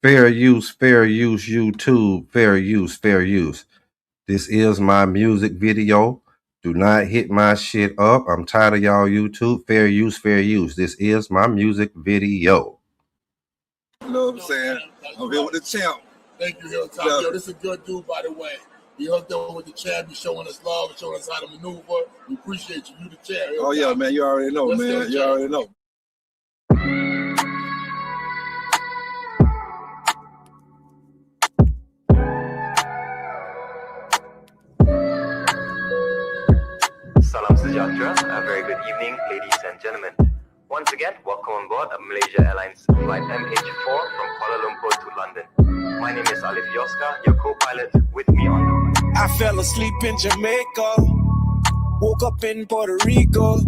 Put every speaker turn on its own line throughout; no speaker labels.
Fair use, YouTube, fair use, fair use. This is my music video. Do not hit my shit up. I'm tired of y'all YouTube. Fair use, fair use. This is my music video.
You know what I'm saying? I'm here with the champ.
Thank you, Hilltop. Yeah. Yo, this is a good dude, by the way. He hooked up with the champ. He's showing us love and showing us how to maneuver. We appreciate you. You the champ.
Oh, yeah, man. You already know, man. You already know.
Salam sejahtera. A very good evening, ladies and gentlemen. Once again, welcome on board Malaysia Airlines flight MH4 from Kuala Lumpur to London. My name is Alif Yoska, your co-pilot. With me on the flight.
I fell asleep in Jamaica, woke up in Puerto Rico.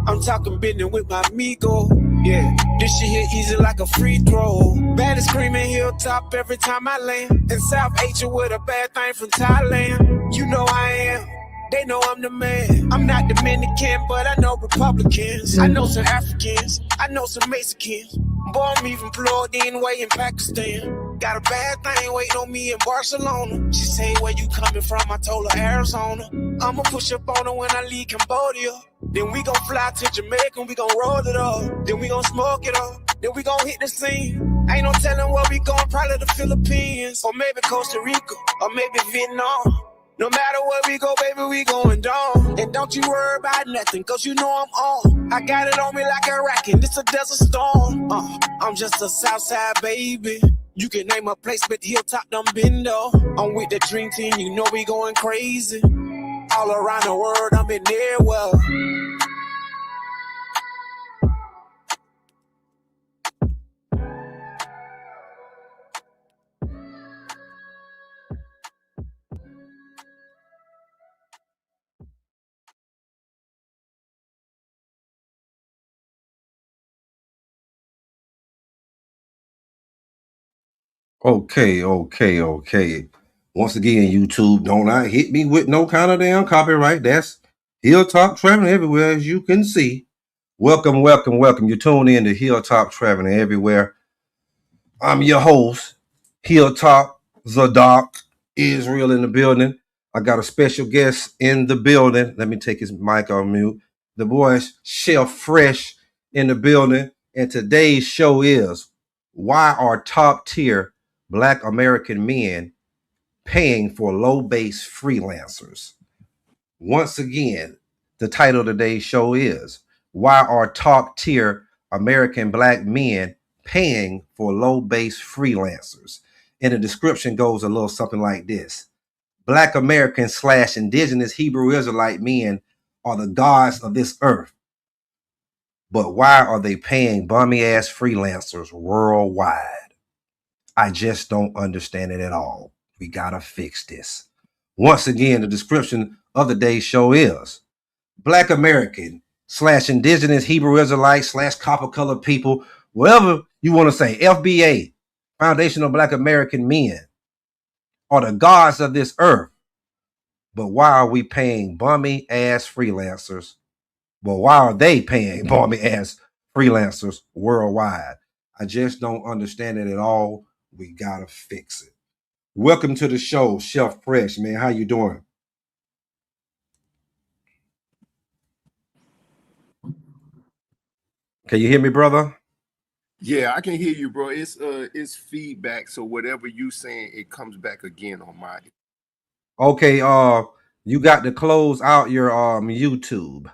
I'm talking business with my amigo. Yeah, this shit here easy like a free throw. Bad is screaming hilltop every time I land. In South Asia with a bad thing from Thailand. You know I am. They know I'm the man. I'm not Dominican, but I know Republicans. I know some Africans. I know some Mexicans. Boy, I'm even plugged in way in Pakistan. Got a bad thing waiting on me in Barcelona. She say, where you coming from? I told her Arizona. I'ma push up on her when I leave Cambodia. Then we gon' fly to Jamaica and we gon' roll it up. Then we gon' smoke it up. Then we gon' hit the scene. Ain't no telling where we going, probably the Philippines. Or maybe Costa Rica, or maybe Vietnam. No matter where we go, baby, we going down. And don't you worry about nothing, cause you know I'm on. I got it on me like a racket, it's a desert storm. I'm just a Southside baby. You can name a place, but Hilltop done been though. I'm with the dream team, you know we going crazy. All around the world, I'm in there, well.
Okay. Once again, YouTube, don't not hit me with no kind of damn copyright. That's Hilltop Traveling Everywhere, as you can see. Welcome. You tune in to Hilltop Traveling Everywhere. I'm your host, Hilltop Zadok Israel in the building. I got a special guest in the building. Let me take his mic on mute. The boys, Chef Fresh in the building. And today's show is, why are top tier Black American men paying for low base freelancers? Once again, the title of today's show is, why are top tier American Black men paying for low base freelancers? And the description goes a little something like this. Black American / indigenous Hebrew Israelite men are the gods of this earth. But why are they paying bummy ass freelancers worldwide? I just don't understand it at all. We gotta fix this. Once again, the description of the day's show is Black American / indigenous Hebrew Israelite / copper colored people, whatever you want to say, FBA, Foundational Black American Men, are the gods of this earth. But why are we paying bummy ass freelancers? But why are they paying bummy ass freelancers worldwide? I just don't understand it at all. We gotta fix it. Welcome to the show, Chef Fresh, man. How you doing? Can you hear me, brother?
Yeah, I can hear you, bro. It's feedback, so whatever you saying, it comes back again on my.
Okay, you got to close out your YouTube.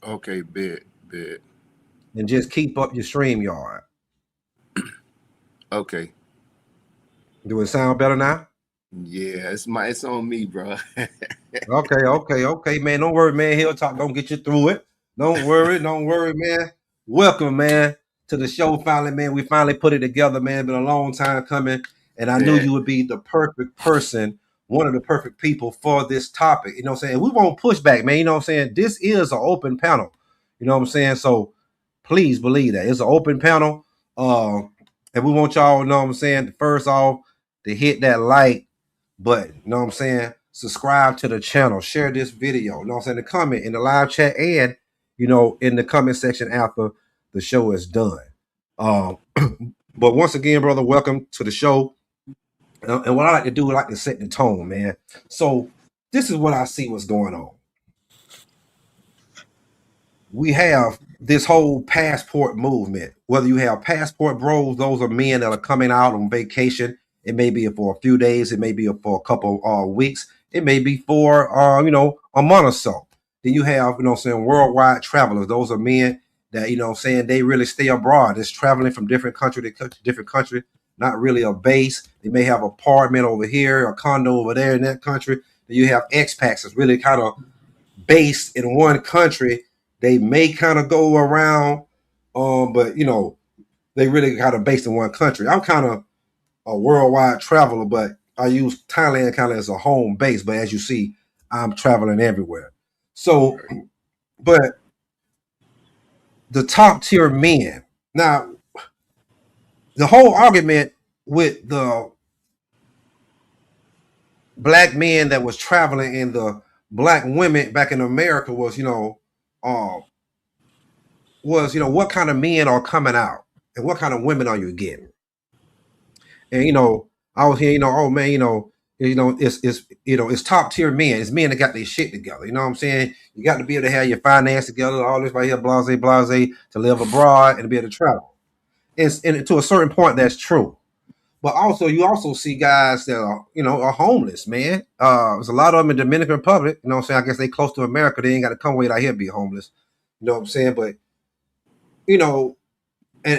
Okay, bet.
And just keep up your StreamYard.
Okay.
Do it sound better now?
Yeah, it's on me, bro.
Okay, man. Don't worry, man. Hilltop gonna get you through it. Don't worry, man. Welcome, man, to the show. Finally, man. We finally put it together, man. It's been a long time coming, and I knew you would be the perfect person, one of the perfect people for this topic. You know what I'm saying? We won't push back, man. You know what I'm saying? This is an open panel. You know what I'm saying? So please believe that it's an open panel. And we want y'all, you know what I'm saying, first off, to hit that like button, you know what I'm saying? Subscribe to the channel, share this video, you know what I'm saying? The comment in the live chat and, you know, in the comment section after the show is done. But once again, brother, welcome to the show. And what I like to do, I like to set the tone, man. So this is what I see what's going on. We have this whole passport movement. Whether you have passport bros, those are men that are coming out on vacation. It may be for a few days. It may be for a couple weeks. It may be for a month or so. Then you have, worldwide travelers. Those are men that, they really stay abroad. It's traveling from different country to different country, not really a base. They may have an apartment over here, a condo over there in that country. Then you have expats that's really kind of based in one country. They may kind of go around, but they really kind of based in one country. I'm kind of a worldwide traveler, but I use Thailand kind of as a home base. But as you see, I'm traveling everywhere. So, but the top tier men. Now, the whole argument with the black men that was traveling and the black women back in America was, what kind of men are coming out and what kind of women are you getting? And I was here, oh man, it's top tier men. It's men that got their shit together. You know what I'm saying? You got to be able to have your finance together, all this right here, blase, to live abroad and to be able to travel. And to a certain point, that's true. But also, you also see guys that are homeless, man. There's a lot of them in Dominican Republic. You know what I'm saying? I guess they close to America. They ain't got to come way out here to be homeless. You know what I'm saying? But and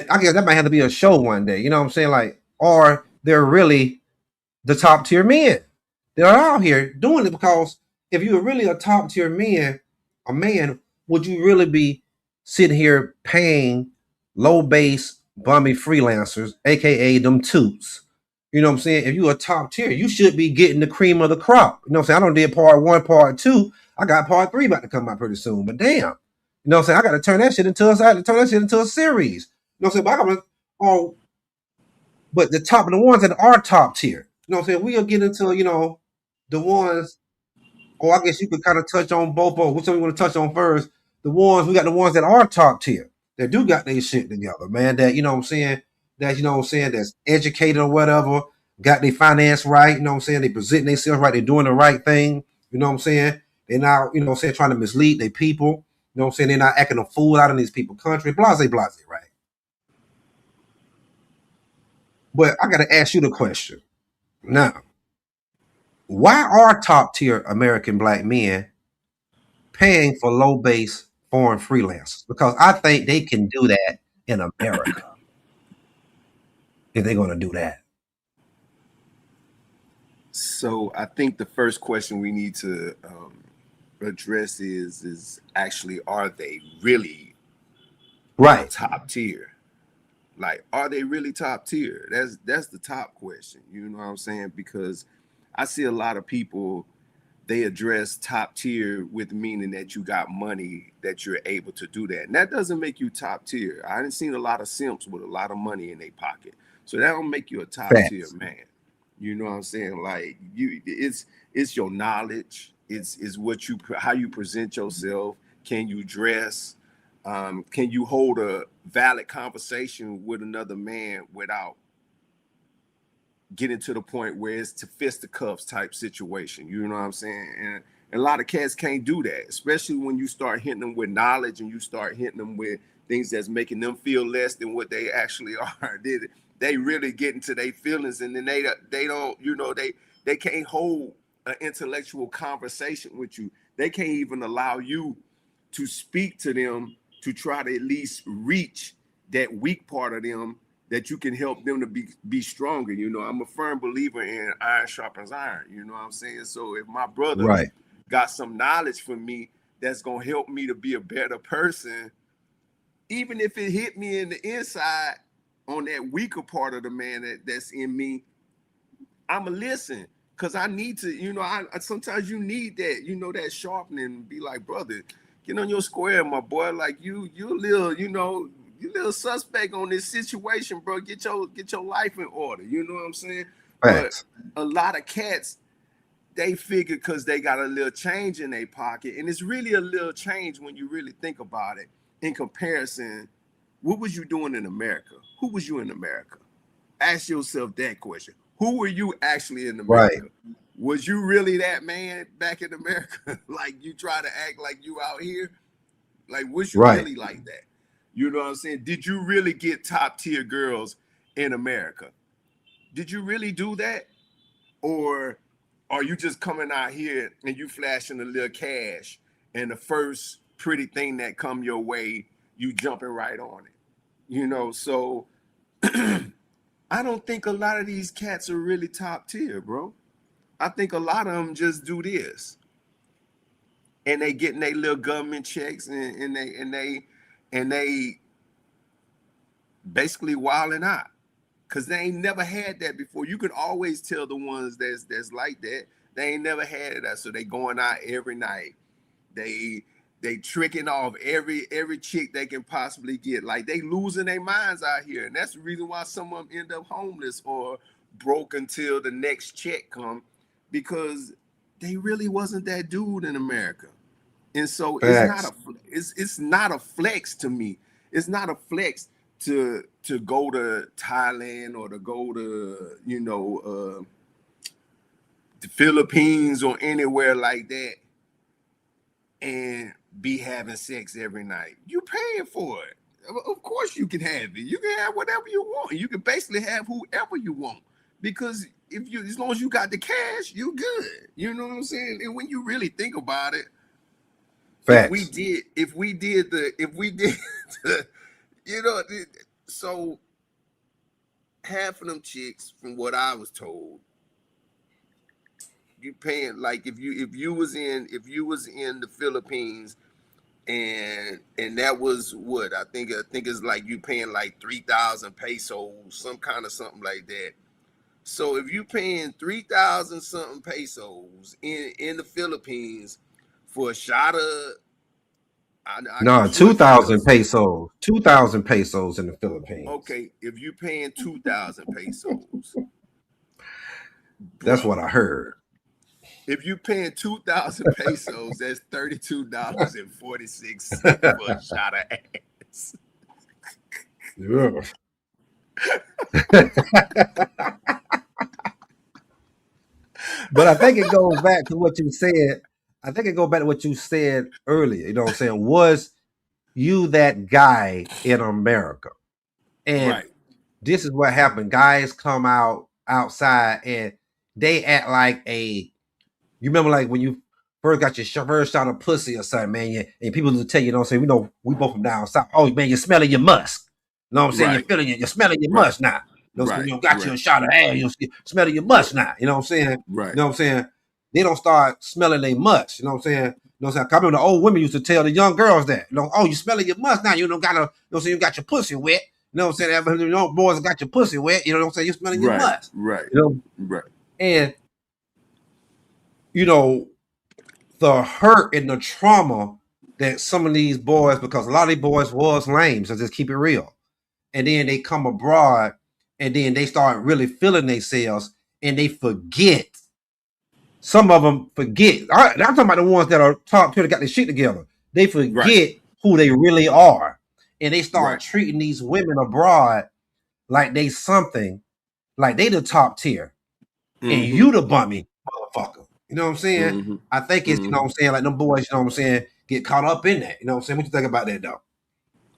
I guess that might have to be a show one day. You know what I'm saying? Like, or they're really the top tier men that are out here doing it. Because if you were really a top tier a man, would you really be sitting here paying low base bummy freelancers, aka them toots? You know what I'm saying? If you a top tier, you should be getting the cream of the crop. You know what I'm saying? I don't did part 1, part 2. I got part 3 about to come out pretty soon. But damn, you know what I'm saying? I got to turn that shit into a series. You know what I'm saying? But I gotta, but the top of the ones that are top tier. You know what I'm saying? We'll get into, the ones, or I guess you could kind of touch on both. Which one you want to touch on first? We got the ones that are top tier, that do got their shit together, man. That, you know what I'm saying? That's educated or whatever, got their finance right, you know what I'm saying? They present themselves right, they're doing the right thing, you know what I'm saying? They're not, trying to mislead their people, you know what I'm saying? They're not acting a fool out in these people's country, blase, right? But I got to ask you the question. Now, why are top tier American black men paying for low base foreign freelancers? Because I think they can do that in America if they're going to do that.
So I think the first question we need to address is actually, are they really
Right.
top tier? Like, are they really top tier? That's the top question. You know what I'm saying? Because I see a lot of people, they address top tier with meaning that you got money, that you're able to do that. And that doesn't make you top tier. I done seen a lot of simps with a lot of money in their pocket. So that don't make you a top tier man. You know what I'm saying? Like, it's your knowledge. It's how you present yourself. Can you dress? Can you hold a valid conversation with another man without getting to the point where it's to fisticuffs type situation? You know what I'm saying? And a lot of cats can't do that, especially when you start hitting them with knowledge and you start hitting them with things that's making them feel less than what they actually are. They really get into their feelings, and then they don't, they can't hold an intellectual conversation with you. They can't even allow you to speak to them, to try to at least reach that weak part of them, that you can help them to be stronger. I'm a firm believer in iron sharpens iron. You know what I'm saying? So if my brother got some knowledge from me that's going to help me to be a better person, even if it hit me in the inside on that weaker part of the man that's in me, I'ma listen. Because I need to, I sometimes you need that, that sharpening. Be like, brother, get on your square, my boy. Like you a little, you little suspect on this situation, bro. Get your life in order. You know what I'm saying? But a lot of cats, they figure because they got a little change in their pocket, and it's really a little change when you really think about it. In comparison, what was you doing in America? Who was you in America? Ask yourself that question. Who were you actually in
Right.
America? Was you really that man back in America? Like you try to act like you out here? Like, was you
Right.
really like that? You know what I'm saying? Did you really get top tier girls in America? Did you really do that? Or are you just coming out here and you flashing a little cash and the first pretty thing that come your way, you jumping right on it? You know, so I don't think a lot of these cats are really top tier, bro. I think a lot of them just do this. And they getting their little government checks and they basically wilding out. Cause they ain't never had that before. You can always tell the ones that's like that. They ain't never had that. So they going out every night. They tricking off every chick they can possibly get. Like they losing their minds out here. And that's the reason why some of them end up homeless or broke until the next check come, because they really wasn't that dude in America. And so
Facts.
it's not a flex to me. It's not a flex to go to Thailand or to go to, you know, the Philippines or anywhere like that and be having sex every night. You paying for it. Of course you can have it. You can have whatever you want. You can basically have whoever you want, because if you, as long as you got the cash, you good. You know what I'm saying? And when you really think about it,
Facts.
if we did the, you know, so half of them chicks, from what I was told, you paying, like if you was in the Philippines and that was what I think it's like you paying like 3,000 pesos, some kind of something like that. So if you paying 3,000 something pesos in the Philippines for a shot of,
No, 2,000 pesos. 2,000 pesos in the Philippines.
Okay, if you paying 2,000 pesos,
that's what I heard.
If you paying 2,000 pesos, that's $32.46 for a shot of ass.
Yeah. But I think it goes back to what you said. I think it goes back to what you said earlier. You know what I'm saying? Was you that guy in America? And
Right.
This is what happened. Guys come outside and they act like you remember like when you first got your first shot of pussy or something, man, and people will tell you, you know what I'm saying? We know we both from down south. Oh man, you're smelling your musk. You know what I'm saying?
Right.
You're smelling your musk now. You know, you got you a shot of ass, you're smelling your musk now. You know what I'm saying?
Right.
You know what I'm saying? They don't start smelling their musk. You know what I'm saying? You know what I'm saying? I remember the old women used to tell the young girls that, you know, oh, you smelling your musk now. You don't gotta, you know what I'm saying? You got your pussy wet. You know what I'm saying? You know, boys got your pussy wet. You know what I'm saying? You're smelling your musk.
Right.
You know?
Right.
And, you know, the hurt and the trauma that some of these boys, because a lot of these boys was lame, so just keep it real. And then they come abroad and then they start really feeling themselves and they forget. Some of them forget. I'm talking about the ones that are top tier that got their shit together. They forget who they really are. And they start treating these women abroad like they something, like they the top tier. Mm-hmm. And you the bummy motherfucker. You know what I'm saying? Mm-hmm. I think it's, you know what I'm saying, like them boys, you know what I'm saying, get caught up in that. You know what I'm saying? What you think about that, though?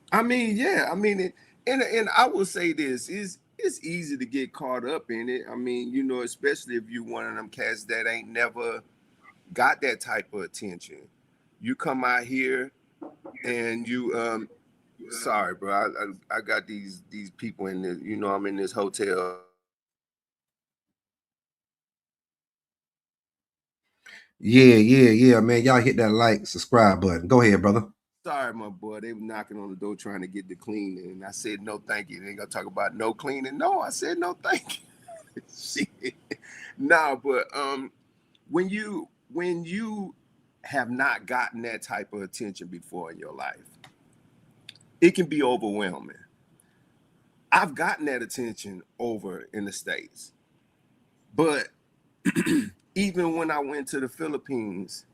I mean, yeah. I mean, and I will say this, it's easy to get caught up in it. I mean, you know, especially if you one of them cats that ain't never got that type of attention. You come out here and you sorry, bro. I got these people in this, you know, I'm in this hotel.
Yeah, man. Y'all hit that like, subscribe button. Go ahead, brother.
Sorry, my boy. They were knocking on the door trying to get the cleaning. And I said, no, thank you. They ain't gonna talk about no cleaning. No, I said, no, thank you. Shit. Nah, but when you have not gotten that type of attention before in your life, it can be overwhelming. I've gotten that attention over in the States. But even when I went to the Philippines,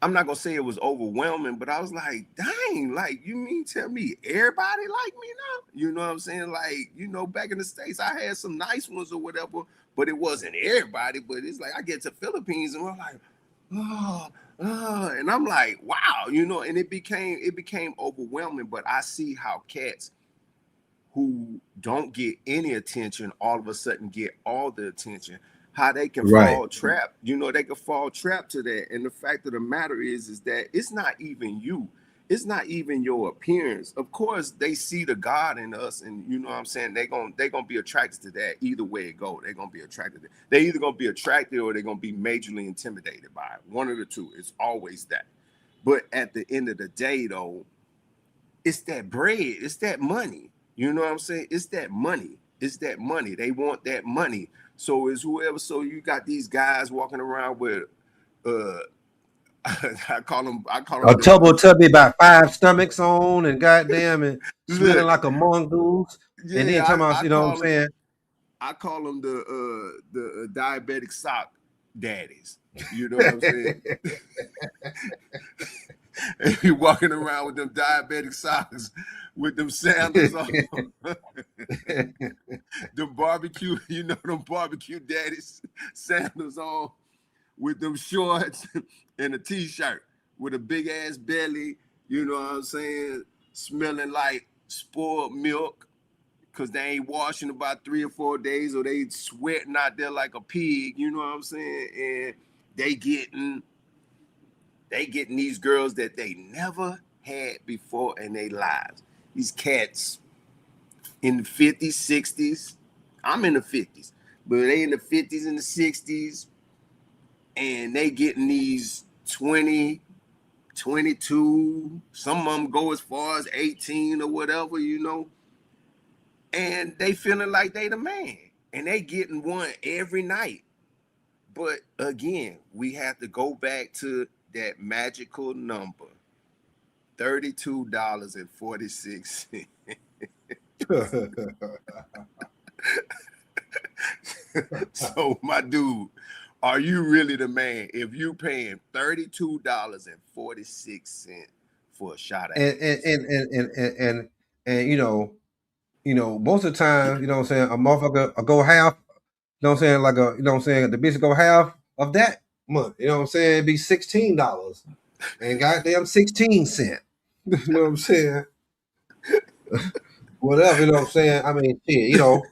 I'm not gonna say it was overwhelming, but I was like, dang, like you mean tell me everybody like me now? You know what I'm saying? Like, you know, back in the States, I had some nice ones or whatever, but it wasn't everybody. But it's like I get to Philippines and I'm like, and I'm like, wow, you know, and it became overwhelming. But I see how cats who don't get any attention all of a sudden get all the attention, how they can fall trap, you know, they can fall trap to that. And the fact of the matter is that it's not even you, it's not even your appearance. Of course they see the God in us, and you know what I'm saying, they're gonna be attracted to that. Either way it go, they're gonna be attracted. They're either gonna be attracted or they're gonna be majorly intimidated by it. One of the two. It's always that. But at the end of the day though, it's that bread, it's that money. You know what I'm saying? It's that money. It's that money. They want that money. So it's whoever. So you got these guys walking around with I call them
a tubby tubby about 5 stomachs on and goddamn and smelling like a mongoose.
Yeah,
and then talking about, you know what I'm saying?
I call them the diabetic sock daddies. You know what I'm saying? And you walking around with them diabetic socks, with them sandals on, them barbecue, you know, them barbecue daddies sandals on, with them shorts and a t-shirt with a big ass belly, you know what I'm saying, smelling like spoiled milk because they ain't washing about 3 or 4 days, or they sweating out there like a pig, you know what I'm saying, and they getting these girls that they never had before in their lives. These cats in the 50s, 60s. I'm in the 50s, but they in the 50s and the 60s, and they getting these 20, 22. Some of them go as far as 18 or whatever, you know. And they feeling like they the man, and they getting one every night. But again, we have to go back to that magical number, $32.46. So my dude, are you really the man if you paying $32.46 for a shot of ass?
And you know, most of the time, you know what I'm saying, a motherfucker will go half, you know what I'm saying, like a, you know what I'm saying, the bitch go half of that month, you know what I'm saying, it'd be $16 and goddamn 16 cents. You know what I'm saying? Whatever, you know what I'm saying? I mean, shit, you know,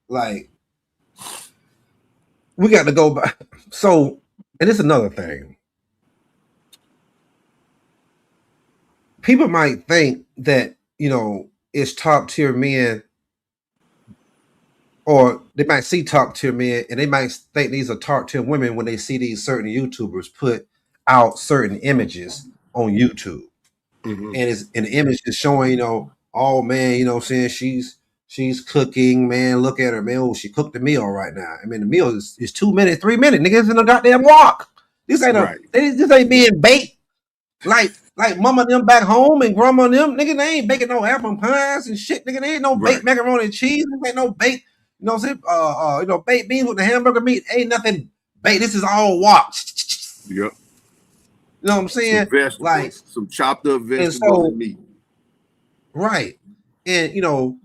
like, we got to go back. So, and it's another thing. People might think that, you know, it's top tier men, or they might see top tier men and they might think these are top tier women when they see these certain YouTubers put out certain images on YouTube.
Mm-hmm.
And the image is showing, you know, oh man, you know what I'm saying, she's cooking, man, look at her, man, oh, she cooked the meal right now. I mean, the meal is 2 minutes, 3 minutes, niggas in a goddamn walk. This ain't this ain't being baked like mama them back home and grandma them, nigga, they ain't baking no apple pies and shit, nigga, they ain't no baked macaroni and cheese, there ain't no baked, you know what I'm saying, you know, baked beans with the hamburger meat, ain't nothing baked, this is all wok.
Yep.
You know what I'm saying?
Some vegetables, like some chopped up vegetables and meat.
Right. And you know,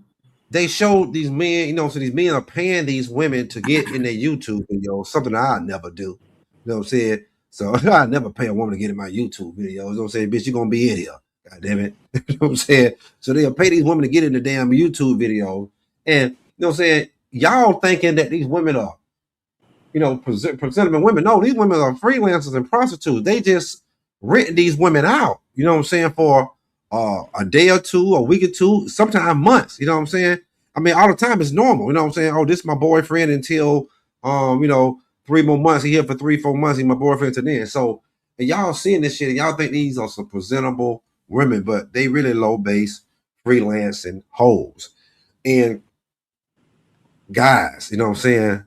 they showed these men, you know, so these men are paying these women to get in their YouTube video, something I'll never do. You know what I'm saying? So I never pay a woman to get in my YouTube videos. You know what I'm saying? Bitch, you're gonna be in here. God damn it. You know what I'm saying? So they'll pay these women to get in the damn YouTube video. And you know what I'm saying? Y'all thinking that these women are, you know, presentable women. No, these women are freelancers and prostitutes. They just renting these women out, you know what I'm saying, for a day or two, a week or two, sometimes months, you know what I'm saying? I mean, all the time it's normal, you know what I'm saying? Oh, this is my boyfriend until, you know, 3 more months. He here for 3-4 months. He's my boyfriend to then. So, and y'all seeing this shit, and y'all think these are some presentable women, but they really low base freelancing hoes. And guys, you know what I'm saying?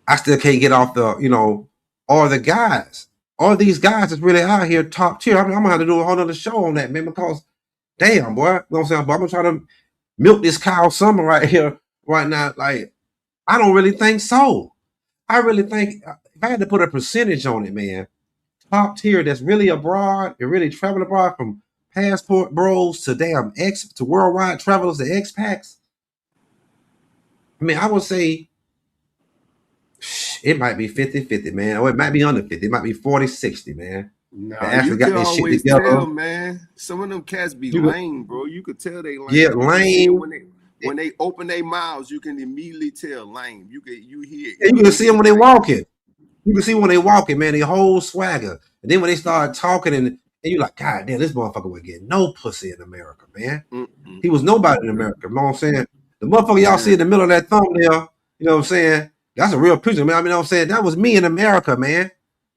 I still can't get off the, you know, all the guys. All these guys that's really out here top tier. I mean, I'm gonna have to do a whole other show on that, man, because damn, boy, you know what I'm saying? But I'm gonna try to milk this cow summer right here, right now. Like, I don't really think so. I really think if I had to put a percentage on it, man, top tier that's really abroad and really traveling abroad, from passport bros to damn to worldwide travelers to expats. I mean, I would say it might be 50-50, man. Or it might be under 50. It might be 40-60, man.
Nah,
actually
you
got
can
their shit
always
together.
tell, man. Some of them cats be
You
lame, bro. You could tell they lame.
Yeah,
You can see it
lame.
when they open their mouths, you can immediately tell lame. You hear.
Yeah, you can see them when they walking. You can see when they walking, man, they whole swagger. And then when they start talking and you like, God damn, this motherfucker would get no pussy in America, man. He was nobody in America. You know what I'm saying? The motherfucker y'all see in the middle of that thumbnail, you know what I'm saying? That's a real picture, man. I mean, you know what I'm saying? That was me in America, man. You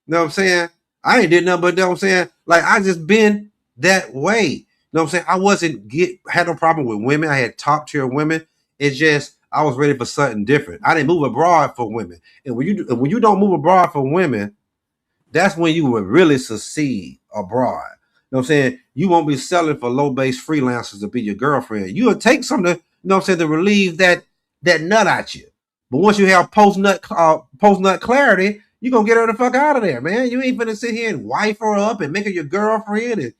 know what I'm saying? I ain't did nothing but, you know what I'm saying? Like, I just been that way. You know what I'm saying? I wasn't had no problem with women. I had top tier women. It's just I was ready for something different. I didn't move abroad for women. And when you don't move abroad for women, that's when you would really succeed abroad. You know what I'm saying? You won't be selling for low base freelancers to be your girlfriend. You'll take something, you know what I'm saying, to relieve that nut at you. But once you have post nut clarity, you're gonna get her the fuck out of there, man. You ain't finna sit here and wife her up and make her your girlfriend and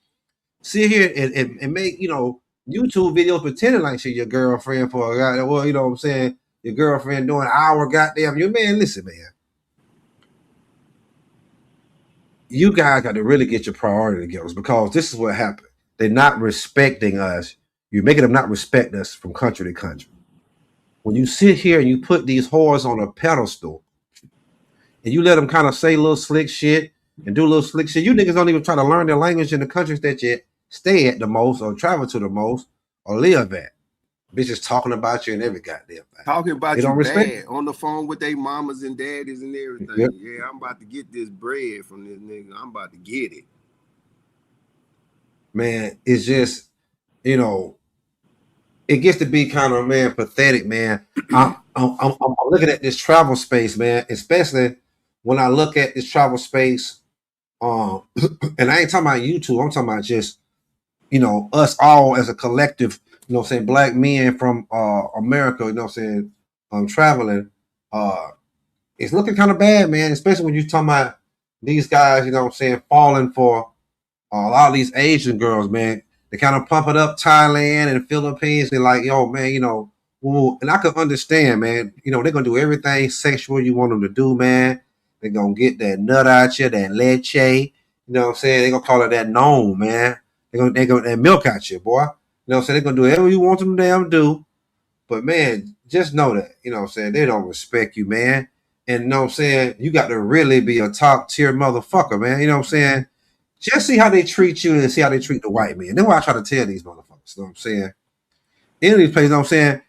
sit here and make, you know, YouTube videos pretending like she's your girlfriend for a guy. Well, you know what I'm saying, your girlfriend doing our goddamn you, man. Listen, man. You guys got to really get your priority together, because this is what happened. They're not respecting us. You're making them not respect us from country to country. When you sit here and you put these whores on a pedestal and you let them kind of say little slick shit and do little slick shit, you niggas don't even try to learn their language in the countries that you stay at the most or travel to the most or live at. Bitches talking about you and every goddamn thing.
Talking about
they
you
don't
bad on the phone with their mamas and daddies and everything.
Yep.
Yeah, I'm about to get this bread from this nigga. I'm about to get it.
Man, it's just, you know, it gets to be kind of, man, pathetic, man. I'm looking at this travel space, man, especially when I look at this travel space. And I ain't talking about YouTube. I'm talking about just, you know, us all as a collective, you know what I'm saying, black men from America, you know what I'm saying, traveling. It's looking kind of bad, man, especially when you're talking about these guys, you know what I'm saying, falling for a lot of these Asian girls, man. They kind of pump it up Thailand and Philippines. They're like, yo, man, you know, and I can understand, man. You know, they're gonna do everything sexual you want them to do, man. They're gonna get that nut out you, that leche. You know what I'm saying? They're gonna call it that gnome, man. They're gonna that milk out you, boy. You know what I'm saying? They're gonna do whatever you want them to damn do. But man, just know that, you know what I'm saying, they don't respect you, man. And you know what I'm saying, you got to really be a top tier motherfucker, man. You know what I'm saying? Just see how they treat you and see how they treat the white man. That's why I try to tell these motherfuckers. You know what I'm saying? In these places, you know what I'm saying?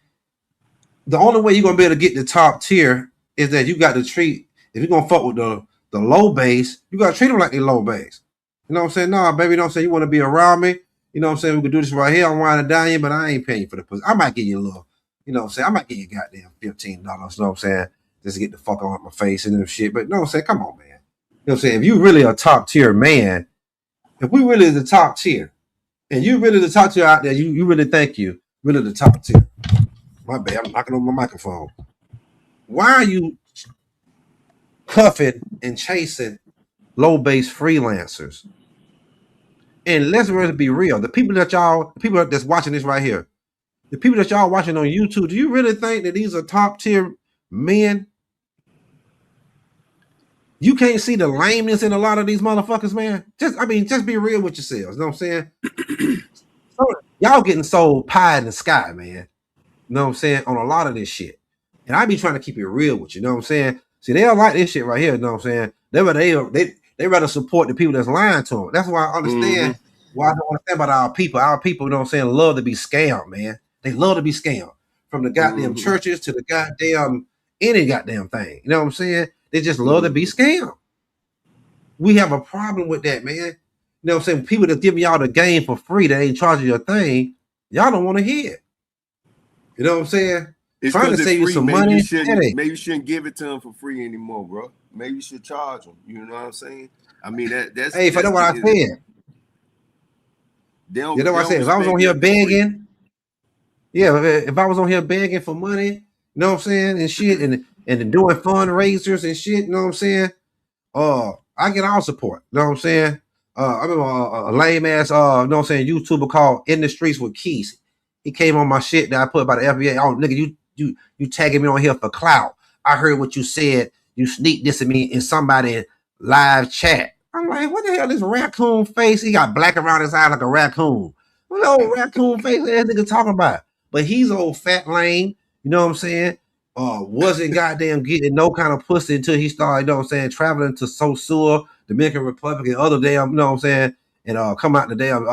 The only way you're gonna be able to get the top tier is that you got to treat, if you're gonna fuck with the low base, you gotta treat them like they low base. You know what I'm saying? Nah, baby, you know what I'm saying? You want to be around me, you know what I'm saying? We can do this right here. I'm winding down you, but I ain't paying you for the pussy. I might give you a little, you know what I'm saying? I might give you goddamn $15, you know what I'm saying? Just to get the fuck on my face and shit. But you know what I'm saying? Come on, man. You know what I'm saying? If you really a top tier man, if we really the top tier, and you really the top tier out there, you really think you really the top tier. My bad, I'm knocking on my microphone. Why are you cuffing and chasing low base freelancers? And let's really be real. The people that's watching this right here, the people that y'all watching on YouTube, do you really think that these are top tier men? You can't see the lameness in a lot of these motherfuckers, man. Just be real with yourselves. You know what I'm saying? So, y'all getting sold pie in the sky, man. You know what I'm saying? On a lot of this shit. And I be trying to keep it real with you. You know what I'm saying? See, they don't like this shit right here. You know what I'm saying? They rather support the people that's lying to them. That's why I understand why I don't understand about our people. Our people, you know what I'm saying, love to be scammed, man. They love to be scammed. From the goddamn churches to the goddamn any goddamn thing. You know what I'm saying? They just love to be scammed. We have a problem with that, man. You know what I'm saying? People that give y'all the game for free, that ain't charging you a thing, y'all don't want to hear it. You know what I'm saying?
It's
trying to save you some money.
Maybe you shouldn't give it to them for free anymore, bro. Maybe you should charge them. You know what I'm saying? I mean, that's.
Hey, if I know what I said. You know what I said? If I was on here begging, if I was on here begging for money, you know what I'm saying, and shit, and doing fundraisers and shit, you know what I'm saying? I I get all support. You know what I'm saying? I remember a lame ass, you know what I'm saying, YouTuber called In the Streets with Keys. He came on my shit that I put by the FBA. Oh, nigga, you tagging me on here for clout. I heard what you said. You sneak dissing me in somebody live chat. I'm like, what the hell? This raccoon face? He got black around his eye like a raccoon. What old raccoon face that nigga talking about? But he's old fat lame. You know what I'm saying? Wasn't goddamn getting no kind of pussy until he started, you know what I'm saying, traveling to Sosua, Dominican Republic, and other damn, you know what I'm saying, and come out the damn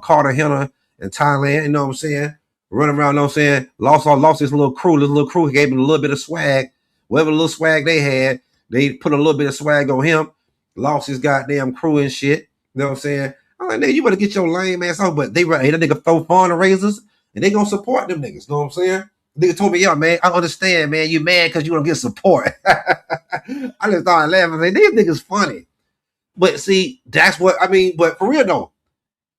Cartagena in Thailand, you know what I'm saying, running around, you know what I'm saying, lost his little crew, he gave him a little bit of swag, whatever little swag they had, they put a little bit of swag on him, lost his goddamn crew and shit, you know what I'm saying. I'm like, nigga, you better get your lame ass off, but that nigga throw fundraisers, and they gonna support them niggas, you know what I'm saying. Nigga told me, yeah, man, I understand, man. You mad because you don't get support. I just started laughing. Like, these niggas funny. But see, that's what I mean. But for real though,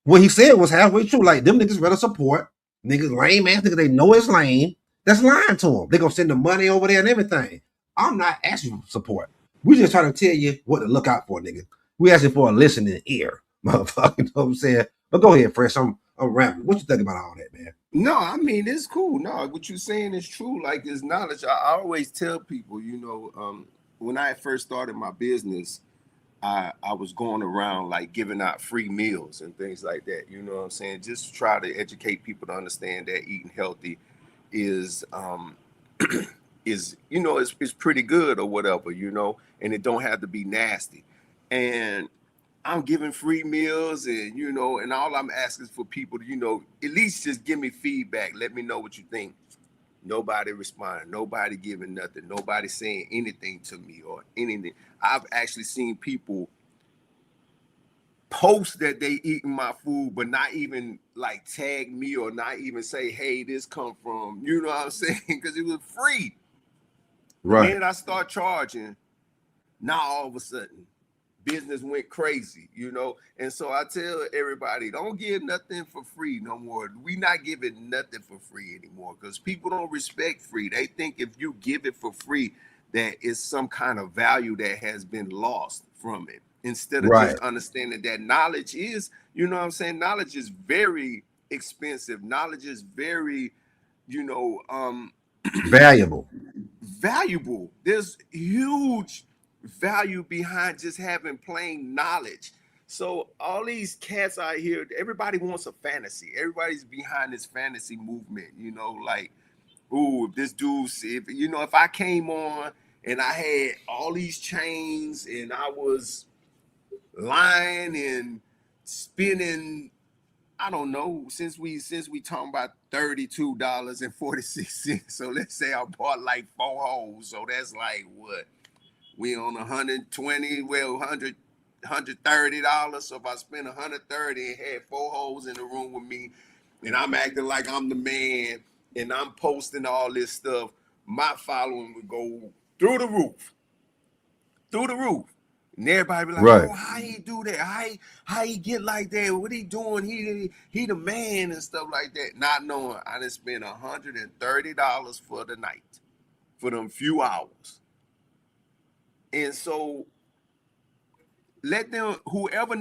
what he said was halfway true. Like, them niggas rather support. Niggas lame ass niggas, they know it's lame. That's lying to them. They gonna send the money over there and everything. I'm not asking for support. We just trying to tell you what to look out for, nigga. We asking for a listening ear, motherfucker. You know what I'm saying? But go ahead, Fresh. I'm rambling. What you think about all that, man?
No, I mean, it's cool. No, what you're saying is true. Like, it's knowledge. I always tell people, when I first started my business, I was going around like giving out free meals and things like that. You know what I'm saying? Just to try to educate people to understand that eating healthy is it's pretty good or whatever, and it don't have to be nasty. And I'm giving free meals and all I'm asking for people to, at least just give me feedback. Let me know what you think. Nobody responding, nobody giving nothing, nobody saying anything to me or anything. I've actually seen people post that they eating my food, but not even like tag me or not even say, hey, this come from, you know what I'm saying? Because it was free.
Right.
The minute I start charging, now all of a sudden, business went crazy, and so I tell everybody, don't give nothing for free no more. We not giving nothing for free anymore because people don't respect free. They think if you give it for free, that is some kind of value that has been lost from it, instead of just understanding that knowledge is, knowledge is very expensive. Knowledge is very, valuable. There's huge value behind just having plain knowledge. So all these cats out here, everybody wants a fantasy. Everybody's behind this fantasy movement, like, ooh, if this dude, if I came on and I had all these chains and I was lying and spending, I don't know, since we talking about $32.46. So let's say I bought like 4 holes. So that's like what? We on $120, well, $130. So if I spent $130 and had 4 holes in the room with me, and I'm acting like I'm the man, and I'm posting all this stuff, my following would go through the roof. And everybody be like, oh, how he do that? How he get like that? What he doing? He the man and stuff like that. Not knowing I done spent $130 for the night, for them few hours. And so let them, whoever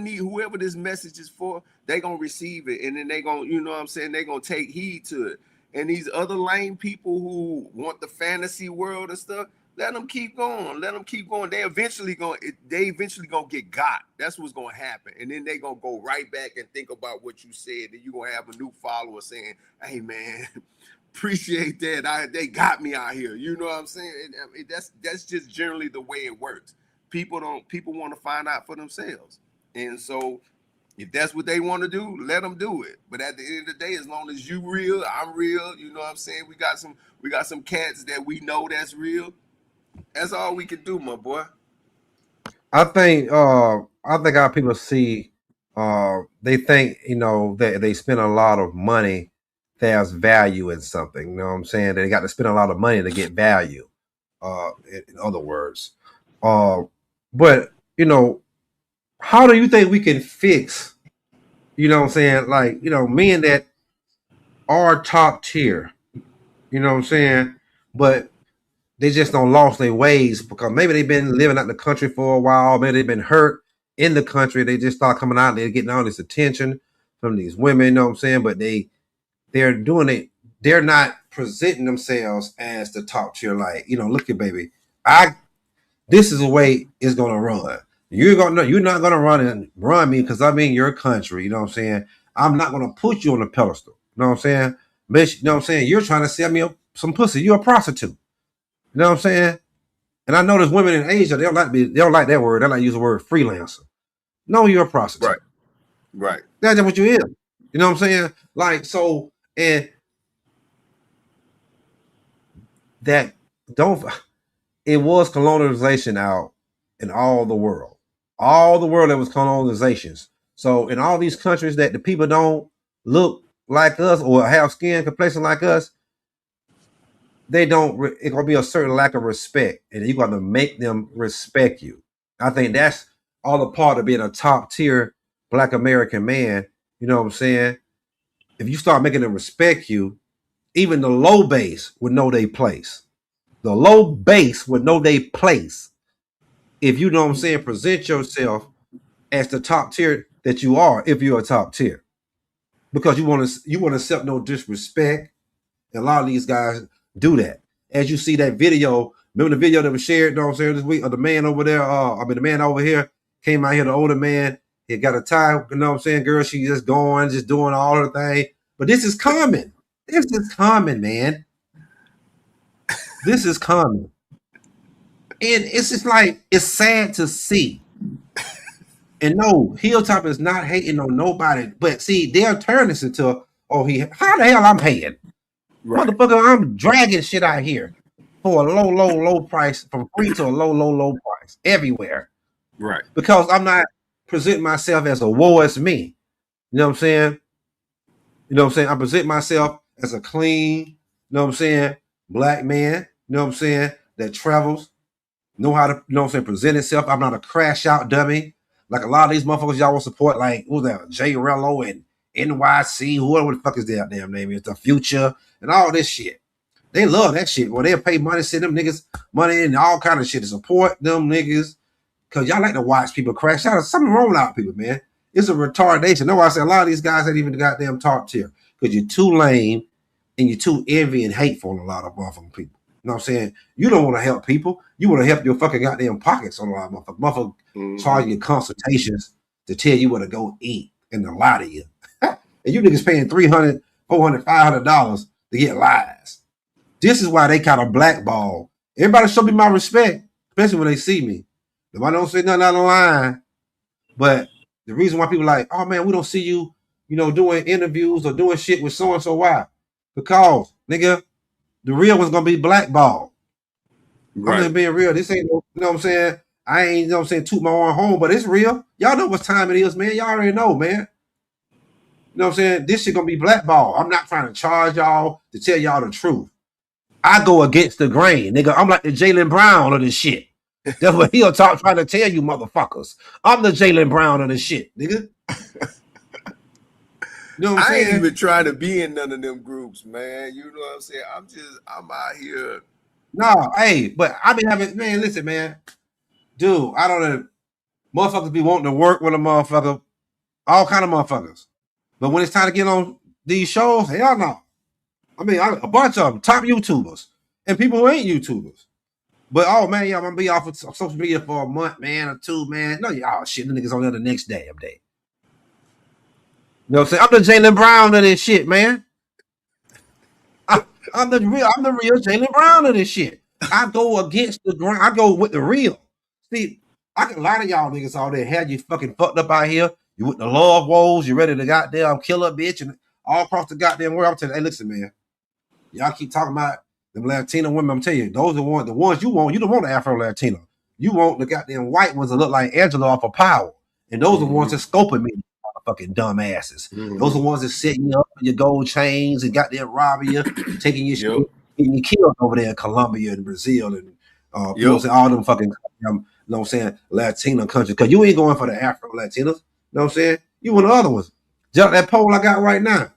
this message is for, they gonna receive it, and then they gonna, they gonna take heed to it. And these other lame people who want the fantasy world and stuff, let them keep going. They eventually gonna get got. That's what's gonna happen. And then they gonna go right back and think about what you said, and you gonna have a new follower saying, hey man, appreciate that. They got me out here. You know what I'm saying? That's just generally the way it works. People want to find out for themselves. And so if that's what they want to do, let them do it. But at the end of the day, as long as you real, I'm real, you know what I'm saying? We got some cats that we know that's real. That's all we can do, my boy.
I think how people see, they think, that they spend a lot of money, there's value in something. You know what I'm saying? They got to spend a lot of money to get value. In other words, but how do you think we can fix? You know what I'm saying? Like, men that are top tier. You know what I'm saying? But they just don't lost their ways because maybe they've been living out the country for a while. Maybe they've been hurt in the country. They just start coming out. They're getting all this attention from these women. You know what I'm saying? But they're doing it. They're not presenting themselves as the top tier. Like, look at baby. This is the way it's gonna run. You're not gonna run me because I'm in your country. You know what I'm saying? I'm not gonna put you on the pedestal. You know what I'm saying? Bitch, you know what I'm saying? You're trying to sell me some pussy. You're a prostitute. You know what I'm saying? And I know there's women in Asia, they don't like that word. They like to use the word freelancer. No, you're a prostitute.
Right.
That's what you is. You know what I'm saying? Like, so, and that it was colonization out in all the world. All the world there was colonizations. So in all these countries that the people don't look like us or have skin complexion like us, it's gonna be a certain lack of respect, and you're gonna make them respect you. I think that's all a part of being a top tier Black American man. You know what I'm saying? If you start making them respect you, even the low base would know their place. The low base would know their place. If you know what I'm saying, present yourself as the top tier that you are, if you're a top tier, because you want to accept no disrespect. And a lot of these guys do that. As you see that video, remember the video that was shared, you know what I'm saying, this week of the man over there, the man over here came out here, the older man, he got a tie, you know what I'm saying, girl, she just doing all her thing. But this is common. This is common, man. This is common. And it's just like, it's sad to see. And no, Hilltop is not hating on nobody, but see, they'll turn this into, how the hell I'm hating? Right. Motherfucker, I'm dragging shit out here for a low price, from free to a low price everywhere.
Right.
Because I'm not presenting myself as a woe as me. You know what I'm saying? I present myself as a clean, Black man, that travels, know how to, present himself. I'm not a crash out dummy. Like a lot of these motherfuckers y'all will support, like, who's that? J Rello and NYC, whoever the fuck is their damn name is, The Future, and all this shit. They love that shit. Well, they'll pay money, send them niggas money and all kind of shit to support them niggas. Cause y'all like to watch people crash out. There's something wrong with our people, man. It's a retardation. That's why I say a lot of these guys ain't even the goddamn top tier. Cause you're too lame and you're too envy and hateful on a lot of motherfucking people. You know what I'm saying? You don't want to help people. You want to help your fucking goddamn pockets on a lot of motherfuckers. Motherfuckers charge you consultations to tell you where to go eat and to lie to you. And you niggas paying $300, $400, $500 to get lies. This is why they kind of blackball. Everybody show me my respect, especially when they see me. If I don't say nothing out of line, but the reason why people like, oh man, we don't see you, doing interviews or doing shit with so and so. Why? Because, nigga, the real one's gonna be blackballed. Right. I'm just being real. This ain't, you know what I'm saying? I ain't, you know what I'm saying, toot my own home, but it's real. Y'all know what time it is, man. Y'all already know, man. You know what I'm saying? This shit gonna be blackballed. I'm not trying to charge y'all to tell y'all the truth. I go against the grain, nigga. I'm like the Jaylen Brown of this shit. That's what Hilltop trying to tell you, motherfuckers. I'm the Jaylen Brown of this shit, nigga.
You know what I'm saying? I ain't even trying to be in none of them groups, man. You know what I'm saying? I'm out here.
No, hey, but I be having, man, listen, man. Dude, I don't know. Motherfuckers be wanting to work with a motherfucker. All kind of motherfuckers. But when it's time to get on these shows, hell no. I mean, a bunch of them, top YouTubers. And people who ain't YouTubers. But, oh, man, yeah, I'm going to be off of social media for a month, man, or two, man. No, y'all shit, the niggas on there the next damn day. You know what I'm saying? I'm the Jaylen Brown of this shit, man. I'm the real Jaylen Brown of this shit. I go against the ground. I go with the real. See, I can lie to y'all niggas all there, had you fucking fucked up out here. You with the love woes, you ready to goddamn kill a bitch and all across the goddamn world. I'm telling you, hey, listen, man. Y'all keep talking about them Latino women. I'm telling you, those are the ones you want. You don't want the Afro-Latino. You want the goddamn white ones that look like Angela off of Power. And those are the ones that scoping me. Fucking dumb asses. Those are the ones that setting you up with your gold chains and got there robbing you, taking your shit, getting you killed over there in Colombia and Brazil and you know what I'm saying, all them fucking you know what I'm saying, Latino countries. Cause you ain't going for the Afro Latinos, you know what I'm saying? You want the other ones. Just that poll I got right now.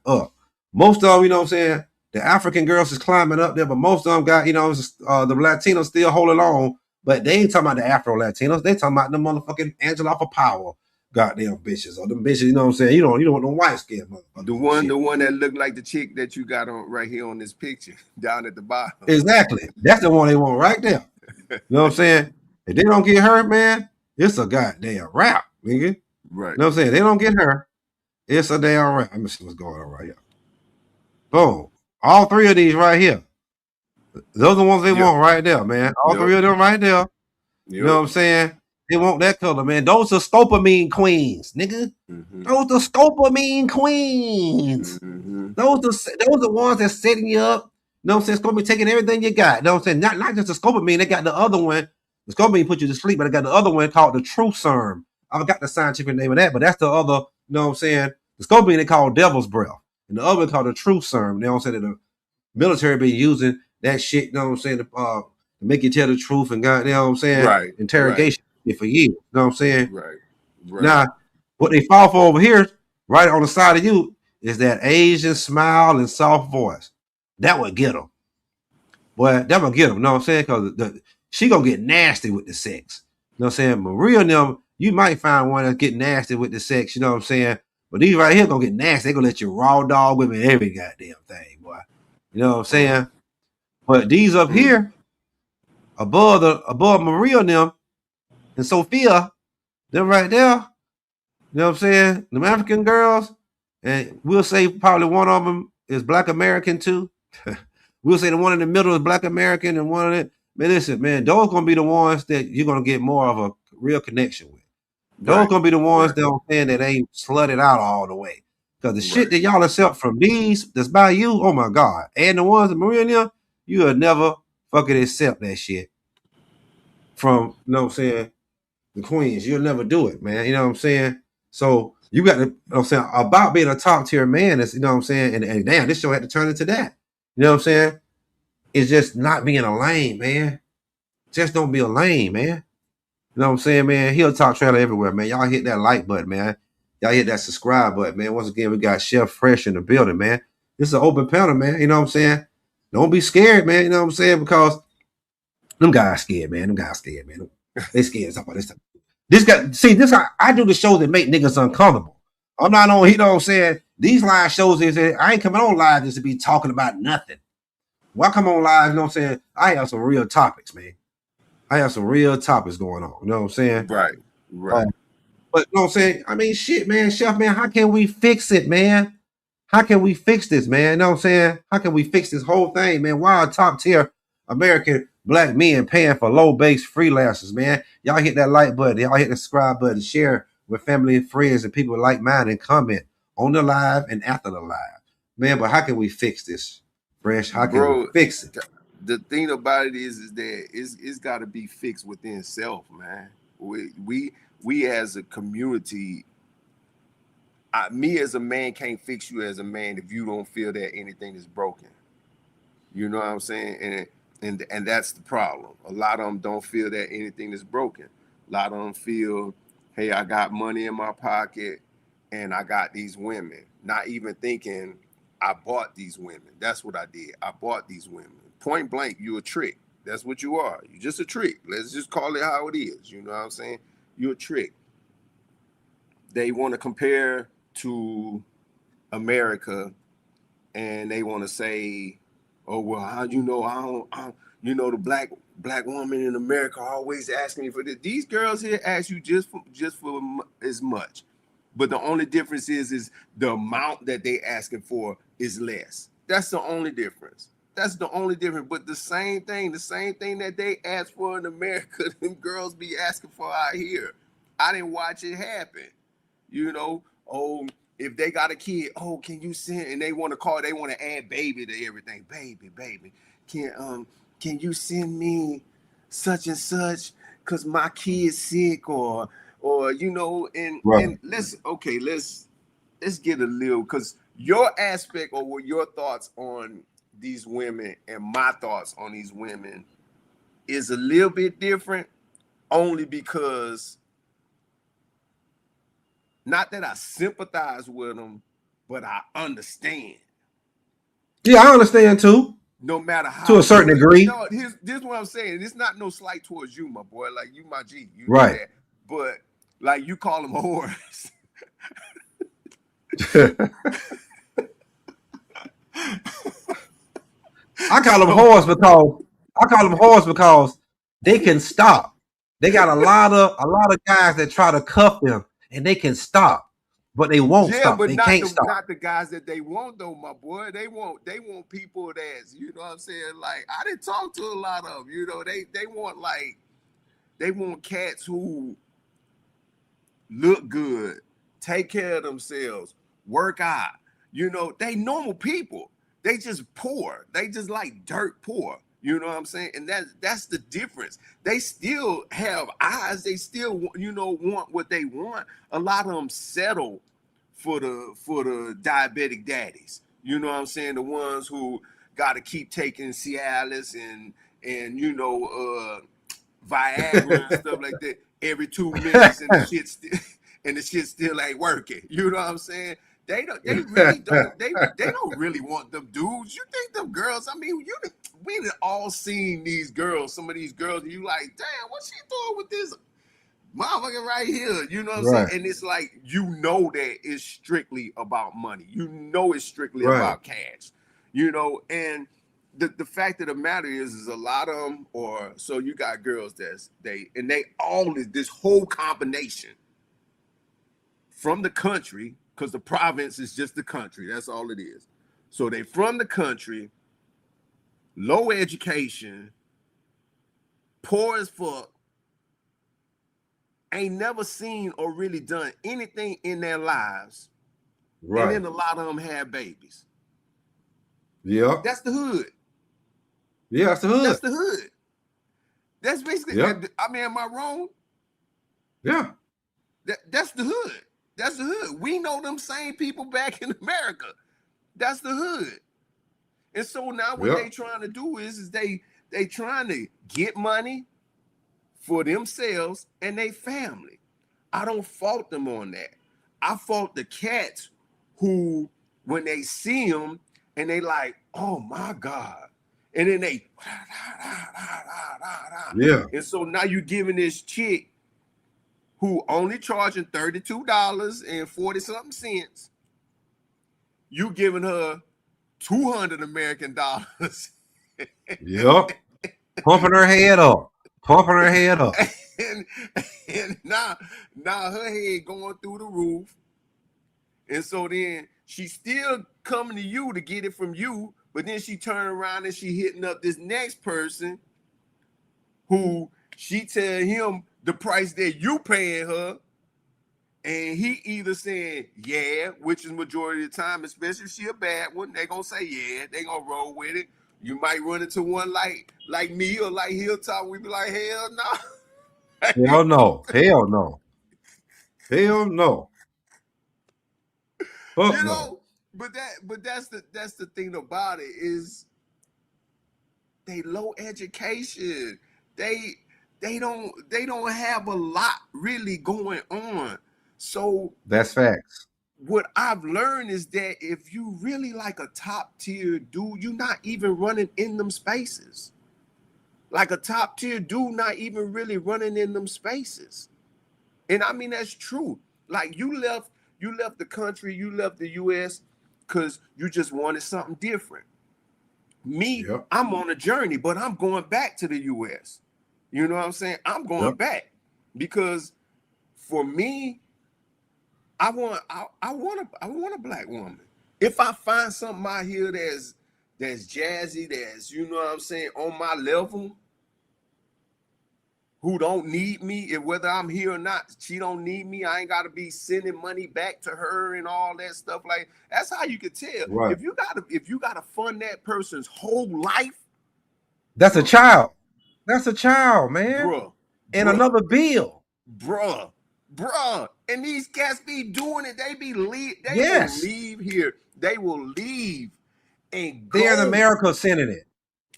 Most of them, you know what I'm saying, The African girls is climbing up there, but most of them got, the Latinos still holding on, but they ain't talking about the Afro Latinos. They talking about the motherfucking Angela for Power goddamn bitches or them bitches. You know what I'm saying? You don't want no white skin motherfuckers.
The one that looked like the chick that you got on right here on this picture down at the bottom.
Exactly. That's the one they want right there. You know what I'm saying? If they don't get hurt, man, it's a goddamn wrap, nigga.
Right.
You know what I'm saying? They don't get hurt. It's a damn wrap. Let me see what's going on right here. Boom. All three of these right here. Those are the ones they want right there, man. All three of them right there. You know what I'm saying? They want that color, man. Those are scopamine queens, nigga. Those are scopamine queens. Those are ones that's setting you up. You know what I'm saying? It's gonna be taking everything you got. You know what I'm saying? Not just the scopamine, they got the other one. The scopamine put you to sleep, but they got the other one called the true serum. I forgot the scientific name of that, but that's the other, you know what I'm saying? The scopamine they call devil's breath. And the other one called the true serum. You know what I'm saying? The military been using that shit, you know what I'm saying, to make you tell the truth and God, you know what I'm saying?
Right.
Interrogation for years. You know what I'm saying?
Right.
Now, what they fall for over here, right on the side of you, is that Asian smile and soft voice. That would get them. Boy, that would get them. You know what I'm saying? Because she gonna get nasty with the sex. You know what I'm saying? Maria and them, you might find one that get nasty with the sex, you know what I'm saying? But these right here gonna get nasty. They gonna let you raw dog with me every goddamn thing, boy. You know what I'm saying? But these up here, above Maria and them, and Sophia, them right there, you know what I'm saying? Them African girls, and we'll say probably one of them is Black American too. We'll say the one in the middle is Black American, and one of them, man, listen, man, those gonna be the ones that you're gonna get more of a real connection with. Those gonna be the ones that I'm saying that ain't slutted out all the way. Because the shit that y'all accept from these that's by you, oh my God. And the ones that Maria and them, you will never fucking accept that shit from, you know what I'm saying, the queens. You'll never do it, man. You know what I'm saying? So you got to, you know what I'm saying, about being a top tier man, is, you know what I'm saying, and damn, this show had to turn into that. You know what I'm saying? It's just not being a lame, man. Just don't be a lame, man. You know what I'm saying, man? Hilltop Trailer everywhere, man. Y'all hit that like button, man. Y'all hit that subscribe button, man. Once again, we got Chef Fresh in the building, man. This is an open panel, man. You know what I'm saying? Don't be scared, man. You know what I'm saying? Because them guys scared, man. Them guys scared, man. They scared about this stuff. This guy, see, this I do the shows that make niggas uncomfortable. I'm not on, you know what I'm saying? These live shows is I ain't coming on live just to be talking about nothing. When I come on live, you know what I'm saying? I have some real topics, man. I have some real topics going on. You know what I'm saying?
Right.
But you know what I'm saying? I mean, shit, man, Chef, man, how can we fix it, man? How can we fix this, man? You know what I'm saying? How can we fix this whole thing, man? Why are top tier American black men paying for low base freelancers, man? Y'all hit that like button. Y'all hit the subscribe button. Share with family and friends and people like mine and comment on the live and after the live. Man, but how can we fix this, Fresh? How can we fix it?
The thing about it is that it's got to be fixed within self, man. We as a community, me as a man can't fix you as a man if you don't feel that anything is broken. You know what I'm saying? And that's the problem. A lot of them don't feel that anything is broken. A lot of them feel, hey, I got money in my pocket and I got these women. Not even thinking I bought these women. That's what I did. I bought these women. Point blank, you're a trick. That's what you are. You're just a trick. Let's just call it how it is. You know what I'm saying? You're a trick. They want to compare to America, and they want to say, "Oh well, how you know? You know, the black woman in America always asking me for this." These girls here ask you just for as much, but the only difference is the amount that they asking for is less. That's the only difference. That's the only difference. But the same thing that they ask for in America, them girls be asking for out here. I didn't watch it happen. You know, oh, if they got a kid, oh, can you send? And they want to call, they want to add baby to everything. Baby, can you send me such and such? Cause my kid's sick, or you know, and let's get a little, cause your aspect or your thoughts on these women and my thoughts on these women is a little bit different, only because not that I sympathize with them, but I understand.
Yeah, I understand too.
No matter how
To a certain
good,
degree.
no, this is what I'm saying. It's not no slight towards you, my boy. Like you, my G, you know
Right.
that. But like you call them whores.
I call them whores because they can stop. They got a lot of guys that try to cuff them and they can stop, but they won't
Yeah,
stop.
but
They can't stop.
not the guys that they want though, my boy. They want people that's, you know what I'm saying? Like I didn't talk to a lot of them, you know, they want cats who look good, take care of themselves, work out. You know, they normal people. They just poor. They just like dirt poor. You know what I'm saying? And that's the difference. They still have eyes. They still, you know, want what they want. A lot of them settle for the diabetic daddies. You know what I'm saying? The ones who got to keep taking Cialis and you know Viagra and stuff like that every 2 minutes, and the shit still ain't working. You know what I'm saying? They really don't really want them dudes. You think them girls? I mean, we've all seen these girls. Some of these girls, and you like, damn, what's she doing with this motherfucker right here? You know what I'm saying? And it's like, you know that it's strictly about money. You know it's strictly about cash. You know, and the fact of the matter is a lot of them, or so you got girls they all is this whole combination from the country, because the province is just the country. That's all it is. So they from the country, low education, poor as fuck, ain't never seen or really done anything in their lives. Right. And then a lot of them have babies.
Yeah.
That's the hood.
Yeah, that's the hood.
That's the hood. That's basically, I mean, am I wrong?
Yeah.
That's the hood. That's the hood. We know them same people back in America. That's the hood. And so now what they trying to do is they trying to get money for themselves and their family. I don't fault them on that. I fault the cats who, when they see them and they like, oh my God. And then they, and so now you're giving this chick who only charging $32.40-something, you giving her $200 American.
Yep. Pumping her head up.
And now her head going through the roof. And so then she's still coming to you to get it from you, but then she turn around and she hitting up this next person who she tell him the price that you paying her, and he either saying yeah, which is majority of the time, especially if she a bad one, they gonna say yeah, they gonna roll with it. You might run into one like me or like Hilltop, we be like, hell no.
Hell no. Hell no. Hell no. Fuck
you know,
no.
but that's the thing about it is they low education. They don't have a lot really going on. So
that's facts.
What I've learned is that if you really like a top tier dude, you're not even running in them spaces. Like a top tier dude, not even really running in them spaces. And I mean, that's true. Like you left the country, you left the US because you just wanted something different. Me, I'm on a journey, but I'm going back to the US. You know what I'm saying? I'm going back because for me, I want a black woman. If I find something out here that's jazzy, that's, you know what I'm saying, on my level, who don't need me, if whether I'm here or not, she don't need me. I ain't got to be sending money back to her and all that stuff. Like that's how you can tell.
Right.
If you gotta fund that person's whole life,
that's a child. That's a child, man. And another bill,
bruh. And these cats be doing it. They will leave here. They will leave and go.
They're in America sending it.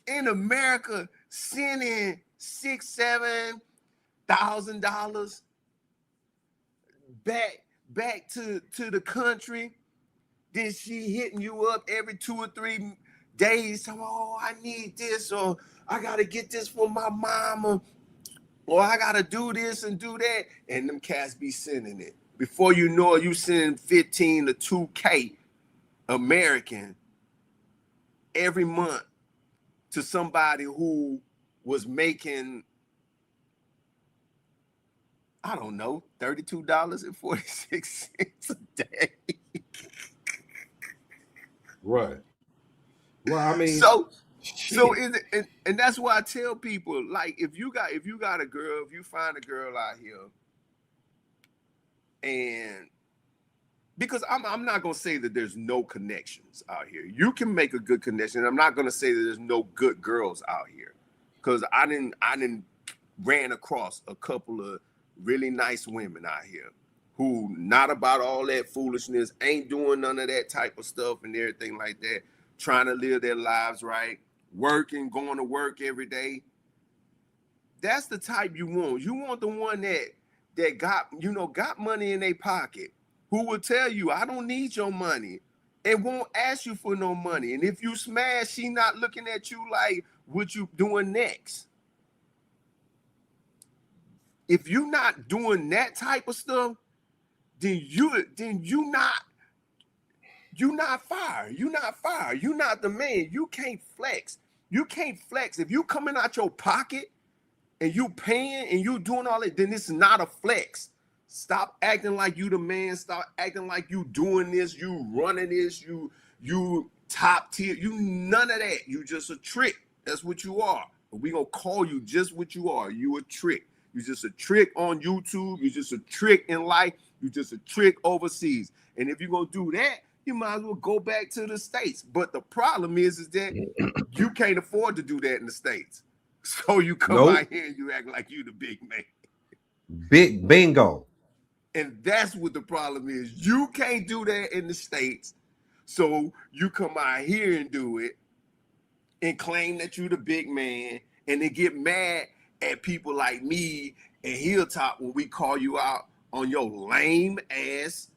In America, sending $6,000-$7,000 back to the country. Then she hitting you up every 2 or 3 days, oh, I need this, or I gotta get this for my mama, or I gotta do this and do that, and them cats be sending it. Before you know it, you send 15 to 2K American every month to somebody who was making, I don't know, $32.46 a day.
Right. Well, I mean,
so is it, and that's why I tell people, like, if you got a girl, if you find a girl out here, and because I'm not gonna say that there's no connections out here. You can make a good connection. I'm not gonna say that there's no good girls out here, because I didn't ran across a couple of really nice women out here who not about all that foolishness, ain't doing none of that type of stuff and everything like that, trying to live their lives right, working, going to work every day. That's the type you want. You want the one that got money in their pocket, who will tell you, I don't need your money, and won't ask you for no money. And if you smash, she not looking at you like, what you doing next? If you're not doing that type of stuff, then you're not fire. You're not fire. You're not the man. You can't flex. You can't flex. If you coming out your pocket and you paying and you doing all that, then it's not a flex. Stop acting like you the man. Stop acting like you doing this, you running this, you top tier. You none of that. You just a trick. That's what you are. We gonna call you just what you are. You a trick. You just a trick on YouTube. You just a trick in life. You just a trick overseas. And if you're gonna do that, you might as well go back to the States. But the problem is that you can't afford to do that in the States. So you come out here and you act like you the big man.
Big bingo.
And that's what the problem is. You can't do that in the States. So you come out here and do it and claim that you the big man, and they get mad at people like me and Hilltop when we call you out on your lame ass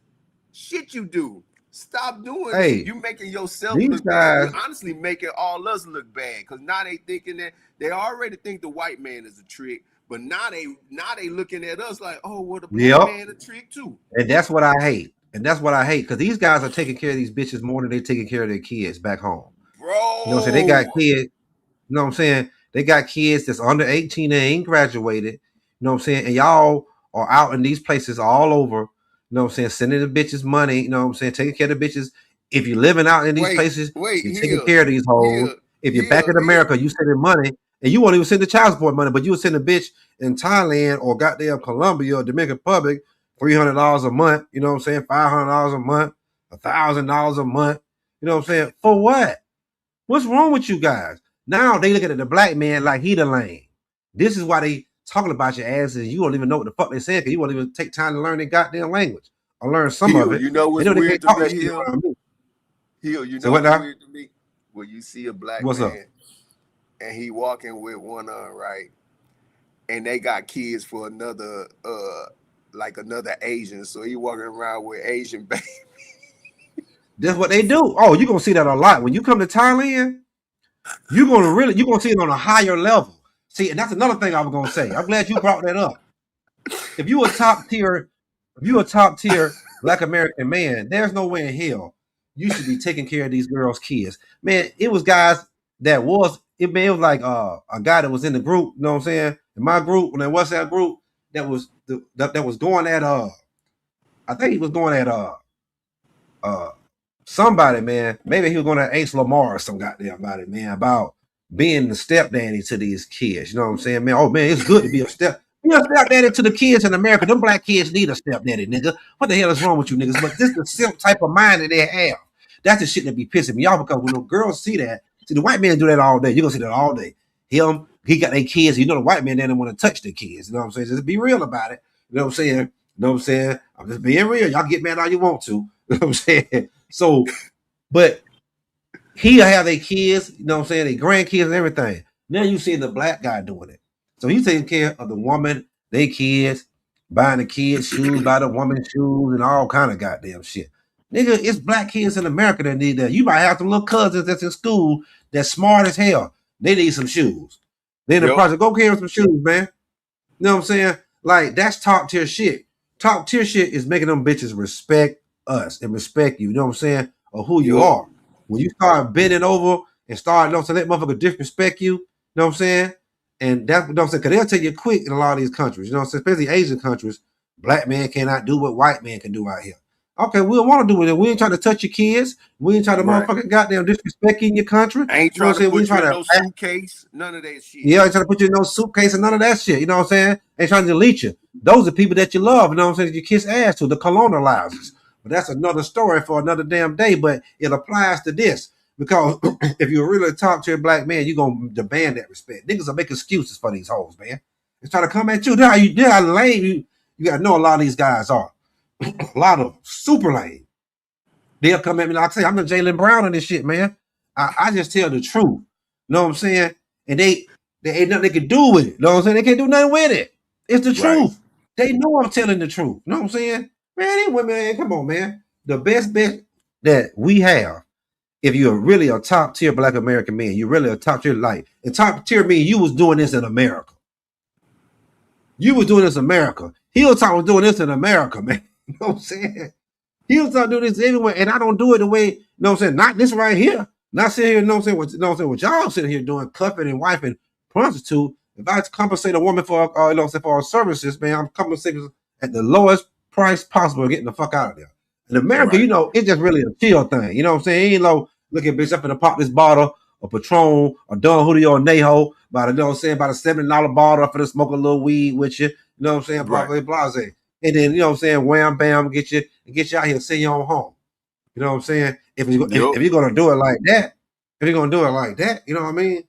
shit you do. Stop doing it. You making yourself look bad. You're honestly making all us look bad, because now they thinking that they already think the white man is a trick, but now they looking at us like, oh, well, the black man a trick too.
And that's what I hate. Because these guys are taking care of these bitches more than they taking care of their kids back home.
Bro.
You know what I'm saying? They got kids. You know what I'm saying? They got kids that's under 18 and ain't graduated. You know what I'm saying? And y'all are out in these places all over. You know what I'm saying? Sending the bitches money. You know what I'm saying? Taking care of the bitches. If you're living out in these places, you're taking care of these hoes. If you're back in America, you sending money. And you won't even send the child support money, but you would send a bitch in Thailand or goddamn Colombia or Dominican Republic $300 a month. You know what I'm saying? $500 a month, $1,000 a month. You know what I'm saying? For what? What's wrong with you guys? Now they looking at the black man like he the lame. This is why they talking about your ass, and you don't even know what the fuck they saying, because you won't even take time to learn their goddamn language or learn some of it.
You know what's weird to me, Hill? You know what's weird to me? When you see a black man and he walking with one arm, right? And they got kids for another Asian, so he walking around with Asian baby.
That's what they do. Oh, you're gonna see that a lot. When you come to Thailand, you're gonna see it on a higher level. See, and that's another thing I was gonna say. I'm glad you brought that up. If you a top tier Black American man, there's no way in hell you should be taking care of these girls' kids. Man, it was guys that was like a guy that was in the group, you know what I'm saying? In my group, when there was that group that was going at I think he was going at somebody, man. Maybe he was going at Ace Lamar or some goddamn body, man, about being the stepdaddy to these kids. You know what I'm saying, man? Oh man, it's good to be a stepdaddy to the kids in America. Them black kids need a stepdaddy, nigga. What the hell is wrong with you niggas? But this is the simp type of mind that they have. That's the shit that be pissing me off, because when the girls see that, see the white man do that all day. You're gonna see that all day. He got their kids. You know the white man doesn't want to touch their kids. You know what I'm saying? Just be real about it. You know what I'm saying? You know what I'm saying? I'm just being real. Y'all get mad all you want to. You know what I'm saying? So, but he'll have their kids, you know what I'm saying, their grandkids and everything. Now you see the black guy doing it. So he's taking care of the woman, their kids, buying the kids shoes, buy the woman shoes, and all kind of goddamn shit. Nigga, it's black kids in America that need that. You might have some little cousins that's in school that's smart as hell. They need some shoes. They in the project, go carry some shoes, man. You know what I'm saying? Like, that's top tier shit. Top tier shit is making them bitches respect us and respect you. You know what I'm saying? Or who you are. When you start bending over and start, you know what I'm saying, that motherfucker disrespect you, you know what I'm saying? And that's what I'm saying, because they'll tell you quick in a lot of these countries, you know what I'm saying? Especially Asian countries, black man cannot do what white man can do out here. Okay, we don't want to do it. We ain't trying to touch your kids. We ain't trying to motherfucking goddamn disrespect in your country.
I ain't trying to put you in no suitcase. None of that shit.
Yeah, I ain't trying to put you in no suitcase and none of that shit. You know what I'm saying? Ain't trying to delete you. Those are people that you love. You know what I'm saying? That you kiss ass to, the colonizers. But that's another story for another damn day. But it applies to this. Because if you're really a top tier black man, you're going to demand that respect. Niggas will make excuses for these hoes, man. It's trying to come at you. They're how lame you got to know a lot of these guys are. A lot of them. Super lame. They'll come at me like I say, I'm the Jaylen Brown on this shit, man. I just tell the truth. You know what I'm saying? And they ain't nothing they can do with it. You know what I'm saying? They can't do nothing with it. It's the truth. They know I'm telling the truth. You know what I'm saying? Man, anyway, man, come on, man. The best bet that we have, if you're really a top tier black American man, you're really a top tier life. And top tier mean you was doing this in America. You was doing this in America. Hilltop was doing this in America, man. You know what I'm saying? Hilltop do this anyway, and I don't do it the way, you know what I'm saying? Not this right here. Not sitting here, you know what I'm saying, what y'all sitting here doing, cuffing and wifing prostitute. If I compensate a woman for, you know what I'm saying, for her services, man, I'm compensating at the lowest price possible, getting the fuck out of there. In America, you know, it's just really a chill thing. You know what I'm saying? It ain't no, look at bitch, I'm finna pop this bottle of Patron or Don Julio or Neho by the, you know what I'm saying, about a $70 bottle, I'm finna smoke a little weed with you. You know what I'm saying? Probably blase. And then, you know what I'm saying, wham, bam, get you out here, send you on home. You know what I'm saying? If you're going to do it like that, you know what I mean?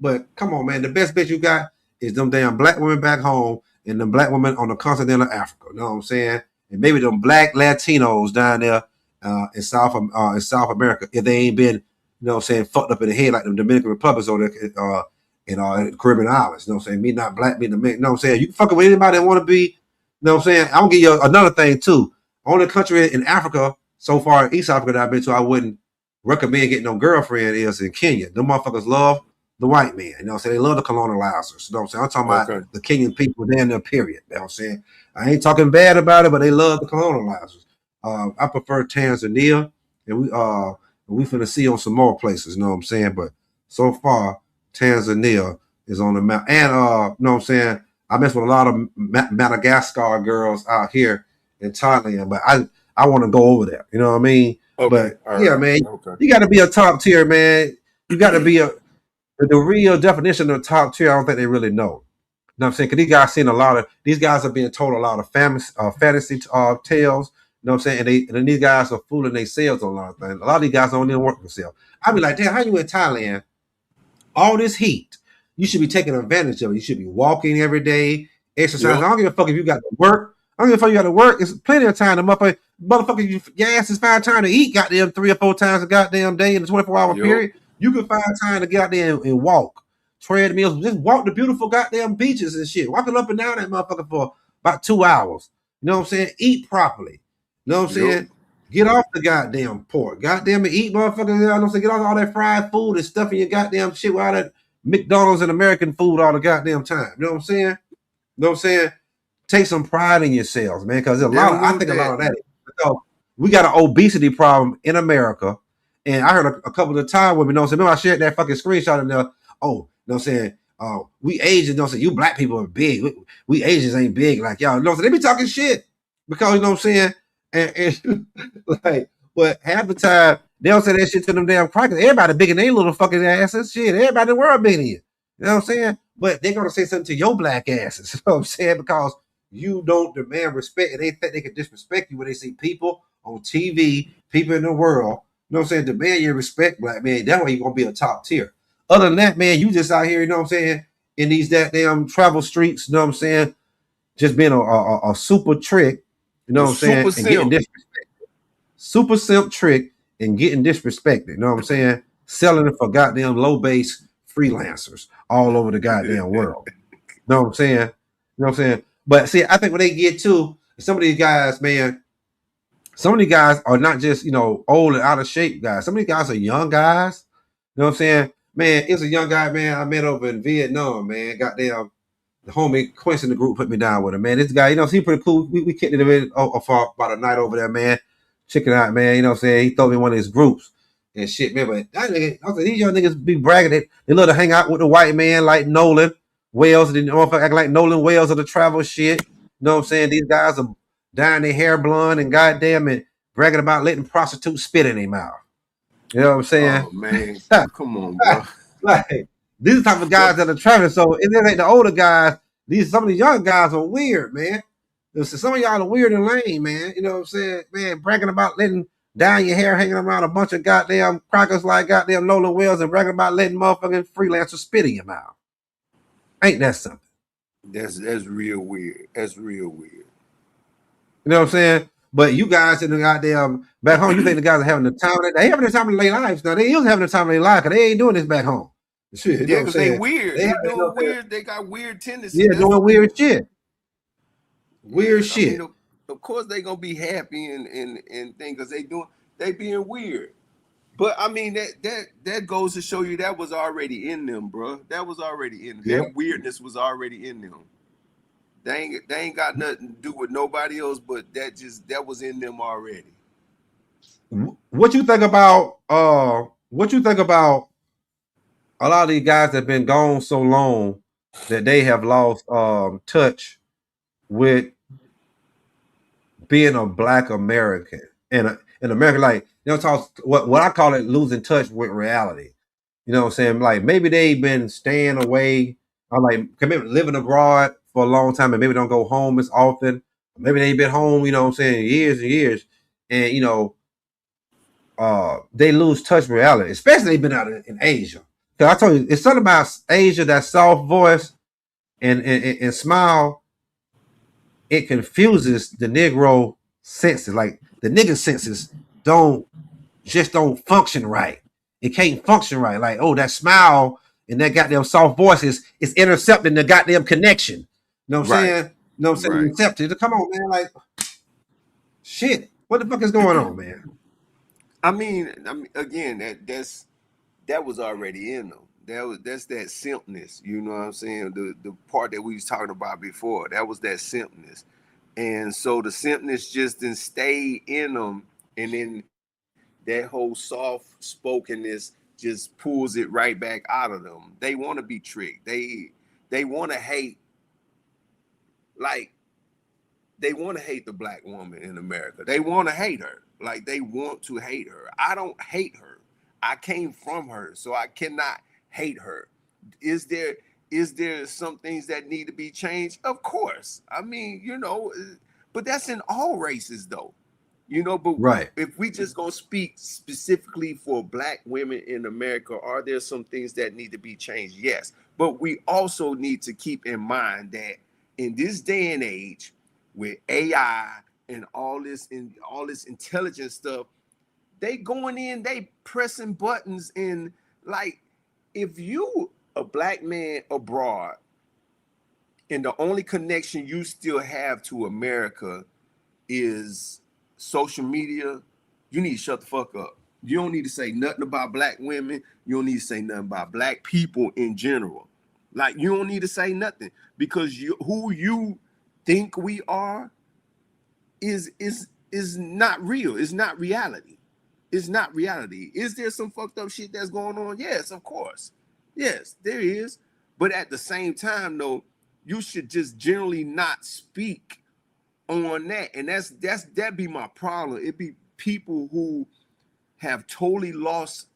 But come on, man, the best bitch you got is them damn black women back home and them black women on the continent of Africa. You know what I'm saying? And maybe them black Latinos down there in South America, if they ain't been, you know what I'm saying, fucked up in the head like the Dominican Republic or in the Caribbean Islands. You know what I'm saying? Me not black, me the man. You know what I'm saying? You can fuck with anybody that want to be. You know what I'm saying? I'm gonna give you another thing too. Only country in Africa so far, East Africa that I've been to, I wouldn't recommend getting no girlfriend is in Kenya. Them motherfuckers love the white man. You know what I'm saying? They love the colonizers. You know what I'm saying? I'm talking about the Kenyan people down there, period. You know what I'm saying? I ain't talking bad about it, but they love the colonizers. I prefer Tanzania, and we finna see on some more places, you know what I'm saying? But so far, Tanzania is on the map. And you know what I'm saying? I mess with a lot of Madagascar girls out here in Thailand, but I want to go over there. You know what I mean? But yeah, man, you got to be a top tier, man. You got to be the real definition of top tier. I don't think they really know. You know what I'm saying? Because these guys are being told a lot of fantasy tales. You know what I'm saying? And these guys are fooling themselves on a lot of things. A lot of these guys don't even work themselves. I be like, damn, how you in Thailand? All this heat. You should be taking advantage of it. You should be walking every day, exercising. I don't give a fuck if you got to work. I don't give a fuck if you got to work. It's plenty of time to motherfucker, your ass is find time to eat goddamn 3 or 4 times a goddamn day in a 24-hour period. You can find time to get out there and walk. Treadmills, just walk the beautiful goddamn beaches and shit. Walking up and down that motherfucker for about 2 hours. You know what I'm saying? Eat properly. You know what I'm saying? Get off the goddamn pork. Goddamn it, eat motherfuckers. You know what I'm saying? Get off all that fried food and stuff in your goddamn shit with all that McDonald's and American food all the goddamn time. You know what I'm saying? You know what I'm saying? Take some pride in yourselves, man, because I think a lot of that is because we got an obesity problem in America. And I heard a couple of Thai women, you know what I'm saying? Remember I shared that fucking screenshot in there. Oh, you know what I'm saying? We Asians, you know what I'm saying? You black people are big. We Asians ain't big like y'all. You know what I'm saying? They be talking shit because, you know what I'm saying? And like, but half the time, they don't say that shit to them damn crackers. Everybody big in their little fucking asses. Shit, everybody in the world big in you. You know what I'm saying? But they're going to say something to your black asses. You know what I'm saying? Because you don't demand respect. And they think they can disrespect you when they see people on TV, people in the world. You know what I'm saying? Demand your respect, black man. That way you're going to be a top tier. Other than that, man, you just out here, you know what I'm saying? In these damn travel streets, you know what I'm saying? Just being a super trick, you know what I'm saying? And getting disrespected. Super simp trick and getting disrespected. You know what I'm saying? Selling it for goddamn low base freelancers all over the goddamn world. You know what I'm saying? You know what I'm saying? But see, I think when they get to some of these guys, man, some of these guys are not just, old and out of shape guys. Some of these guys are young guys. You know what I'm saying? Man, it's a young guy, man, I met over in Vietnam, man. Goddamn, the homie Quincy in the group put me down with him, man. This guy, he pretty cool. We kicked it a bit for about a night over there, man. Check it out, man. You know what I'm saying? He threw me in one of his groups and shit, man. But that nigga, I was like, these young niggas be bragging. They love to hang out with the white man like Nolan Wales. They motherfucker act like Nolan Wales of the travel shit. You know what I'm saying? These guys are dyeing their hair blonde and goddamn and bragging about letting prostitutes spit in their mouth. You know what I'm saying?
Oh man, come on, bro.
Like, these are the type of guys that are traveling. So if it ain't the older guys, some of these young guys are weird, man. Some of y'all are weird and lame, man. You know what I'm saying? Man, bragging about letting down your hair, hanging around a bunch of goddamn crackers like goddamn Nolan Wells and bragging about letting motherfucking freelancers spit in your mouth. Ain't that something?
That's real weird. That's real weird.
You know what I'm saying? But you guys in the goddamn back home, you think the guys are having the time of they having the time of their lives now. They is having the time of their life because they ain't doing this back home. Shit, you know
Yeah,
what I'm
because they
saying?
weird. They doing weird. They got weird tendencies.
Yeah, doing weird shit. Weird shit.
I mean, of course they gonna be happy and things because they being weird. But I mean that goes to show you that was already in them, bro. That was already in them.
Yeah.
That weirdness was already in them. They ain't got nothing to do with nobody else, but that was in them already.
What you think about a lot of these guys that have been gone so long that they have lost touch with being a Black American and America, like talk what I call it losing touch with reality. You know what I'm saying? Like maybe they've been staying away, or like maybe living abroad for a long time, and maybe don't go home as often. Maybe they've been home, you know what I'm saying, years and years, and they lose touch with reality, especially they've been out in Asia. Because I told you, it's something about Asia, that soft voice and smile, it confuses the Negro senses. Like the nigga senses don't function right. It can't function right. Like, oh, that smile and that goddamn soft voice is intercepting the goddamn connection. You know what I'm saying? You know what I'm saying? Intercepted. Come on, man. Like, shit. What the fuck is going on, man?
I mean, again, that was already in them. That's that simpness. You know what I'm saying? The part that we was talking about before. That was that simpness. And so the simpness just didn't stay in them, and then that whole soft spokenness just pulls it right back out of them. They want to be tricked. They want to hate, like they want to hate the Black woman in America. They want to hate her. Like they want to hate her. I don't hate her. I came from her, so I cannot hate her. Is there some things that need to be changed? Of course. I mean, but that's in all races though. But
right.
If we just gonna speak specifically for Black women in America, are there some things that need to be changed? Yes. But we also need to keep in mind that in this day and age, with AI and all this intelligent stuff, they going in, they pressing buttons, and like if you a Black man abroad and the only connection you still have to America is social media, you need to shut the fuck up. You don't need to say nothing about Black women. You don't need to say nothing about Black people in general. Like you don't need to say nothing, because who you think we are is not real. It's not reality. It's not reality. Is there some fucked up shit that's going on? Yes, of course. Yes, there is. But at the same time, though, you should just generally not speak on that. And that'd be my problem. It'd be people who have totally lost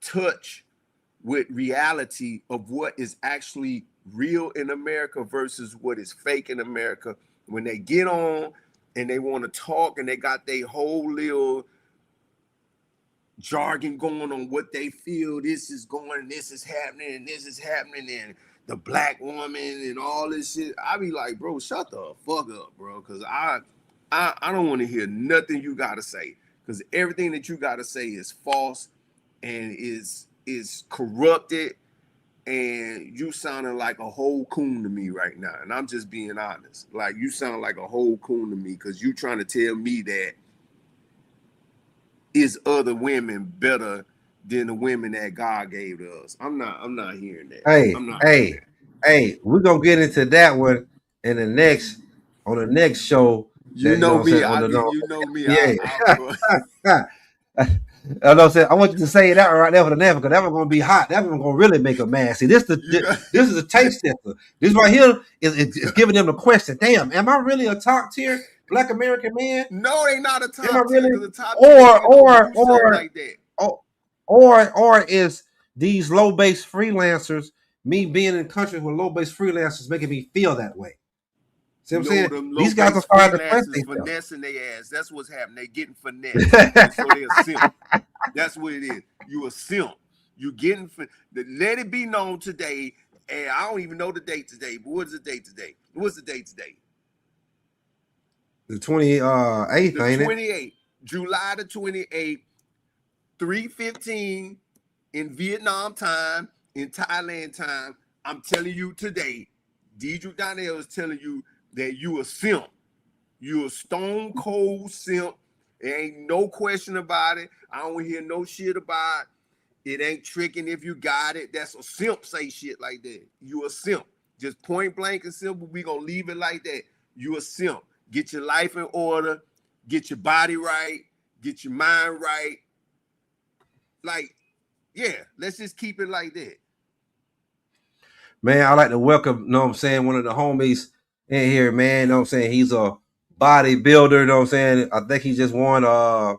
touch with reality of what is actually real in America versus what is fake in America. When they get on and they want to talk and they got their whole little jargon going on what they feel, this is going, this is happening, and this is happening, and the Black woman and all this shit. I be like, bro, shut the fuck up, bro, because I don't want to hear nothing you gotta say, because everything that you gotta say is false and is corrupted, and you sounding like a whole coon to me right now. And I'm just being honest. Like, you sound like a whole coon to me, because you trying to tell me that his other women better than the women that God gave to us. I'm not hearing that. I'm not hearing that.
Hey, we're gonna get into that one in the next on the next show.
You know me, you know me.
Yeah.
I
I know. I want you to say that right there for the never, because that one's gonna be hot. That one's gonna really make a man. See, this is a taste tester. This right here is giving them the question. Damn, am I really a top tier Black American man?
No, they not a top
Am I really?
tier. The top tier like that.
Or is these low base freelancers, me being in countries with low base freelancers, making me feel that way? See what I'm saying? These guys are starting to question
finessing their ass. That's what's happening. They getting finessed. So they're a simp. That's what it is. You a simp. You getting let it be known today. And I don't even know the date today. But what is the date today? What's the date today?
The 28th, ain't it?
28th. July the 28th, 3:15 in Vietnam time, in Thailand time. I'm telling you today, Deidre Donnell is telling you that you a simp. You a stone cold simp. There ain't no question about it. I don't hear no shit about it. It ain't tricking if you got it. That's a simp say shit like that. You a simp. Just point blank and simple. We gonna leave it like that. You a simp. Get your life in order. Get your body right. Get your mind right. Like, yeah, let's just keep it like that.
Man, I like to welcome, you know what I'm saying, one of the homies in here, man. You know what I'm saying? He's a bodybuilder, you know what I'm saying? I think he just won I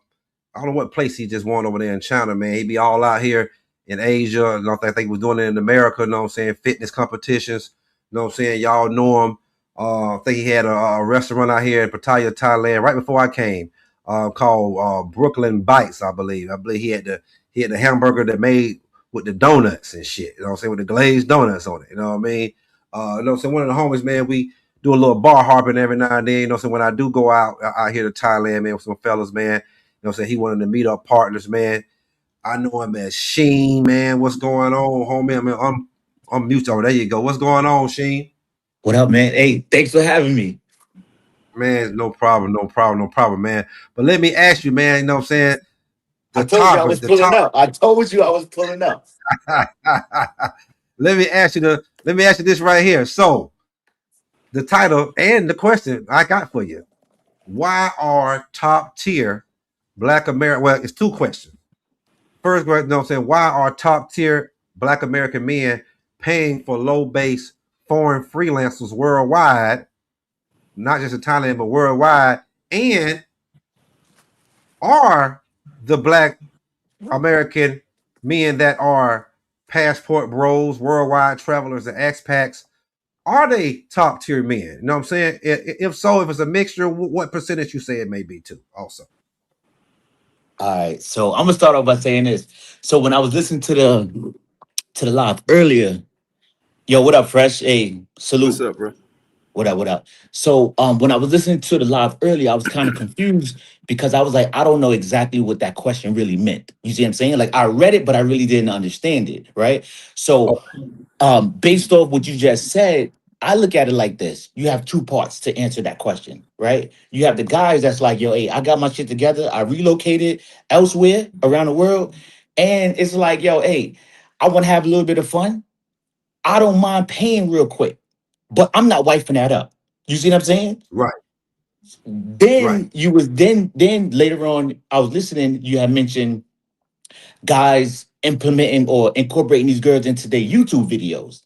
don't know what place he just won over there in China, man. He be all out here in Asia. I think he was doing it in America, you know what I'm saying? Fitness competitions. You know what I'm saying? Y'all know him. I think he had a restaurant out here in Pattaya, Thailand, right before I came, called Brooklyn Bites, I believe. I believe he had the hamburger that made with the donuts and shit, you know what I'm saying, with the glazed donuts on it, you know what I mean? You know what I'm saying? One of the homies, man, we do a little bar hopping every now and then, you know what I'm saying? When I do go out here to Thailand, man, with some fellas, man, you know what I'm saying? He one of the meetup partners, man. I know him as Sheen, man. What's going on, homie? I mean, I'm mute. Oh, there you go. What's going on, Sheen?
What up, man? Hey, thanks for having me.
Man, no problem, man. But let me ask you, man, you know what I'm saying?
I told you I was pulling up. I told you I was pulling up.
Let me ask you this right here. So, the title and the question I got for you: why are top tier Black American? Well, it's two questions. First, you know what I'm saying? Why are top tier Black American men paying for low base foreign freelancers worldwide, not just in Thailand but worldwide? And are the Black American men that are passport bros, worldwide travelers, and expats, are they top tier men? You know what I'm saying? If so, if it's a mixture, what percentage you say it may be too? Also,
All right, so I'm gonna start off by saying this. So when I was listening to the live earlier, yo, what up, Fresh? Hey, salute.
What's up, bro?
What up? So when I was listening to the live earlier, I was kind of confused because I was like, I don't know exactly what that question really meant. You see what I'm saying? Like I read it, but I really didn't understand it, right? So based off what you just said, I look at it like this. You have two parts to answer that question, right? You have the guys that's like, yo, hey, I got my shit together. I relocated elsewhere around the world. And it's like, yo, hey, I want to have a little bit of fun. I don't mind paying real quick, but I'm not wifing that up. You see what I'm saying?
right.
Then you was then later on, I was listening, you had mentioned guys implementing or incorporating these girls into their YouTube videos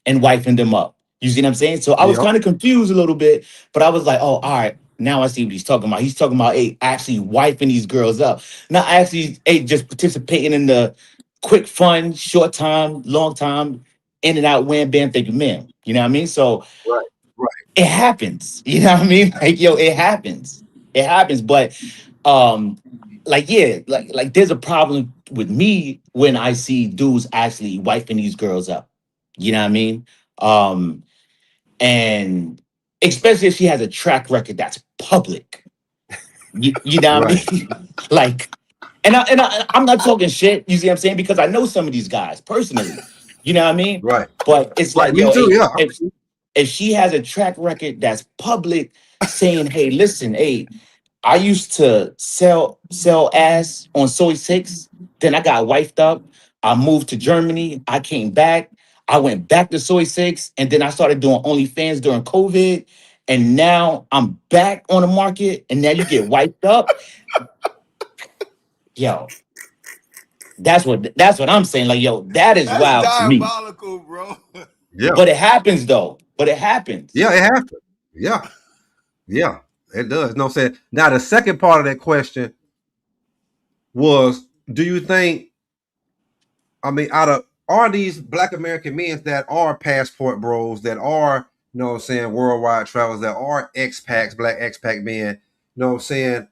and wifing them up. You see what I'm saying? So I was kind of confused a little bit, but I was like, oh, all right, now I see what he's talking about. He's talking about actually wifing these girls up, not actually just participating in the quick fun, short time, long time, in and out, wham, bam, thank you, ma'am. You know what I mean? So
Right.
it happens. You know what I mean? Like, yo, it happens. It happens. But like, yeah, like there's a problem with me when I see dudes actually wifing these girls up. You know what I mean? And especially if she has a track record that's public. You know what I mean? Like, I'm not talking shit, you see what I'm saying? Because I know some of these guys personally. You know what I mean?
Right.
But it's like,
me
yo,
too, yeah.
if she has a track record that's public saying, hey, listen, hey, I used to sell ass on Soy 6. Then I got wifed up. I moved to Germany. I came back. I went back to Soy 6. And then I started doing OnlyFans during COVID. And now I'm back on the market. And now you get wiped up. Yo, that's what I'm saying. Like, yo, that is
That's
wild to me.
diabolical, bro.
Yeah.
But it happens though. But it happens.
Yeah, it happens. Yeah. Yeah, it does. No saying. Now the second part of that question was, do you think, I mean, are these Black American men that are passport bros, that are, you know what I'm saying, worldwide travelers, that are expats, Black expat men, you know what I'm saying?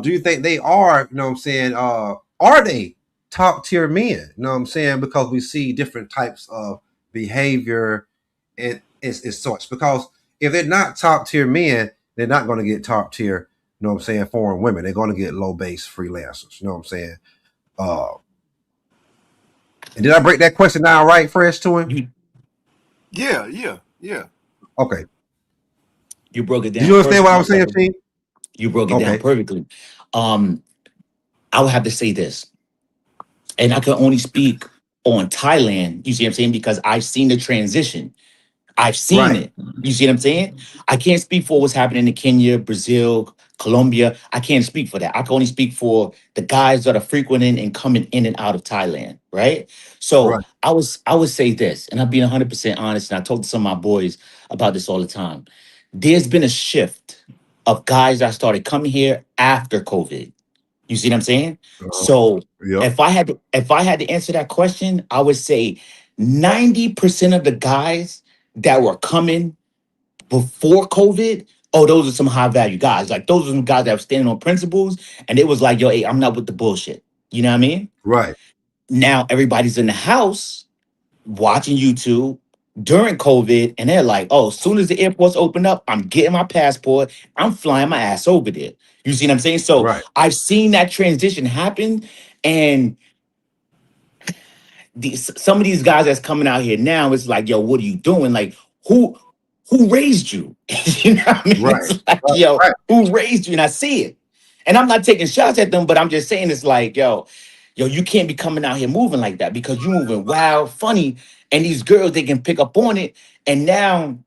Do you think they are, you know what I'm saying, are they top tier men? You know what I'm saying? Because we see different types of behavior and it's such. Because if they're not top tier men, they're not going to get top tier, you know what I'm saying, foreign women. They're going to get low base freelancers, you know what I'm saying? And did I break that question down right, Fresh, to him?
Yeah.
Okay.
You broke it down.
Did you understand what I was saying, Chief?
You broke it down perfectly. I would have to say this, and I can only speak on Thailand. You see what I'm saying? Because I've seen the transition. I've seen it. You see what I'm saying? I can't speak for what's happening in Kenya, Brazil, Colombia. I can't speak for that. I can only speak for the guys that are frequenting and coming in and out of Thailand, right? So I would say this, and I'm being 100% honest, and I talk to some of my boys about this all the time. There's been a shift of guys that started coming here after COVID. You see what I'm saying? So if I had to answer that question, I would say 90% of the guys that were coming before COVID, oh, those are some high value guys. Like those are some guys that were standing on principles, and it was like, yo, hey, I'm not with the bullshit. You know what I mean?
Right.
Now everybody's in the house watching YouTube during COVID, and they're like, oh, as soon as the airports open up, I'm getting my passport, I'm flying my ass over there. You see what I'm saying? So I've seen that transition happen, and some of these guys that's coming out here now, it's like, yo, what are you doing? Like, who raised you? You know what I mean? It's like, yo, who raised you? And I see it. And I'm not taking shots at them, but I'm just saying it's like, yo, you can't be coming out here moving like that because you're moving wild, funny, and these girls, they can pick up on it. And now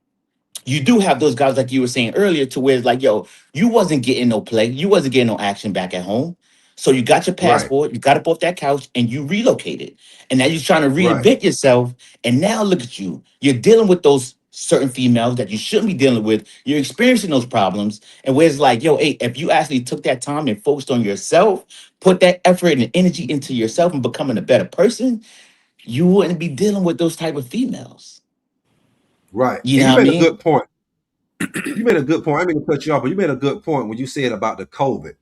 you do have those guys, like you were saying earlier, to where it's like, yo, you wasn't getting no play, you wasn't getting no action back at home. So you got your passport, you got up off that couch, and you relocated. And now you're trying to reinvent yourself. And now look at you. You're dealing with those certain females that you shouldn't be dealing with. You're experiencing those problems. And where it's like, yo, hey, if you actually took that time and focused on yourself, put that effort and energy into yourself and becoming a better person, you wouldn't be dealing with those type of females.
Right.
You
and
know
you
what I
made
mean?
a good point. You made a good point. I mean to cut you off, but you made a good point when you said about the COVID.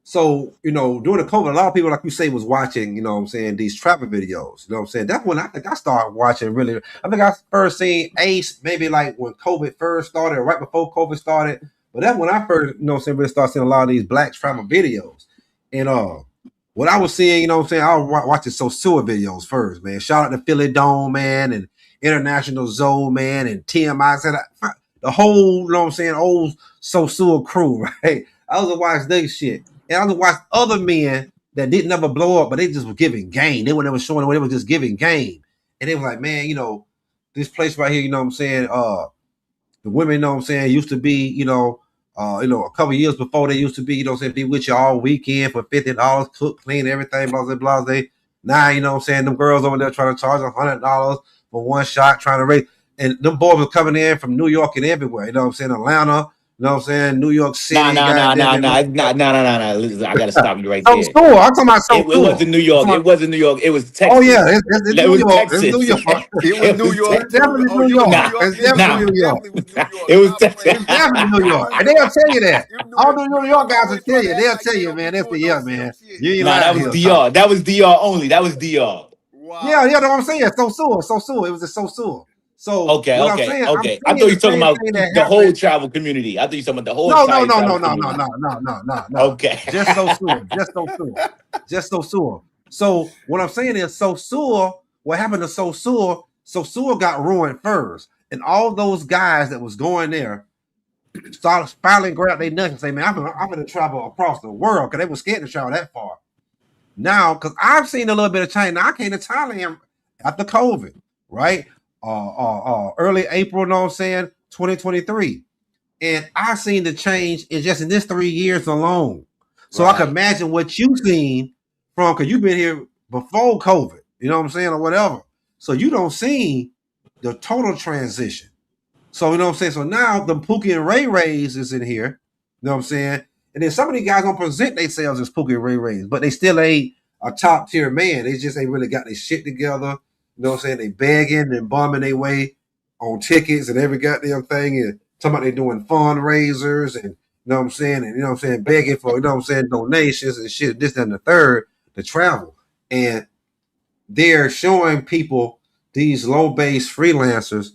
So, during the COVID, a lot of people, like you say, was watching, you know what I'm saying, these travel videos. You know what I'm saying? That's when I think I started watching really. I think I first seen Ace maybe like when COVID first started or right before COVID started. But that's when I first, really started seeing a lot of these Black travel videos. And what I was seeing, you know what I'm saying, I was watching Sosua videos first, man. Shout out to Philly Dome, man, and International Zoe, man, and TMI. Said the whole, you know what I'm saying, old Sosua crew, right? I was watching this shit. And I was watching other men that didn't ever blow up, but they just were giving game. They were never showing away, they were just giving game. And they were like, man, this place right here, you know what I'm saying, the women, you know what I'm saying, used to be, a couple years before they used to be, you know what I'm saying, be with you all weekend for $50, cook, clean, everything, blah, blah, blah, blah. Now, you know what I'm saying, them girls over there trying to charge $100 for one shot, trying to raise. And them boys were coming in from New York and everywhere, you know what I'm saying, Atlanta, you know what I'm saying, New York City.
No. I gotta stop you right
there.
there.
I'm talking about
It wasn't New York. It wasn't New York. It was Texas.
Oh yeah, it's New York.
Texas.
It's New York.
It was New York.
It's definitely New York. It's definitely New York.
It was Texas.
It's definitely New York. And they'll tell you that. All the New York guys will tell you. They'll tell you, man. That's the year, man.
That was DR. That was DR only. That was DR.
Wow. Yeah, you know what I'm saying. Sosua. It was a Sosua. So
okay. I thought you were talking about the whole travel community. I thought you were talking about the whole.
No. Okay. Just Sosua. So what I'm saying is Sosua. What happened to Sosua? Sosua got ruined first, and all those guys that was going there start spiraling, grab their nuts and say, man, I'm gonna travel across the world because they were scared to travel that far. Now, because I've seen a little bit of change. Now I came to Thailand after COVID, right? Early April, you know what I'm saying, 2023. And I've seen the change in just in this 3 years alone. So I can
Right.
imagine what you've seen from because you've been here before COVID, you know what I'm saying, or whatever. So you don't see the total transition. So you know what I'm saying? So now the Pookie and Ray Rays is in here. You know what I'm saying? And then some of these guys gonna present themselves as Pookie and Ray Rays, but they still ain't a top tier man. They just ain't really got their shit together. You know what I'm saying? They begging and bumming their way on tickets and every goddamn thing and talking about they doing fundraisers and you know what I'm saying, and you know what I'm saying, begging for, you know what I'm saying, donations and shit, this, that, and the third to travel. And they're showing people these low base freelancers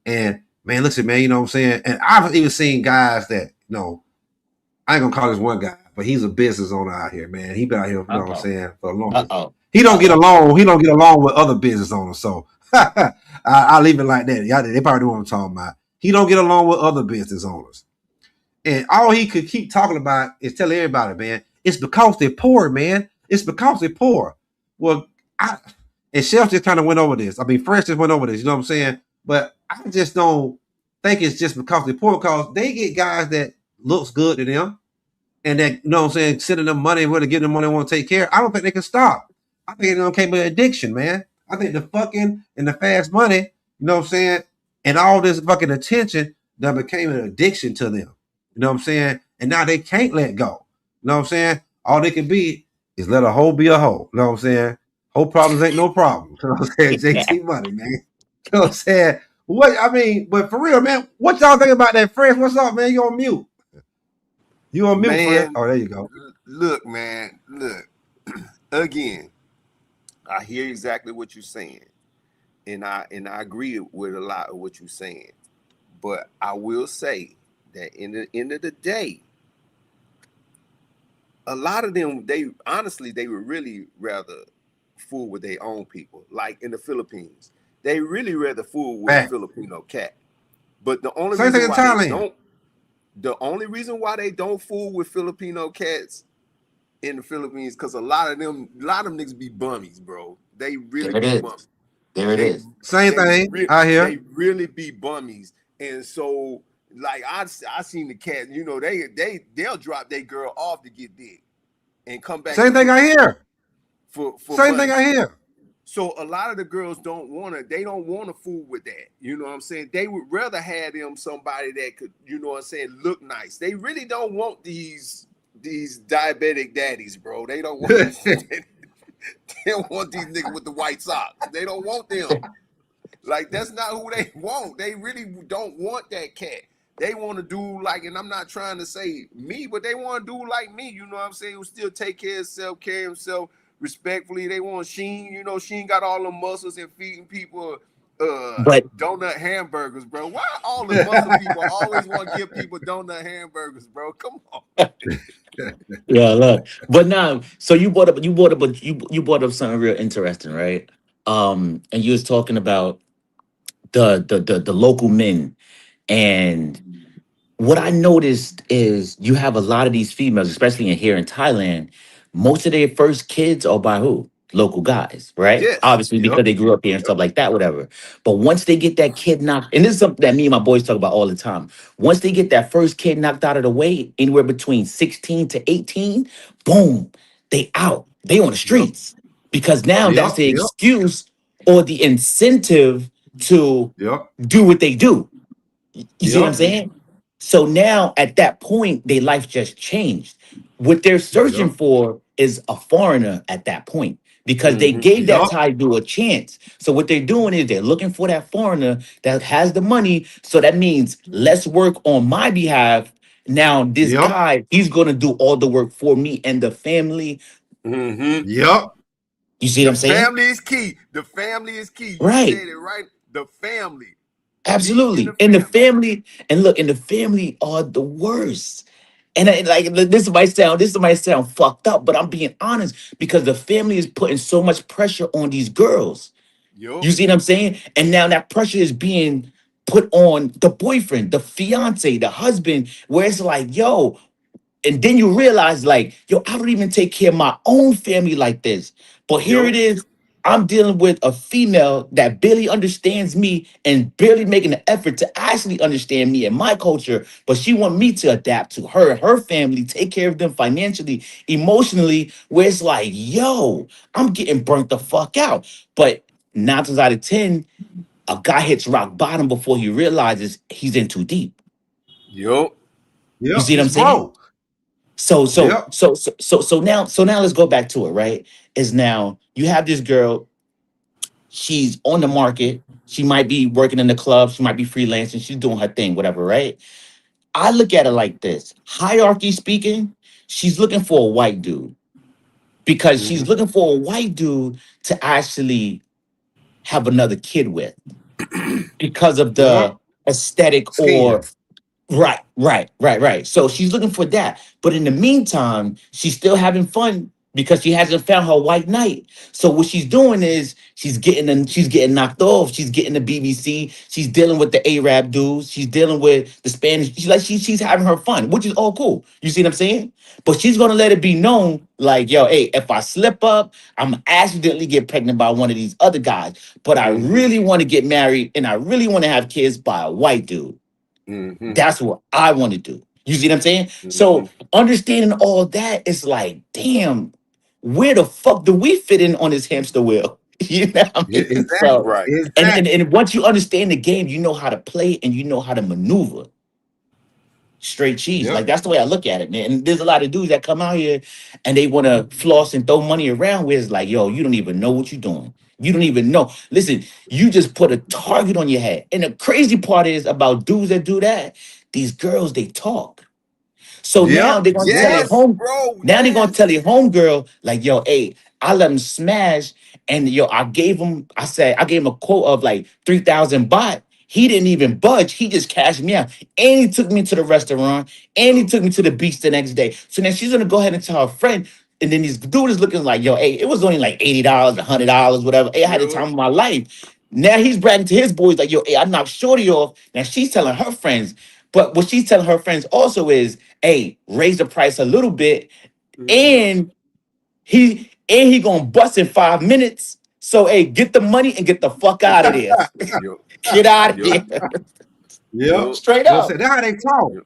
and man, listen, man, you know what I'm saying? And I've even seen guys that, you know, I ain't gonna call this one guy, but he's a business owner out here, man. He been out here, you know what I'm
Uh-oh.
saying, for a long time.
Uh-oh.
He don't get
Uh-oh.
along, with other business owners. So I'll leave it like that. Y'all, they probably know what I'm talking about. He don't get along with other business owners. And all he could keep talking about is telling everybody, man, it's because they're poor, man. It's because they're poor. Well, and Chef just kind of went over this. I mean, Fresh just went over this, you know what I'm saying? But I just don't think it's just because they're poor, because they get guys that looks good to them and that, you know what I'm saying, sending them money, whether give them money, want to take care. I don't think they can stop. I think it don't came with addiction, man. I think the fucking and the fast money, you know what I'm saying, and all this fucking attention that became an addiction to them. You know what I'm saying? And now they can't let go. You know what I'm saying? All they can be is let a hoe be a hoe. You know what I'm saying? Whole problems ain't no problem. You know what I'm saying? JT Money, man. You know what I'm saying? What I mean, but for real, man, what y'all think about that, Fresh? What's up, man? You on mute? You on mute, Fresh?
Man,
Oh, there you go.
look, man, look. Again, I hear exactly what you're saying, and I agree with a lot of what you're saying. But I will say that in the end of the day, a lot of them, they honestly, they would really rather fool with their own people. Like in the Philippines, they really rather fool with a
Back.
Filipino cat. But the only
Same thing
reason
in
why they
Thailand.
don't, the only reason why they don't fool with Filipino cats in the Philippines, because a lot of them niggas be bummies, bro. They really
There it
be
is.
bummies.
There it
They
is.
Same
they
thing out
they
here.
really be bummies. And so like I seen the cat, you know, they'll drop their girl off to get dick and come back
Same
and
thing
get
I hear.
for
Same thing
money.
I hear.
So a lot of the girls they don't want to fool with that. You know what I'm saying? They would rather have them somebody that could, you know what I'm saying, look nice. They really don't want these diabetic daddies, bro. They don't want they don't want these niggas with the white socks. They don't want them. Like that's not who they want. They really don't want that cat. They want to do like, and I'm not trying to say me, but they want to do like me. You know what I'm saying? Who still take care of himself, carry himself respectfully. They want Sheen. You know, Sheen got all the muscles and feeding people
But
donut hamburgers, bro. Why all the muscle people always want to give people donut hamburgers, bro? Come on.
yeah, look. But now, so you brought up something real interesting, right? And you was talking about the local men. And what I noticed is you have a lot of these females, especially in here in Thailand, most of their first kids are by who? Local guys, right?
Yes.
Obviously, because
Yep.
they grew up here and
Yep.
stuff like that, whatever. But once they get that kid knocked, and this is something that me and my boys talk about all the time. Once they get that first kid knocked out of the way, anywhere between 16 to 18, boom, they out. They on the
Yep.
streets. Because now that's
Yep.
the
Yep.
excuse or the incentive to
Yep.
do what they do. You see what I'm
Yep.
saying? So now at that point, their life just changed. What they're searching
Yep.
for is a foreigner at that point because they
Mm-hmm.
gave that
Yep.
Thai dude a chance. So what they're doing is they're looking for that foreigner that has the money. So that means let's work on my behalf. Now, this
Yep.
guy, he's going to do all the work for me and the family.
Mm-hmm.
Yep.
You see what
The
I'm saying?
family is key. The family is key. You
Right.
said it right. The family. Be in the
Absolutely. And the
family.
family, and look, and the family are the worst. And like this might sound fucked up, but I'm being honest because the family is putting so much pressure on these girls.
Yup.
You see what I'm saying? And now that pressure is being put on the boyfriend, the fiance, the husband, where it's like, yo, and then you realize, like, yo, I don't even take care of my own family like this. But here it
Yo.
is. I'm dealing with a female that barely understands me and barely making an effort to actually understand me and my culture. But she want me to adapt to her and her family, take care of them financially, emotionally, where it's like, yo, I'm getting burnt the fuck out. But 9 times out of 10, a guy hits rock bottom before he realizes he's in too deep.
Yo.
You
Yep,
see what I'm
he's
saying?
broke.
So so
Yep.
so so so so now let's go back to it, right? Is now you have this girl, she's on the market, she might be working in the club, she might be freelancing, she's doing her thing, whatever, right? I look at it like this: hierarchy speaking, she's looking for a white dude because she's looking for a white dude to actually have another kid with because of
Yep.
the aesthetic or
Skin.
right. So she's looking for that. But in the meantime, she's still having fun because she hasn't found her white knight. So what she's doing is she's getting knocked off. She's getting the BBC. She's dealing with the Arab dudes. She's dealing with the Spanish. She's having her fun, which is all cool. You see what I'm saying? But she's gonna let it be known, like, yo, hey, if I slip up, I'm accidentally get pregnant by one of these other guys. But I really want to get married and I really want to have kids by a white dude. That's what I want to do. You see what I'm saying? So understanding all that is like, damn, where the fuck do we fit in on this hamster wheel? You know what I
Yeah,
mean? So,
exactly.
Right.
and once you understand the game, you know how to play and you know how to maneuver. Straight cheese. Like
Yep.
that's the way I look at it, man. And there's a lot of dudes that come out here and they want to floss and throw money around where it's like, yo, you don't even know what you're doing. You don't even know. Listen, you just put a target on your head. And the crazy part is about dudes that do that, these girls, they talk. So now
Yep.
they're gonna tell their
Yep.
Yes,
home.
bro.
Now they're gonna
Yes.
tell their homegirl, like, yo, hey, I let him smash. And yo, I gave him a quote of like 3,000 baht. He didn't even budge. He just cashed me out. And he took me to the restaurant. And he took me to the beach the next day. So now she's gonna go ahead and tell her friend. And then this dude is looking like, yo, hey, it was only like $80, $100, whatever. Hey, I had the
Yo.
time of my life. Now he's bragging to his boys like, yo, hey, I knocked Shorty off. Now she's telling her friends. But what she's telling her friends also is, hey, raise the price a little bit, and he gonna bust in 5 minutes. So hey, get the money and get the fuck out of there.
Yo.
Get out of
Yo.
here.
Yep.
Yo.
Straight
You know what I'm saying?
up.
That's how they talk.
Yo.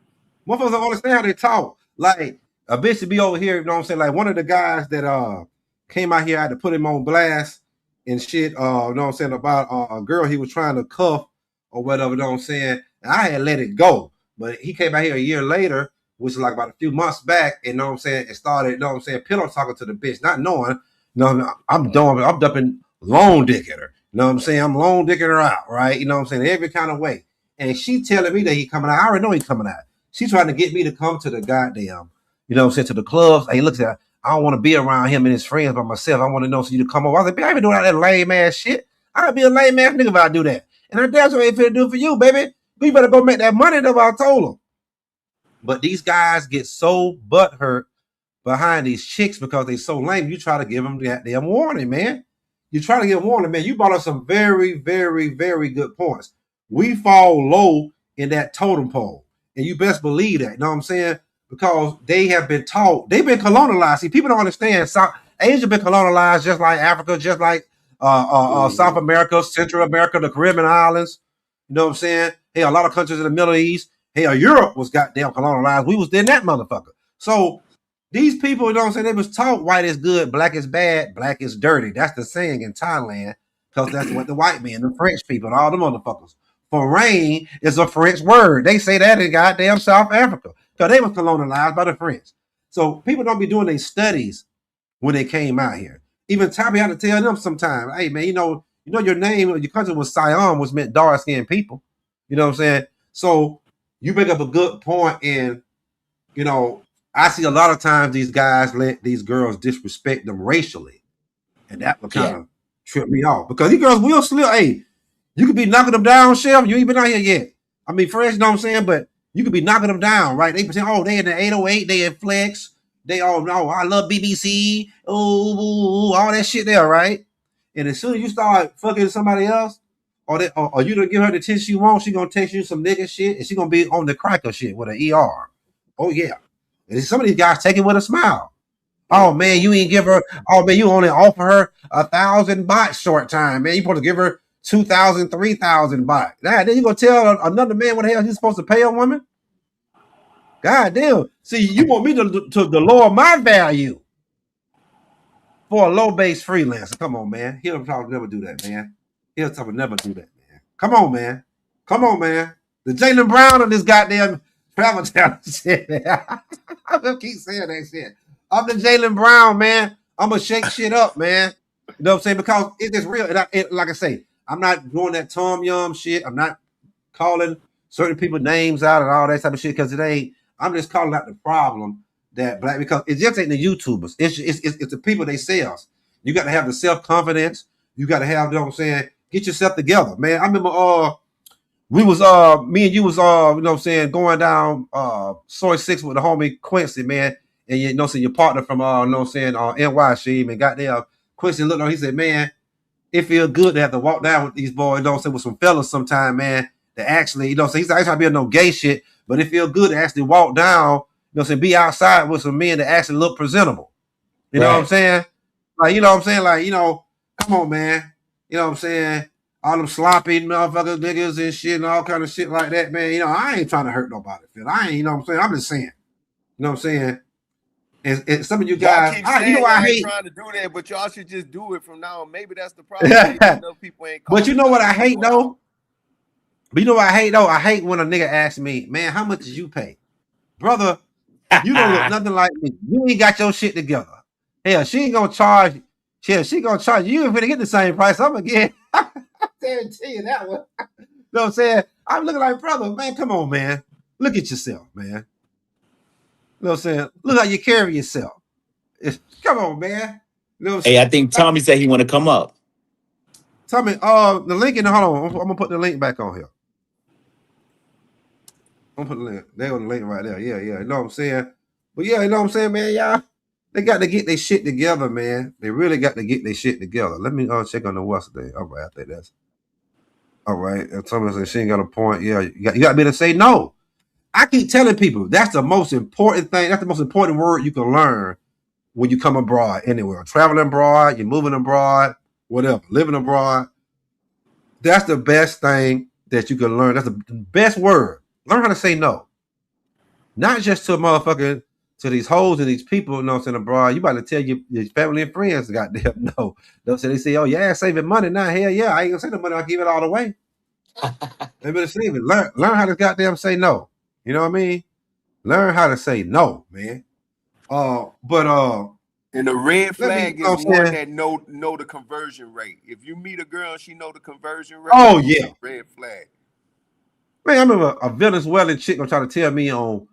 Motherfuckers don't understand how they talk. Like a bitch to be over here, you know what I'm saying? Like one of the guys that came out here, I had to put him on blast and shit, you know what I'm saying, about a girl he was trying to cuff or whatever, you know what I'm saying? And I had let it go. But he came out here a year later, which is like about a few months back, and you know what I'm saying, and started, you know what I'm saying, pillow talking to the bitch, not knowing, I'm dumping long dick at her. You know what I'm saying? I'm long dicking her out, right? You know what I'm saying? Every kind of way. And she telling me that he coming out. I already know he's coming out. She's trying to get me to come to the goddamn, you know what I'm saying, to the clubs. Hey, look at, I don't want to be around him and his friends by myself. I want to know so you to come over. I was like, I ain't been doing all that lame ass shit. I'd be a lame ass nigga if I do that. And that's what ain't finna do for you, baby. You better go make that money. That's what I told him. But these guys get so butthurt behind these chicks because they so lame. You try to give them that damn warning, man. You try to give warning, man. You brought us some very, very, very good points. We fall low in that totem pole. And you best believe that. You know what I'm saying? Because they have been taught, they've been colonized. See, people don't understand. South Asia been colonized just like Africa, just like South America, Central America, the Caribbean islands. You know what I'm saying? Hey, a lot of countries in the Middle East. Hey, Europe was goddamn colonized. We was in that motherfucker. So these people, you know what I'm saying, they was taught white is good, black is bad, black is dirty. That's the saying in Thailand, because that's what the white men, the French people, and all the motherfuckers. For rain is a French word. They say that in goddamn South Africa, because they was colonized by the French. So people don't be doing their studies when they came out here. Even Tommy had to tell them sometimes, hey man, you know your name, your country was Siam, was meant dark skinned people. You know what I'm saying? So you bring up a good point in, you know, I see a lot of times these guys let these girls disrespect them racially. And that would kind
Yeah.
of trip me off. Because these girls will slip. Hey, you could be knocking them down, Chef. You ain't been out here yet. I mean, fresh, you know what I'm saying? But you could be knocking them down, right? They pretend, oh, they in the 808, they in Flex. They all know, I love BBC. Oh, all that shit there, right? And as soon as you start fucking somebody else, or you don't give her the attention she wants, she gonna text you some nigga shit, and she gonna be on the cracker shit with an ER. Oh yeah. And some of these guys take it with a smile. Oh man, you ain't give her. Oh man, you only offer her 1,000 baht short time, man. You supposed to give her 2,000, 3,000 baht. Nah, then you gonna tell another man what the hell he's supposed to pay a woman? God damn. See, you want me to lower my value for a low base freelancer? Come on, man. Hilltop would never do that, man. Hilltop would never do that, man. Come on, man. Come on, man. The Jaylen Brown of this goddamn travel town shit. I just keep saying that shit. I'm the Jaylen Brown, man. I'm gonna shake shit up, man. You know what I'm saying? Because it's real. Like I say, I'm not doing that Tom Yum shit. I'm not calling certain people names out and all that type of shit because it ain't. I'm just calling out the problem that black, because it just ain't the YouTubers. It's the people they sales. You got to have the self-confidence. You got to have, you know what I'm saying, get yourself together, man. I remember we was me and you was you know what I'm saying, going down Soy 6 with the homie Quincy, man. And you know, so your partner from you know what I'm saying, NY Sheem, and got there. Quincy looked on, he said, man, it feels good to have to walk down with these boys, you know what I'm saying, with some fellas sometime, man, that actually, you know what I'm saying, he's not trying to be no gay shit, but it feels good to actually walk down, you know what I'm saying, be outside with some men that actually look presentable. You know what I'm saying? Like, you know what I'm saying? Like, you know, come on, man. You know what I'm saying? All them sloppy motherfuckers, niggas and shit and all kind of shit like that, man. You know, I ain't trying to hurt nobody, Phil. I ain't, you know what I'm saying? I'm just saying. You know what I'm saying? And some of you guys, you know, I hate
trying to do that, but y'all should just do it from now on. Maybe that's the problem. People ain't.
But you know what I hate though? But you know what I hate though? I hate when a nigga asks me, man, how much did you pay? Brother, you don't look nothing like me. You ain't got your shit together. Hell, she ain't gonna charge. She gonna charge you if we get the same price. I'm gonna get. I guarantee you that one. You know what I'm saying? I'm looking like, brother, man, come on, man. Look at yourself, man. You know what I'm saying? Look how you carry yourself. Come on, man. You know what I'm saying?
Hey, I think Tommy said he want to come up.
Tommy, the link in the, hold on. I'm gonna put the link back on here. I'm gonna put the link. There on the link right there. Yeah. You know what I'm saying? But yeah, you know what I'm saying, man, y'all. They got to get their shit together, man. They really got to get their shit together. Let me check on the what's the day. All right, I think that's all right. And Tommy said she ain't got a point. Yeah, you got to be able to say no. I keep telling people that's the most important thing. That's the most important word you can learn when you come abroad anywhere. Traveling abroad, you're moving abroad, whatever, living abroad. That's the best thing that you can learn. That's the best word. Learn how to say no. Not just to a motherfucker, to these hoes and these people, you know what I'm saying, abroad. You about to tell your family and friends, goddamn, no. They say, oh, yeah, saving money now. Hell yeah, I ain't gonna say the money, I'll give it all away. They better save it. Learn how to goddamn say no. You know what I mean? Learn how to say no, man. And
the red flag is one that know the conversion rate. If you meet a girl and she know the conversion rate,
oh yeah,
red flag.
Man, I remember a Venezuelan chick gonna try to tell me on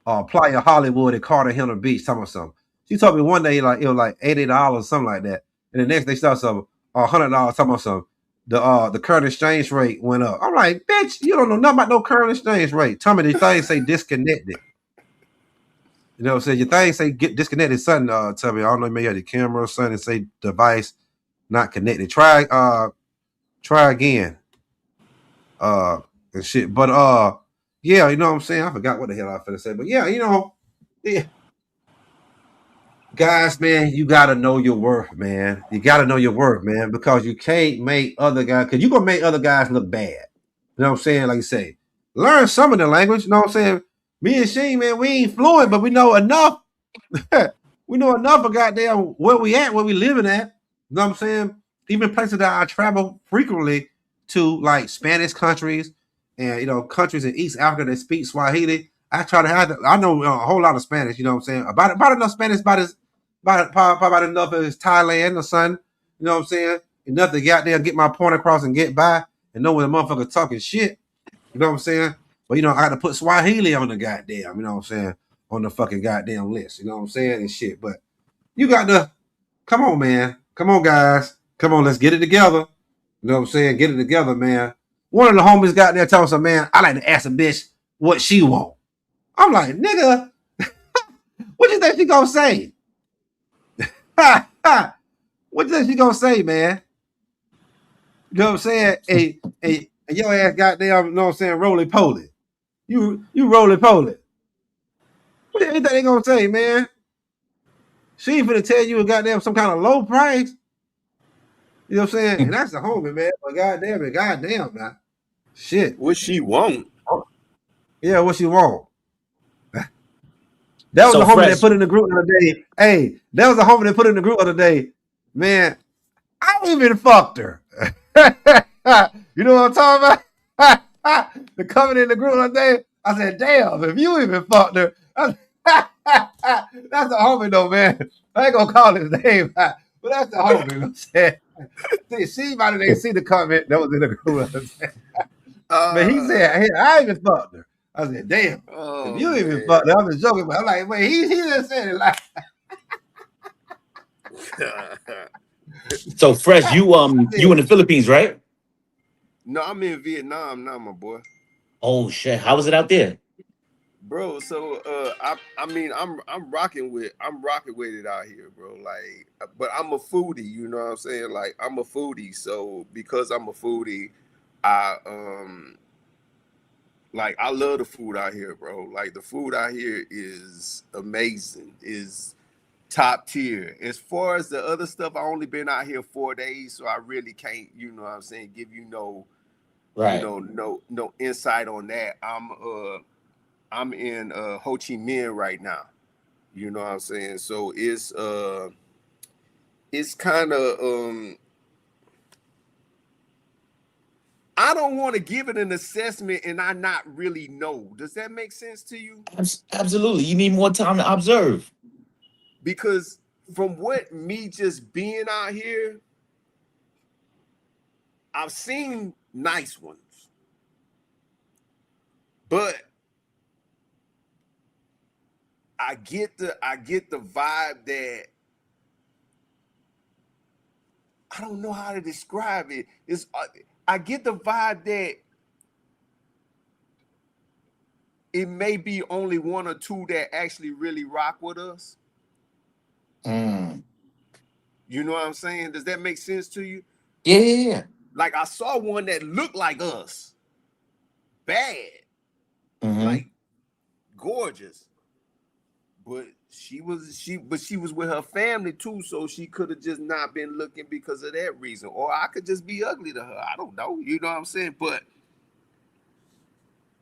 Playa Hollywood at Cartagena Beach, talking about something. She told me one day like it was like $80, something like that, and the next day started something $100, talking about something. The current exchange rate went up. I'm like, bitch, you don't know nothing about no current exchange rate. Tell me the thing say disconnected. You know what I'm saying? Your thing say get disconnected, something tell me, I don't know, maybe you have the camera or something, say device not connected. Try again. And shit. But yeah, you know what I'm saying? I forgot what the hell I was finna say. But yeah, you know, yeah. Guys, man, you gotta know your worth, man. You gotta know your worth, man, because you can't make other guys, because you're gonna make other guys look bad. You know what I'm saying? Like you say, learn some of the language. You know what I'm saying? Me and Sheen, man, we ain't fluent, but we know enough. We know enough of goddamn where we at, where we living at. You know what I'm saying? Even places that I travel frequently to, like Spanish countries and, you know, countries in East Africa that speak Swahili. I try to have, I know a whole lot of Spanish, you know what I'm saying? About enough Spanish, about enough as Thailand or something, you know what I'm saying? Enough to goddamn get my point across and get by and know when the motherfucker talking shit, you know what I'm saying? But, you know, I got to put Swahili on the goddamn, you know what I'm saying? On the fucking goddamn list, you know what I'm saying? And shit, but you got to, come on, man. Come on, guys. Come on, let's get it together. You know what I'm saying? Get it together, man. One of the homies got there telling some man, I like to ask a bitch what she want. I'm like, nigga, what you think she gonna say? What you think she gonna say, man? You know what I'm saying? Hey, and your ass goddamn, you know what I'm saying, roly poly. You roly poly. What do you think they gonna say, man? She ain't finna tell you a goddamn some kind of low price. You know what I'm saying? And that's the homie, man. But goddamn, man. Shit.
What she want?
Yeah, what she want? That was
So
a homie that
Fresh,
put in the group the other day. Hey, that was a homie that put in the group the other day. Man, I even fucked her. You know what I'm talking about? The coming in the group the other day. I said, damn, if you even fucked her. That's the homie though, man. I ain't gonna call his name, but that's the homie. You know what I'm saying? She might have see the comment that was in the group the other day. But he said, hey, I even fucked her. I said, damn. If you even fucked her, I'm just joking, but I'm like, wait, he just said it like.
so Fresh, you in the Philippines, right?
No, I'm in Vietnam now, my boy.
Oh shit, how was it out there?
Bro, so I mean I'm rocking with it out here, bro. Like, but I'm a foodie, you know what I'm saying? Like, I'm a foodie, so because I'm a foodie, I like, I love the food out here, bro. Like, the food out here is amazing, is top tier. As far as the other stuff, I only been out here 4 days, so I really can't, you know what I'm saying, give you no,
Right.
no insight on that. I'm in Ho Chi Minh right now. You know what I'm saying? So it's kind of I don't want to give it an assessment and I not really know. Does that make sense to you?
Absolutely. You need more time to observe.
Because from what me just being out here, I've seen nice ones. But I get the vibe that I don't know how to describe it. It's I get the vibe that it may be only one or two that actually really rock with us.
Mm.
You know what I'm saying? Does that make sense to you?
Yeah.
Like, I saw one that looked like us. Bad.
Mm-hmm.
Like, gorgeous. But she was with her family too, so she could have just not been looking because of that reason. Or I could just be ugly to her. I don't know. You know what I'm saying? But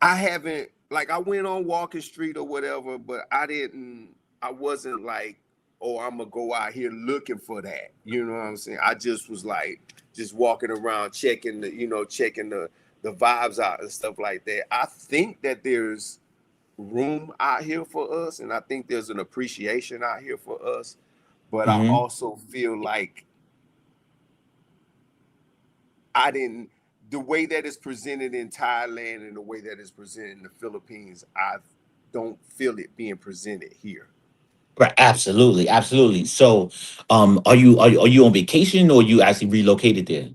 I haven't, like, I went on Walking Street or whatever, but I wasn't like, oh, I'm gonna go out here looking for that. You know what I'm saying? I just was like, just walking around checking the vibes out and stuff like that. I think that there's room out here for us, and I think there's an appreciation out here for us, but I
Mm-hmm.
also feel like the way that it's presented in Thailand and the way that it's presented in the Philippines, I don't feel it being presented here.
Right. Absolutely. Absolutely. So, are you on vacation or you actually relocated there?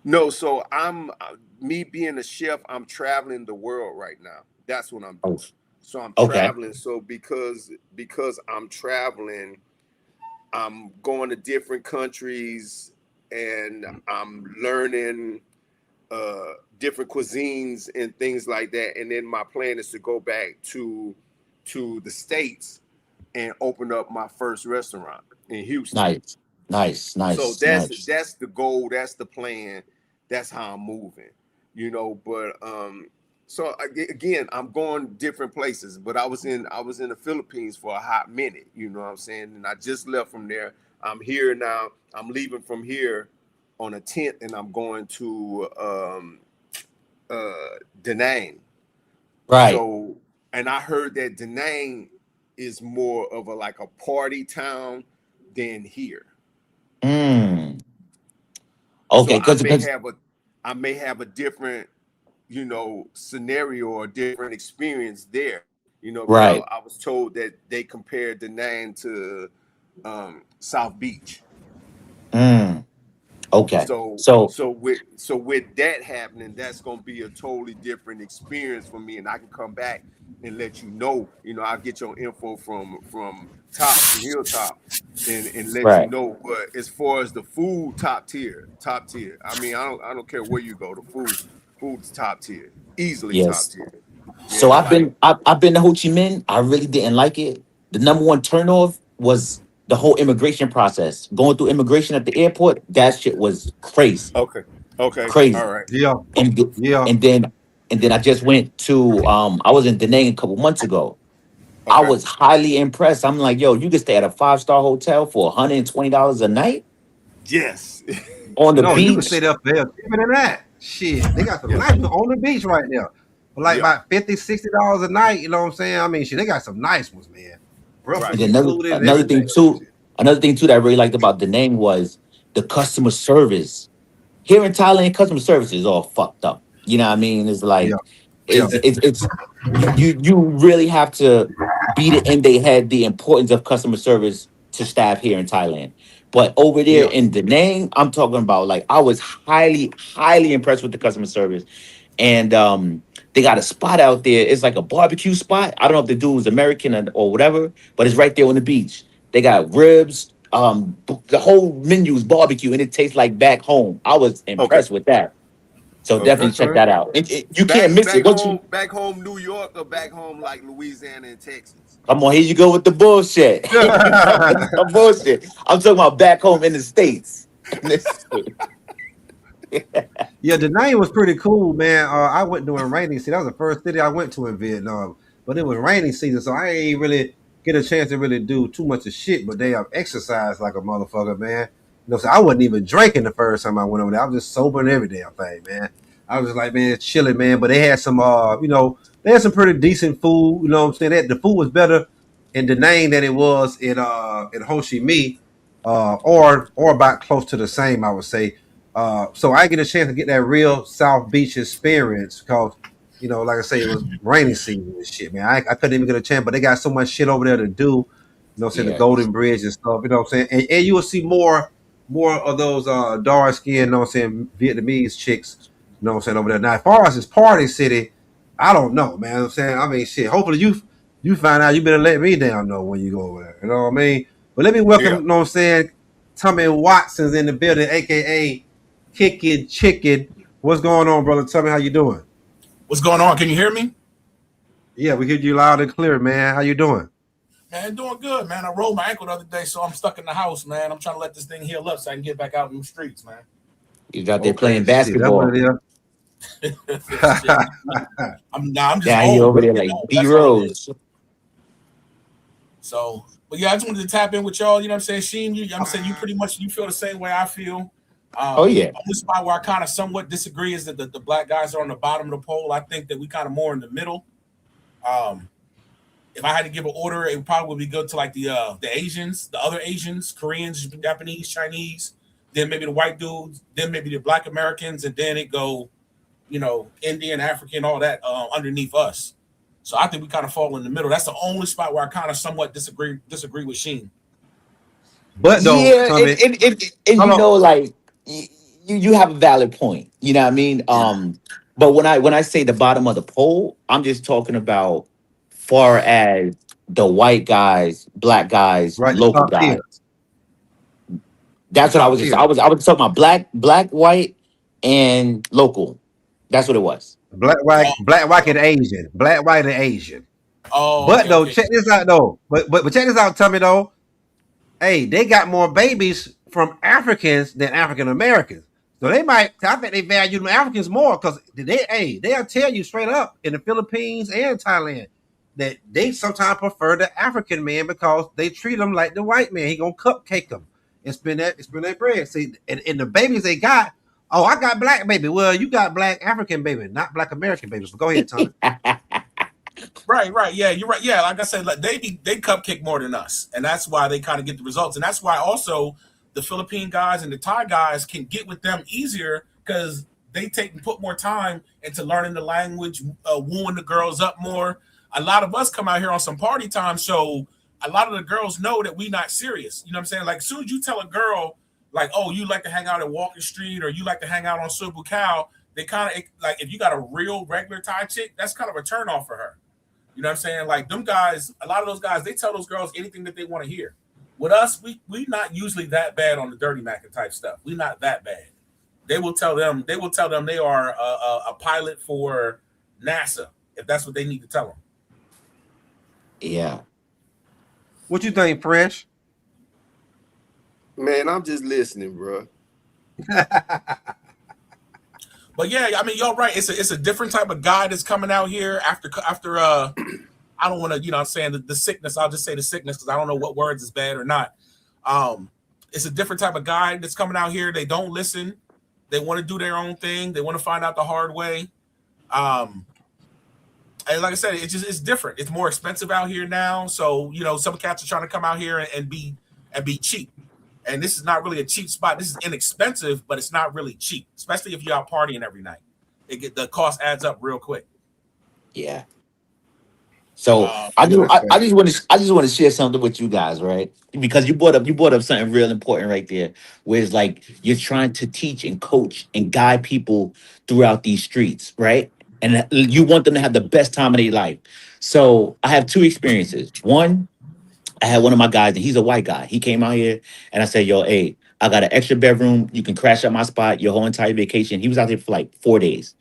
No, so I'm me being a chef, I'm traveling the world right now. That's what I'm doing.
Oh,
So I'm
okay.
traveling. So because I'm traveling, I'm going to different countries and I'm learning different cuisines and things like that. And then my plan is to go back to the States and open up my first restaurant in Houston.
Nice. Nice.
So
Nice. Nice.
that's the goal, that's the plan, that's how I'm moving, but so again, I'm going different places, but I was in the Philippines for a hot minute, you know what I'm saying? And I just left from there. I'm here now. I'm leaving from here on the 10th and I'm going to Da Nang.
Right.
So, and I heard that Da Nang is more of a party town than here.
Mm.
So
Okay. Because
I may have a different, scenario or different experience there. Because
right.
I was told that they compared Da Nang to South Beach.
Mm. Okay.
So
So
with that happening, that's gonna be a totally different experience for me, and I can come back and let you know. I'll get your info from Top, from Hilltop, and let you
Right.
know. But as far as the food, top tier. I mean, I don't care where you go. The food's top tier, easily top
Yes.
tier.
So
Yeah, like
I've been to Ho Chi Minh. I really didn't like it. The number one turnoff was the whole immigration process. Going through immigration at the airport, that shit was crazy,
okay, all
crazy.
right,
Yeah,
And th-
yeah.
and then I just went to I was in Da Nang a couple months ago. I
okay.
was highly impressed. I'm like, yo, you can stay at a 5-star hotel for $120 a night
Yes,
on the
No, you can stay
beach.
there for cheaper than that. Shit, they got some
yes,
nice on the beach right now. For like
yeah,
about $50, $60 a night. You know what I'm saying? I mean, shit, they got some nice ones, man.
right.
And
Breakfast
then
included and everything.
another thing too that I really liked about Da Nang was the customer service. Here in Thailand, customer service is all fucked up. You know what I mean? It's
Yeah,
like
yeah,
it's you really have to beat it in their head the importance of customer service to staff here in Thailand. But over there
yeah.
in Da Nang, I'm talking about like I was highly impressed with the customer service. And they got a spot out there. It's like a barbecue spot. I don't know if the dude was American or whatever, but it's right there on the beach. They got ribs. The whole menu is barbecue, and it tastes like back home. I was
Okay,
impressed with that. So
okay.
definitely check
Okay.
that out. You can't miss it. Once you
Back home, New York, or back home like Louisiana and Texas.
come on, here you go with the bullshit. Here you go with the bullshit. I'm talking about back home in the states. In the States.
Yeah, Da Nang was pretty cool, man. I went during rainy season. That was the first city I went to in Vietnam, but it was rainy season, so I ain't really get a chance to really do too much of shit. But they have exercised like a motherfucker, man. So I wasn't even drinking the first time I went over there. I was just sober and every damn thing, man. I was just like, man, it's chilling, man. But they had some, they had some pretty decent food. You know what I'm saying? The food was better in Da Nang than it was in Ho Chi Minh, or about close to the same, I would say. So I get a chance to get that real South Beach experience because, like I say, it was rainy season and shit, man. I couldn't even get a chance, but they got so much shit over there to do. You know what I'm saying? The
Yeah.
Golden Bridge and stuff. You know what I'm saying? And you will see more of those dark skinned, you know what I'm saying, Vietnamese chicks, you know what I'm saying, over there. Now, as far as this party city, I don't know, man. You know what I'm saying, I mean, shit. Hopefully you find out. You better let me down know when you go over there. You know what I mean? But let me welcome,
Yeah.
you know what I'm saying, Tommy Watson's in the building, aka Kicking Chicken. What's going on, brother? Tell me how you doing.
What's going on? Can you hear me?
Yeah, we hear you loud and clear, man. How you doing?
Man, doing good, man. I rolled my ankle the other day, so I'm stuck in the house, man. I'm trying to let this thing heal up so I can get back out in the streets, man.
You out there
Okay,
playing
shit, that's what
basketball.
it
Shit.
is.
I'm just
Down here
old,
over
bro.
there
You
like
know,
D
that's all it is.
Rose.
So, but yeah, I just wanted to tap in with y'all. You know what I'm saying? Sheen, I'm saying you pretty much you feel the same way I feel.
Oh yeah.
On the spot where I kind of somewhat disagree is that the black guys are on the bottom of the pole. I think that we kind of more in the middle. Um, if I had to give an order, it would probably go to like the Asians, the other Asians, Koreans, Japanese, Chinese, then maybe the white dudes, then maybe the black Americans, and then it go, Indian, African, all that underneath us. So I think we kind of fall in the middle. That's the only spot where I kind of somewhat disagree with Sheen.
But though,
Yeah,
Tommy,
and
hold on.
like you have a valid point. You know what I mean? But when I say the bottom of the pole, I'm just talking about far as the white guys, black guys,
Right, the
local
top tier.
guys.
The
That's what I
top
was just
tier.
I was talking about black, white, and local. That's what it was.
Black, white, and Asian. Black, white, and Asian.
Oh,
But
okay,
though,
okay.
check this out though. But check this out, Tommy though. Hey, they got more babies from Africans than African Americans. So I think they value the Africans more because they'll tell you straight up in the Philippines and Thailand that they sometimes prefer the African man because they treat them like the white man. He gonna cupcake them and spend that bread. See, and the babies they got, oh, I got black baby. Well, you got black African baby, not black American babies. But go ahead, Tommy.
Right. Yeah, you're right. Yeah, like I said, like they cupcake more than us, and that's why they kind of get the results, and that's why also the Philippine guys and the Thai guys can get with them easier because they take and put more time into learning the language, wooing the girls up more. A lot of us come out here on some party time, so a lot of the girls know that we not serious. You know what I'm saying? Like, as soon as you tell a girl, like, oh, you like to hang out at Walking Street or you like to hang out on Subu Cow, they kind of like if you got a real regular Thai chick, that's kind of a turn off for her. You You know what I'm saying? Like them guys, a lot of those guys, they tell those girls anything that they want to hear. With us, we not usually that bad on the dirty mackin type stuff. We not that bad. They will tell them they are a pilot for NASA if that's what they need to tell them.
Yeah.
What you think, Fresh?
Man, I'm just listening, bro.
But yeah, I mean, you're right. It's a different type of guy that's coming out here after I don't want to, you know what I'm saying, the sickness. I'll just say the sickness because I don't know what words is bad or not. It's a different type of guy that's coming out here. They don't listen. They want to do their own thing. They want to find out the hard way. And like I said, it's different. It's more expensive out here now. So, you know, some cats are trying to come out here and be cheap. And this is not really a cheap spot. This is inexpensive, but it's not really cheap, especially if you're out partying every night. The cost adds up real quick.
Yeah. So I just want to share something with you guys, right? Because you brought up something real important right there, where it's like you're trying to teach and coach and guide people throughout these streets, right? And you want them to have the best time of their life. So I have two experiences. One, I had one of my guys, and he's a white guy. He came out here, and I said, "Yo, hey, I got an extra bedroom. You can crash at my spot your whole entire vacation." He was out there for like 4 days.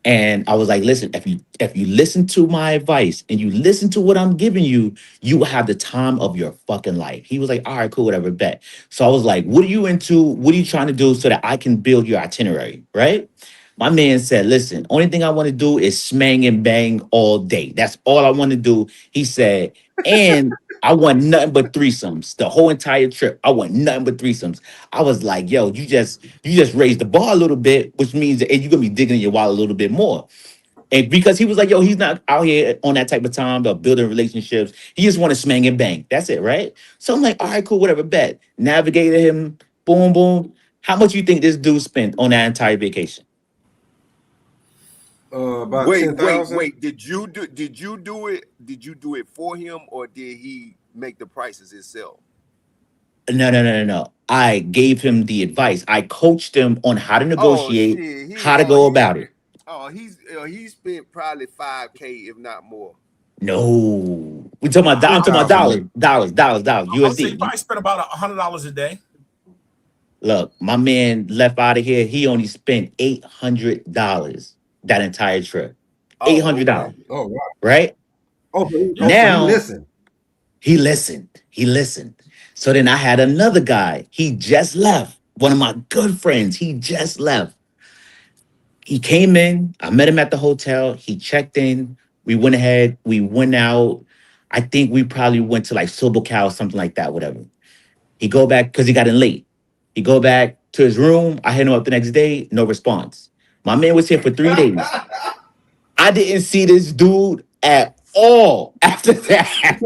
And I was like, listen, if you listen to my advice and you listen to what I'm giving you, you will have the time of your fucking life. He was like, all right, cool, whatever, bet. So I was like, what are you into? What are you trying to do so that I can build your itinerary, right? My man said, listen, only thing I want to do is smang and bang all day. That's all I want to do. He said, and I want nothing but threesomes. The whole entire trip, I want nothing but threesomes. I was like, yo, you just raised the bar a little bit, which means that you're gonna be digging in your wallet a little bit more. And because he was like, yo, he's not out here on that type of time of building relationships. He just want to smang and bang. That's it, right? So I'm like, all right, cool, whatever, bet. Navigated him, boom, boom. How much you think this dude spent on that entire vacation?
About
Wait.
10,000.
Did you do it for him, or did he make the prices himself?
No. I gave him the advice. I coached him on how to negotiate,
shit.
how to go about it.
He spent probably $5,000, if not more.
No, I'm talking about dollars,
I would say
USD.
probably spend about $100 a day.
Look, my man left out of here. He only spent $800 that entire trip. $800,
Oh, wow.
right?
Oh,
Now
he listened.
He listened. So then I had another guy. He just left. One of my good friends. He just left. He came in. I met him at the hotel. He checked in. We went ahead. We went out. I think we probably went to like SoberCal or something like that, whatever. He go back because he got in late. He go back to his room. I hit him up the next day. No response. My man was here for 3 days. I didn't see this dude at all after that.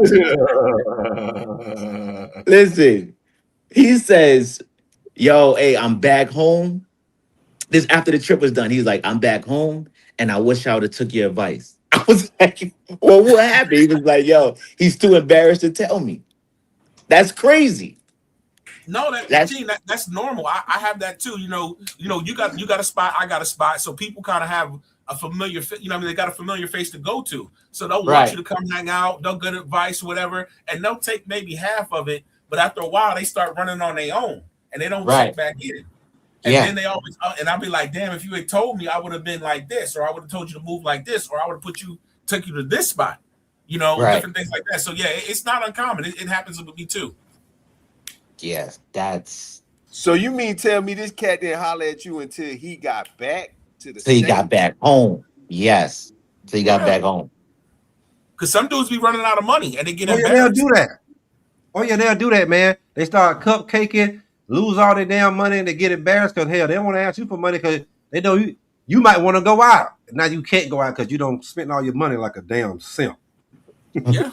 Listen, he says, yo, hey, I'm back home. This after the trip was done. He's like, I'm back home, and I wish I would have took your advice. I was like, well, what happened? He was like, yo, he's too embarrassed to tell me. That's crazy.
No, that's normal. I have that too. You know, you got a spot, I got a spot, so people kind of have a familiar, they got a familiar face to go to. So they'll want you to come hang out, they'll get advice, whatever, and they'll take maybe half of it, but after a while they start running on their own and they don't check back in. And then they always, and I'll be like, damn, if you had told me, I would have been like this, or I would have told you to move like this, or I would have took you to this spot, different things like that. So yeah, it's not uncommon. It happens with me too.
Yes, that's.
So you mean tell me this cat didn't holler at you until he got back to the
So he got back home. Yes. So he got back home.
Because some dudes be running out of money and they get embarrassed.
Yeah, they'll do that. Oh, yeah, they'll do that, man. They start cupcaking, lose all their damn money, and they get embarrassed because, hell, they don't want to ask you for money because they know you might want to go out. Now you can't go out because you don't spend all your money like a damn simp.
Yeah.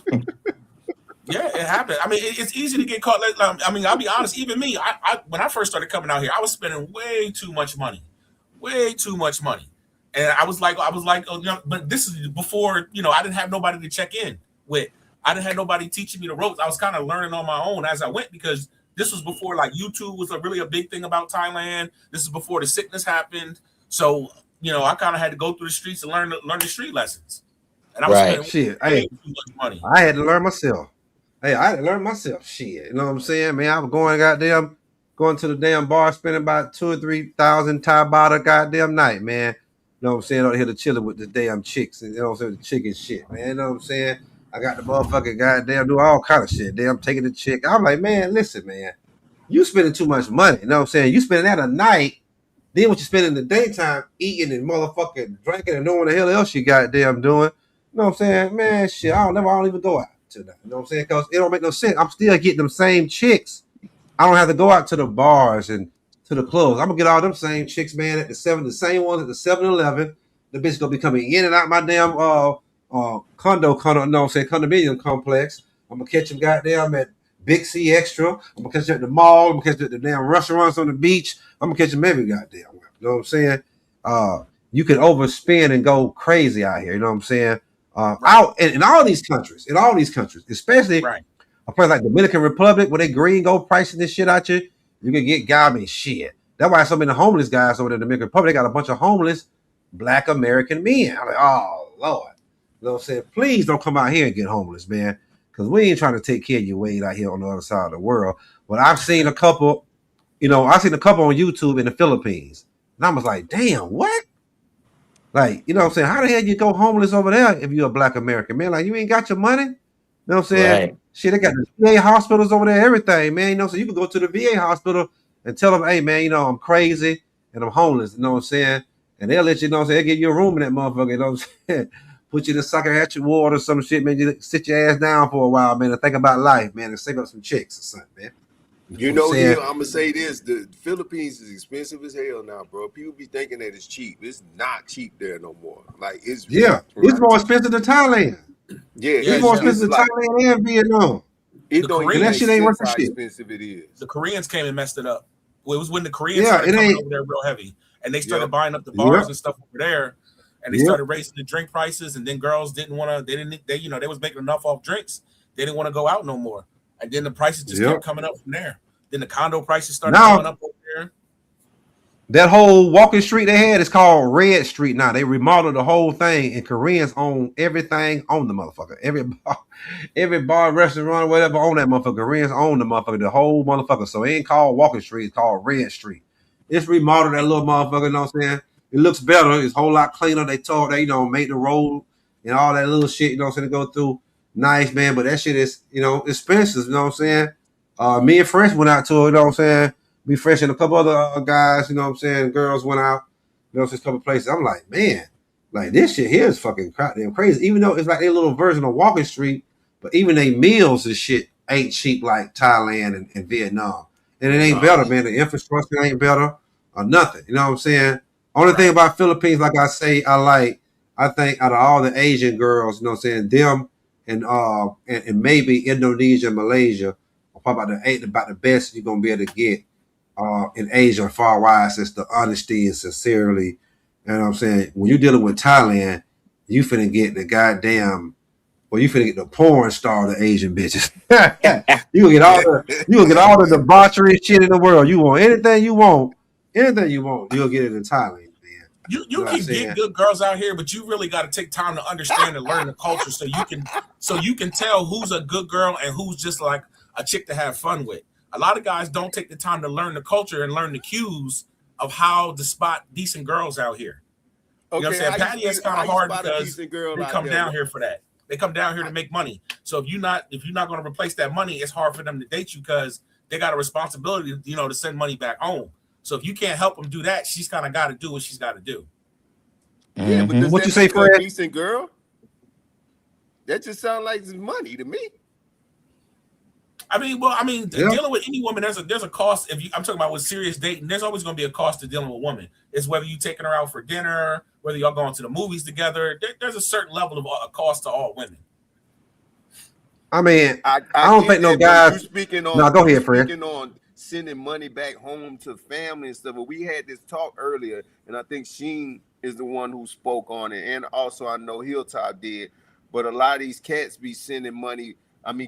Yeah, it happened. I mean, it's easy to get caught. I mean, I'll be honest. Even me, I when I first started coming out here, I was spending way too much money, and I was like, but this is before, I didn't have nobody to check in with. I didn't have nobody teaching me the ropes. I was kind of learning on my own as I went because this was before like YouTube was really a big thing about Thailand. This is before the sickness happened, so I kind of had to go through the streets and learn the street lessons. and I was spending
Shit,
way
hey,
too much money.
I had to learn myself. Hey, I had to learn myself. Shit, you know what I'm saying, man? I was going to the damn bar, spending about 2 or 3 thousand Thai baht a goddamn night, man. You know what I'm saying? Out here to chilling with the damn chicks, and you know what I'm saying, the chicken shit, man. You know what I'm saying? I got the motherfucking goddamn do all kind of shit. Damn, taking the chick. I'm like, man, listen, man, you spending too much money. You know what I'm saying? You spending that a night. Then what you spend in the daytime eating and motherfucking drinking and doing the hell else you goddamn doing. You know what I'm saying? Man, shit, I don't even go out to that. You know what I'm saying? Because it don't make no sense. I'm still getting them same chicks. I don't have to go out to the bars and to the clubs. I'm gonna get all them same chicks, man, at the same ones at the 7-Eleven. The bitch gonna be coming in and out my damn condo, you know what I'm saying, condominium complex. I'm gonna catch them goddamn at Big C Extra. I'm gonna catch them at the mall. I'm gonna catch them at the damn restaurants on the beach. I'm gonna catch them every goddamn way. You know what I'm saying? You can overspend and go crazy out here. You know what I'm saying? Out in all these countries, especially
Right.
a place like Dominican Republic, where they green go pricing this shit out you, you can get garbage shit. That's why so many homeless guys over there in the Dominican Republic, they got a bunch of homeless Black American men. I'm like, oh Lord. You know what I'm saying? Please don't come out here and get homeless, man. Because we ain't trying to take care of your weight out here on the other side of the world. But I've seen a couple, on YouTube in the Philippines. And I was like, damn, what? Like, you know what I'm saying? How the hell you go homeless over there if you're a Black American, man? Like, you ain't got your money? You know what I'm saying?
Right.
Shit, they got the VA hospitals over there, everything, man. So you can go to the VA hospital and tell them, hey, man, I'm crazy and I'm homeless. You know what I'm saying? And they'll let you know, they'll give you a room in that motherfucker. You know what I'm saying? Put you in a sucker hatchet ward or some shit, man. You sit your ass down for a while, man, and think about life, man, and save up some chicks or something, man.
You know, I'm gonna say this: the Philippines is expensive as hell now, bro. People be thinking that it's cheap. It's not cheap there no more. Like it's
it's more expensive than Thailand.
Yeah,
it's more expensive than Thailand and Vietnam.
It don't even make
that shit ain't worth
sense how
shit.
expensive it is.
The Koreans came and messed it up. Well, it was when the Koreans started coming over there real heavy, and they started buying up the bars and stuff over there, and they started raising the drink prices, and then girls didn't want to. They was making enough off drinks. They didn't want to go out no more, and then the prices just kept coming up from there. Then the condo prices started going up over there.
That whole walking street they had is called Red Street now. They remodeled the whole thing, and Koreans own everything on the motherfucker. Every bar, restaurant, whatever, on that motherfucker. Koreans own the motherfucker, the whole motherfucker. So it ain't called Walking Street, it's called Red Street. It's remodeled, that little motherfucker, you know what I'm saying? It looks better. It's a whole lot cleaner. They made the road and all that little shit, you know what I'm saying, to go through. Nice, man, but that shit is, expensive, you know what I'm saying? Me and Fresh went out to it, you know what I'm saying? Me, Fresh, and a couple other guys, you know what I'm saying? Girls went out, you know, just a couple places. I'm like, man, like this shit here is fucking damn crazy. Even though it's like a little version of Walking Street, but even they meals and shit ain't cheap like Thailand and Vietnam. And it ain't better, man. The infrastructure ain't better or nothing. You know what I'm saying? Only thing about Philippines, like I say, I think out of all the Asian girls, you know what I'm saying, them and maybe Indonesia and Malaysia are probably about the best you're gonna be able to get in Asia far wise. It's the honesty and sincerely. You know what I'm saying? When you're dealing with Thailand, you finna get the goddamn, you finna get the porn star of the Asian bitches. you gonna get all the debauchery shit in the world. You want anything you want, you'll get it in Thailand, man.
You can get good girls out here, but you really got to take time to understand and learn the culture so you can tell who's a good girl and who's just like a chick to have fun with. A lot of guys don't take the time to learn the culture and learn the cues of how to spot decent girls out here. You know what I'm saying? Patty is kind of hard because they come down here for that. They come down here to make money. So if you're not going to replace that money, it's hard for them to date you because they got a responsibility, to send money back home. So if you can't help them do that, she's kind of got to do what she's got to do.
Yeah, but
what you say, Fred?
A decent girl? That just sounds like money to me.
Dealing with any woman, there's a cost. I'm talking about with serious dating, there's always going to be a cost to dealing with a woman. It's whether you taking her out for dinner, whether y'all going to the movies together. There's a certain level of cost to all women.
I don't think no guys. No, go ahead, Fred.
Speaking on sending money back home to family and stuff, but we had this talk earlier, and I think Sheen is the one who spoke on it, and also I know Hilltop did. But a lot of these cats be sending money.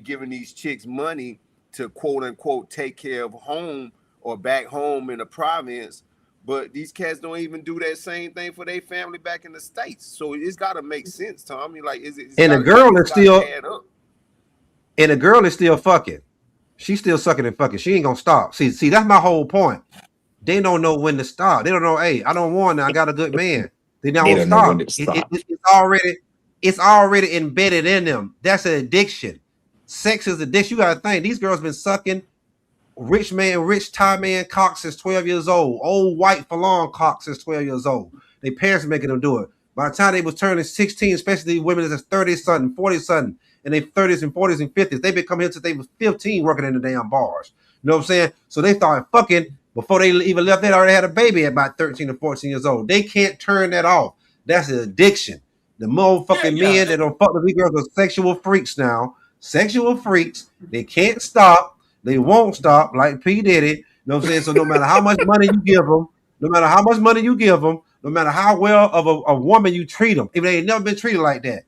Giving these chicks money to quote unquote take care of home or back home in the province, But these cats don't even do that same thing for their family back in the States. So it's got to make sense, Tommy. Like,
and the girl is still
add up.
And the girl is still fucking. She's still sucking and fucking. She ain't gonna stop. See, that's my whole point. They don't know when to stop. They don't know, hey, I don't want it. I got a good man. They don't
know
stop.
when to stop.
It's already embedded in them. That's an addiction. Sex is addiction. You gotta think these girls been sucking rich Thai man cock since 12 years old. Old white Falon cock since 12 years old. Their parents making them do it. By the time they was turning 16, especially women that's 30 something, 40 something, in their 30s and 40s and 50s, they been coming here since they was 15 working in the damn bars. You know what I'm saying? So they started fucking before they even left. They already had a baby at about 13 or 14 years old. They can't turn that off. That's an addiction. The motherfucking men that don't fuck with these girls are sexual freaks now. Sexual freaks. They can't stop. They won't stop, like P Diddy. You know what I'm saying? So no matter how much money you give them, no matter how well of a woman you treat them, if they ain't never been treated like that,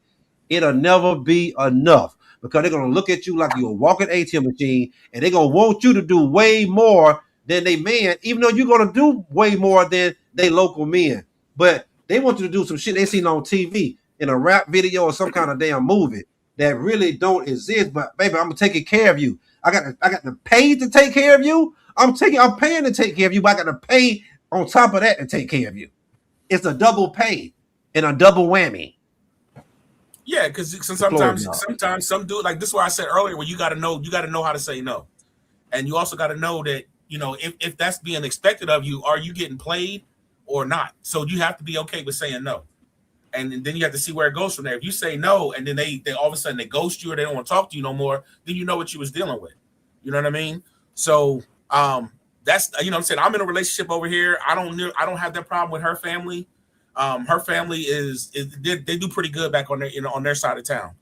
it'll never be enough, because they're gonna look at you like you're a walking ATM machine, and they're gonna want you to do way more than they man, even though you're gonna do way more than they local men. But they want you to do some shit they seen on TV in a rap video or some kind of damn movie that really don't exist. But baby, I'm taking care of you. I got to pay to take care of you. I'm paying to take care of you, but I got to pay on top of that to take care of you. It's a double pay and a double whammy.
Yeah, because sometimes some dude, like this is why I said earlier, where you got to know how to say no, and you also got to know that, you know, if that's being expected of you, are you getting played or not? So you have to be okay with saying no, and then you have to see where it goes from there. If you say no, and then they all of a sudden they ghost you or they don't want to talk to you no more, then you know what you was dealing with. You know what I mean? So that's, you know what I'm saying, I'm in a relationship over here. I don't have that problem with her family. Her family is they do pretty good back on their, you know, on their side of town,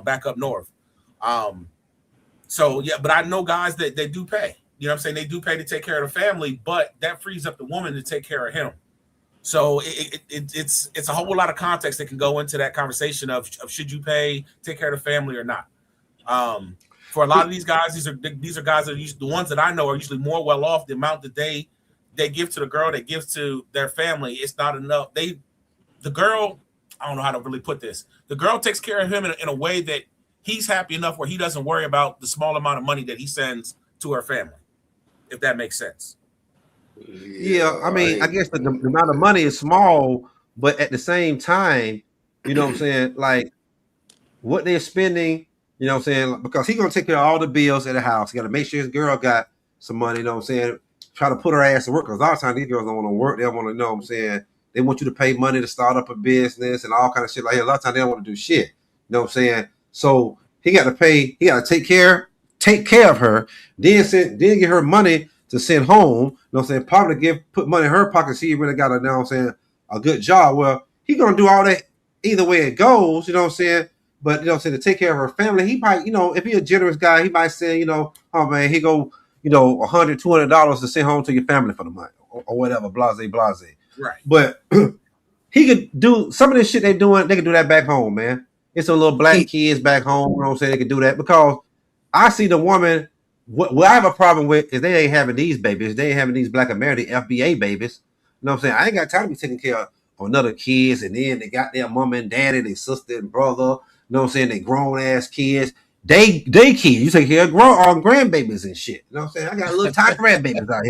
back up north. So yeah, but I know guys that they do pay. You know what I'm saying? They do pay to take care of the family, but that frees up the woman to take care of him. So it's a whole lot of context that can go into that conversation of should you pay, take care of the family or not. For a lot of these guys, these are guys that are usually, the ones that I know are usually more well off. The amount that they give to the girl, they give to their family, it's not enough. The girl, I don't know how to really put this. The girl takes care of him in a way that he's happy enough where he doesn't worry about the small amount of money that he sends to her family, if that makes sense.
Yeah, I mean, I guess the amount of money is small, but at the same time, you know what I'm saying, like what they're spending, you know what I'm saying, because he's gonna take care of all the bills at the house. He got to make sure his girl got some money, you know what I'm saying, try to put her ass to work, because a lot of times these girls don't want to work. They don't want to, know what I'm saying, they want you to pay money to start up a business and all kind of shit like that. A lot of times they don't want to do shit, you know what I'm saying. So he got to pay, he got to take care of her, then get her money to send home, you know what I'm saying, probably put money in her pocket, see if he really got a, you know what I'm saying, a good job. Well, he gonna do all that either way it goes, you know what I'm saying. But you know what I'm saying, to take care of her family, he might, you know, if he's a generous guy, he might say, you know, oh man, he go, you know, $100, $200 to send home to your family for the month or whatever, blase.
Right.
But he could do some of this shit they doing, they could do that back home, man. It's some little black kids back home, you know what I'm saying, they could do that, because I see the woman. What I have a problem with is they ain't having these babies. They ain't having these Black American FBA babies. You know what I'm saying? I ain't got time to be taking care of another kids, and then they got their mom and daddy, their sister and brother. You know what I'm saying? They grown ass kids. They kids. You take care of grandbabies and shit. You know what I'm saying? I got little Thai grandbabies out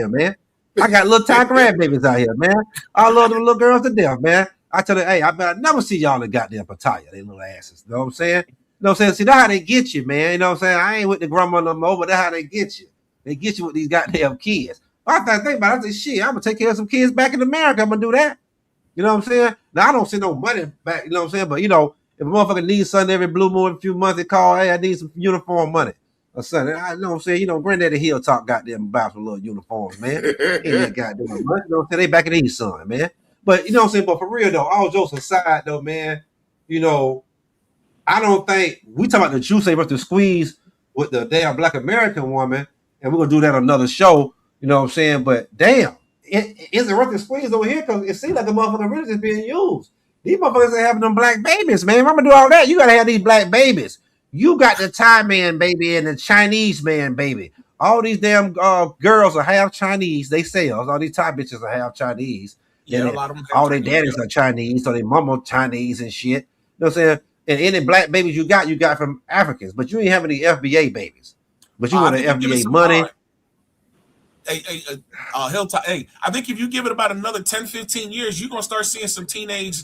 here, man. I love them little girls to death, man. I tell them, hey, I better never see y'all in goddamn Pattaya, they little asses. You know what I'm saying? You know what I'm saying? See, that's how they get you, man. You know what I'm saying? I ain't with the grandma no more, but that's how they get you. They get you with these goddamn kids. I think about it. I say, shit, I'm going to take care of some kids back in America. I'm going to do that. You know what I'm saying? Now, I don't send no money back, you know what I'm saying? But, you know, if a motherfucker needs something every blue moon, a few months, they call, hey, I need some uniform money or something. I know what I'm saying? You know, Granddaddy Hilltop goddamn buy some little uniforms, man. Ain't that goddamn money. You know what I'm saying? They back in the East son, man. But, you know what I'm saying? But for real, though, all jokes aside, though, man, you know, I don't think we talk about the juice they must to squeeze with the damn Black American woman, and we're gonna do that on another show. You know what I'm saying? But damn, is it worth the squeeze over here? Because it seems like the motherfucker really just being used. These motherfuckers ain't having them black babies, man. If I'm gonna do all that, you gotta have these black babies. You got the Thai man baby and the Chinese man baby. all these damn girls are half Chinese. They sell all these top bitches are half Chinese.
Yeah, a
Then
lot of them have
all their
Chinese.
daddies are Chinese, so they mama Chinese and shit. You know what I'm saying? And any black babies you got from Africans, but you ain't have any FBA babies. But you want
I
the
think you give it
FBA
some
money.
Hilltop. Hey, I think if you give it about another 10, 15 years, you're gonna start seeing some teenage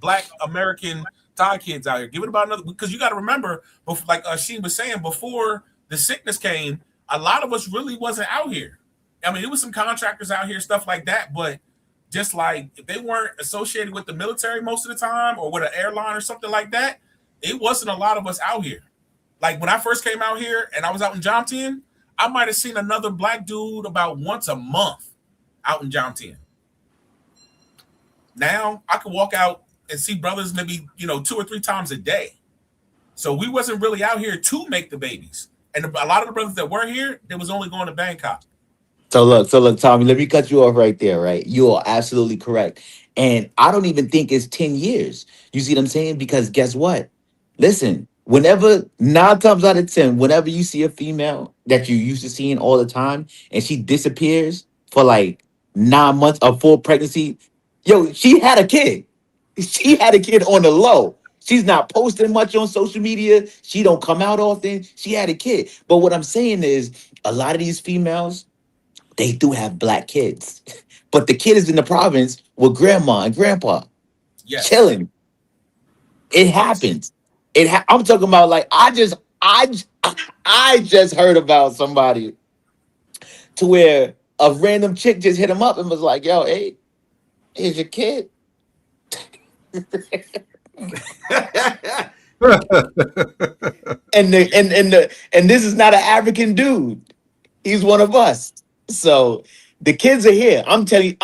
black American Thai kids out here. Give it about another, because you got to remember, like Sheen was saying, before the sickness came, a lot of us really wasn't out here. I mean, it was some contractors out here, stuff like that, but just like if they weren't associated with the military most of the time or with an airline or something like that, it wasn't a lot of us out here. Like when I first came out here and I was out in Jompton, I might have seen another black dude about once a month out in Jompton. Now I could walk out and see brothers maybe 2 or 3 times a day. So we wasn't really out here to make the babies. And a lot of the brothers that were here, they was only going to Bangkok.
So look, Tommy, let me cut you off right there, right? You are absolutely correct. And I don't even think it's 10 years. You see what I'm saying? Because guess what? Listen, whenever 9 times out of 10, whenever you see a female that you used to seeing all the time and she disappears for like 9 months of full pregnancy, yo, she had a kid. She had a kid on the low. She's not posting much on social media. She don't come out often. She had a kid. But what I'm saying is a lot of these females, they do have black kids, but the kid is in the province with grandma and grandpa
Yes.
chilling. It happens. I'm talking about like I just heard about somebody to where a random chick just hit him up and was like, "Yo, hey, here's your kid." And this is not an African dude. He's one of us. So the kids are here. I'm telling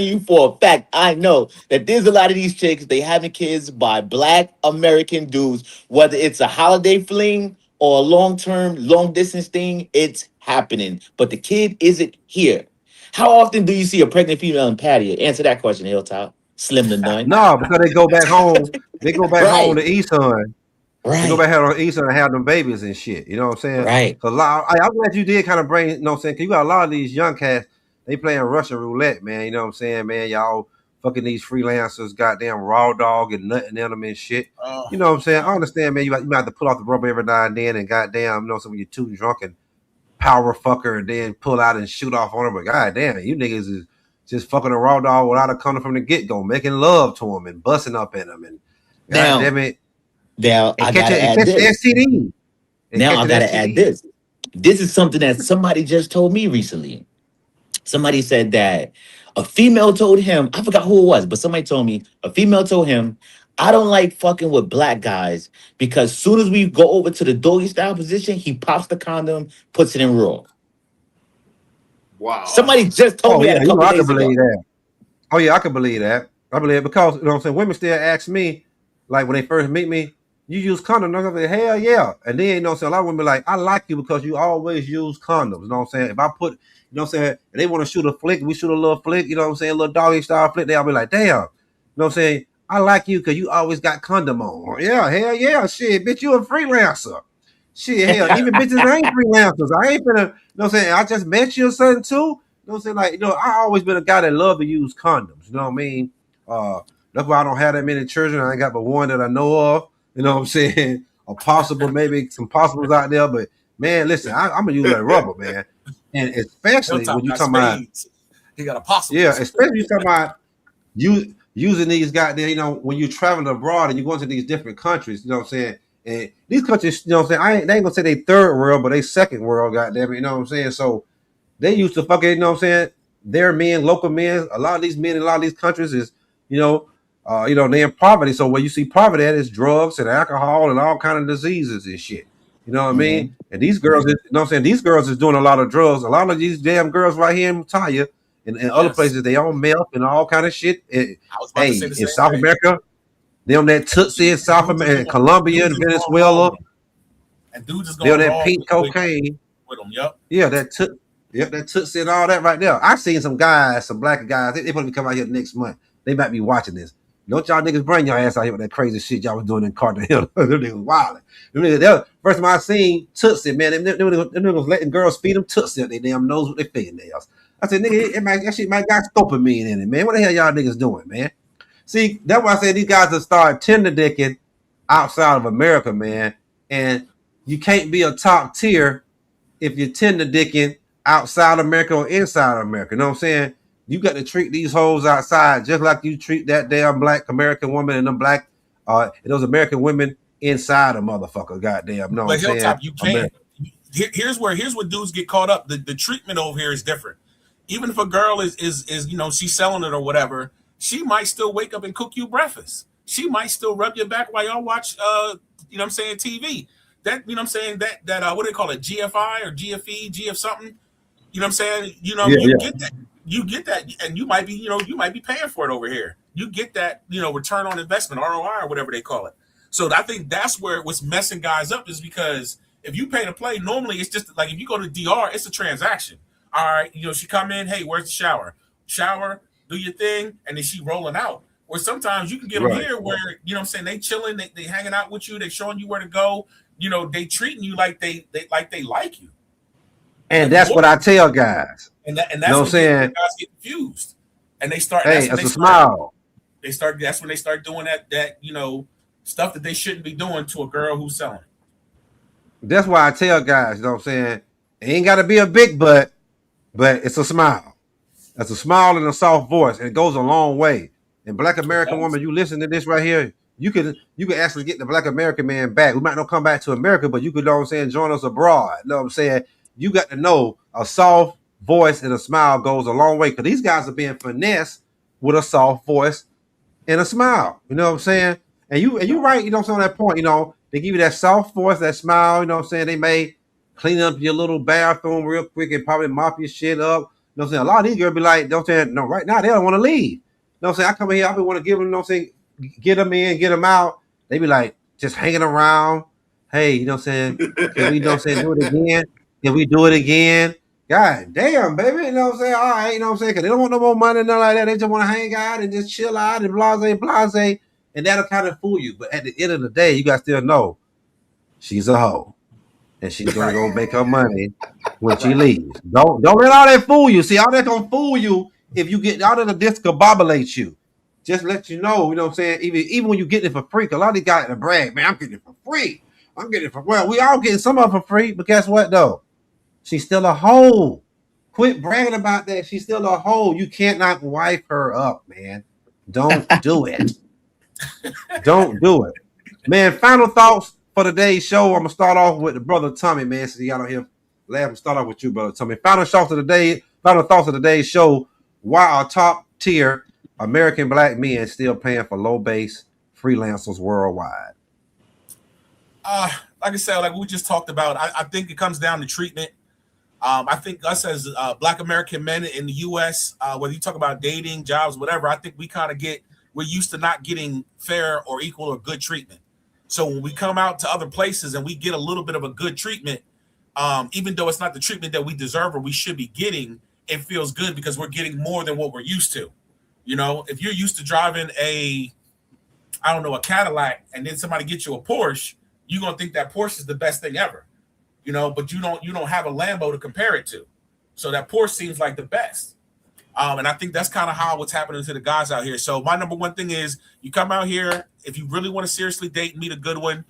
you for a fact. I know that there's a lot of these chicks, they having kids by black American dudes, whether it's a holiday fling or a long-term, long distance thing, it's happening. But the kid isn't here. How often do you see a pregnant female in patio? Answer that question, Hilltop. Slim to none.
No, because they go back home. They go back home
Right,
to Easthorn. They go
right,
back here on Easthorn and have them babies and shit. You know what I'm saying?
right.
So I'm glad you did kind of bring. You know what I'm saying? Because you got a lot of these young cats. They playing Russian roulette, man. You know what I'm saying, man? Y'all fucking these freelancers, goddamn raw dog and nothing in them and shit. You know what I'm saying? I understand, man. You might have to pull off the rubber every now and then, and goddamn, so when you're too drunk and power fucker, and then pull out and shoot off on them. But goddamn, you niggas is just fucking a raw dog without a condom from the get go, making love to them and busting up in them, and
Now,
goddamn it,
now
and
I
catch
gotta add
the
this.
STD. And
Now
catch
I
an
gotta add
STD.
this. This is something that somebody just told me recently. Somebody said that a female told him, I forgot who it was, but somebody told me a female told him, I don't like fucking with black guys because soon as we go over to the doggy style position, he pops the condom, puts it in raw.
Wow.
Somebody just told
Oh
me that
yeah,
a couple
I can
days
believe
ago.
that. Oh yeah, I can believe that. I believe it because you know what I'm saying. Women still ask me, like when they first meet me, you use condoms? And I'm like, hell yeah. And then you know what I'm saying, a lot of women be like, I like you because you always use condoms. You know what I'm saying? If I put, you know what I'm saying, and they want to shoot a flick, we shoot a little flick, you know what I'm saying, a little doggy style flick, they'll be like, damn. You know what I'm saying? I like you because you always got condom on. Yeah, hell yeah, shit, bitch, you a freelancer. Shit, hell, even bitches ain't freelancers. I ain't finna, you know what I'm saying? I just met you or something too. You know what I'm saying? Like, I always been a guy that love to use condoms. You know what I mean? That's why I don't have that many children. I ain't got but one that I know of. You know what I'm saying? Or possible, maybe some possibles out there. But man, listen, I'm gonna use that rubber, man. And especially when
Hilltop
you
got
talking about,
spades. He got a possible.
yeah, especially you talking about you using these goddamn, when you're traveling abroad and you're going to these different countries, you know what I'm saying? And these countries, you know what I'm saying? They ain't gonna say they third world, but they second world, goddamn it, you know what I'm saying? So they used to fucking, you know what I'm saying? Their men, local men, a lot of these men in a lot of these countries is, you know, they're in poverty. So where you see poverty at is drugs and alcohol and all kind of diseases and shit. You know what I mean?
Mhm.
And these girls, you know what I'm saying? These girls is doing a lot of drugs. A lot of these damn girls right here in Taya and other
Yes.
places, they on meth and all kind of shit.
I was about to say
Hey,
the
in
same
South
thing.
America, they on that Tootsie in South
Dudes is
America,
going,
Colombia
dudes
and
is going raw
Venezuela,
with them. And dudes is
they on
going
that
raw
pink cocaine.
with them. Yep.
Yeah, that Tootsie and all that right there. I've seen some guys, some black guys, they supposed to come out here next month. They might be watching this. Don't y'all niggas bring your ass out here with that crazy shit y'all was doing in Cartagena. Them niggas wildin'. Them niggas, first time I seen Tootsie, man, them niggas letting girls feed them Tootsie up their damn nose with their fingernails. I said, nigga, that shit might got dopamine in it, man. What the hell y'all niggas doing, man? See, that's why I said these guys will start tender dicking outside of America, man. And you can't be a top tier if you're tender dicking outside America or inside America. You know what I'm saying? You got to treat these hoes outside just like you treat that damn black American woman and them black and those American women inside a motherfucker. Goddamn, you know what
But
I'm saying?
Hilltop, you can't. Here's where dudes get caught up. The treatment over here is different. Even if a girl is she's selling it or whatever, she might still wake up and cook you breakfast. She might still rub your back while y'all watch TV. That what do they call it? GFI or GFE, GF something. You know what I'm saying? Get that. You get that, and you might be paying for it over here. You get that, return on investment, ROI or whatever they call it. So I think that's where what's messing guys up is because if you pay to play, normally it's just like if you go to DR, it's a transaction. All right, she come in, hey, where's the shower? Shower, do your thing, and then she rolling out. Or sometimes you can get them here where, they chilling, they hanging out with you, they showing you where to go, they treating you like they like you.
And that's what I tell guys.
And that's what I'm saying. Guys get confused. And they start
smile.
That's when they start doing that stuff that they shouldn't be doing to a girl who's selling.
That's why I tell guys, you know what I'm saying? It ain't gotta be a big butt, but it's a smile. That's a smile and a soft voice, and it goes a long way. And black American woman, you listen to this right here, you can actually get the black American man back. We might not come back to America, but you could, join us abroad. You know what I'm saying? You got to know a soft voice and a smile goes a long way because these guys are being finessed with a soft voice and a smile. You know what I'm saying? And you right, on that point, they give you that soft voice, that smile, you know what I'm saying? They may clean up your little bathroom real quick and probably mop your shit up. You know what I'm saying? A lot of these girls be like, no, right now they don't want to leave. You know what I'm saying? I come in here, I be want to give them, get them in, get them out. They be like just hanging around. Hey, you know what I'm saying? Can we, do it again? Can we do it again? God damn, baby. You know what I'm saying? All right, you know what I'm saying? Because they don't want no more money, nothing like that. They just want to hang out and just chill out and blase. And that'll kind of fool you. But at the end of the day, you got to still know she's a hoe. And she's going to go make her money when she leaves. Don't let all that fool you. See, all that going to fool you if you get out of the discombobulate you. Just let you know, you know what I'm saying? Even when you get it for free, because a lot of these guys to brag, man, I'm getting it for free. I'm getting it for, well, we all getting some of it for free, but guess what, though? She's still a hoe. Quit bragging about that. She's still a hoe. You can't not wife her up, man. Don't do it. Don't do it. Man, final thoughts for today's show. I'm going to start off with the brother Tommy, man. Since y'all don't hear laugh, start off with you, brother Tommy. Final thoughts of today's show. Why are top tier American black men still paying for low base freelancers worldwide?
Like I said, like we just talked about, I think it comes down to treatment. I think us as black American men in the U.S., whether you talk about dating, jobs, whatever, I think we're used to not getting fair or equal or good treatment. So when we come out to other places and we get a little bit of a good treatment, even though it's not the treatment that we deserve or we should be getting, it feels good because we're getting more than what we're used to. If you're used to driving a Cadillac, and then somebody gets you a Porsche, you're gonna think that Porsche is the best thing ever. But you don't have a Lambo to compare it to. So that Porsche seems like the best. And I think that's kind of how what's happening to the guys out here. So my number one thing is you come out here, if you really want to seriously date and meet a good one,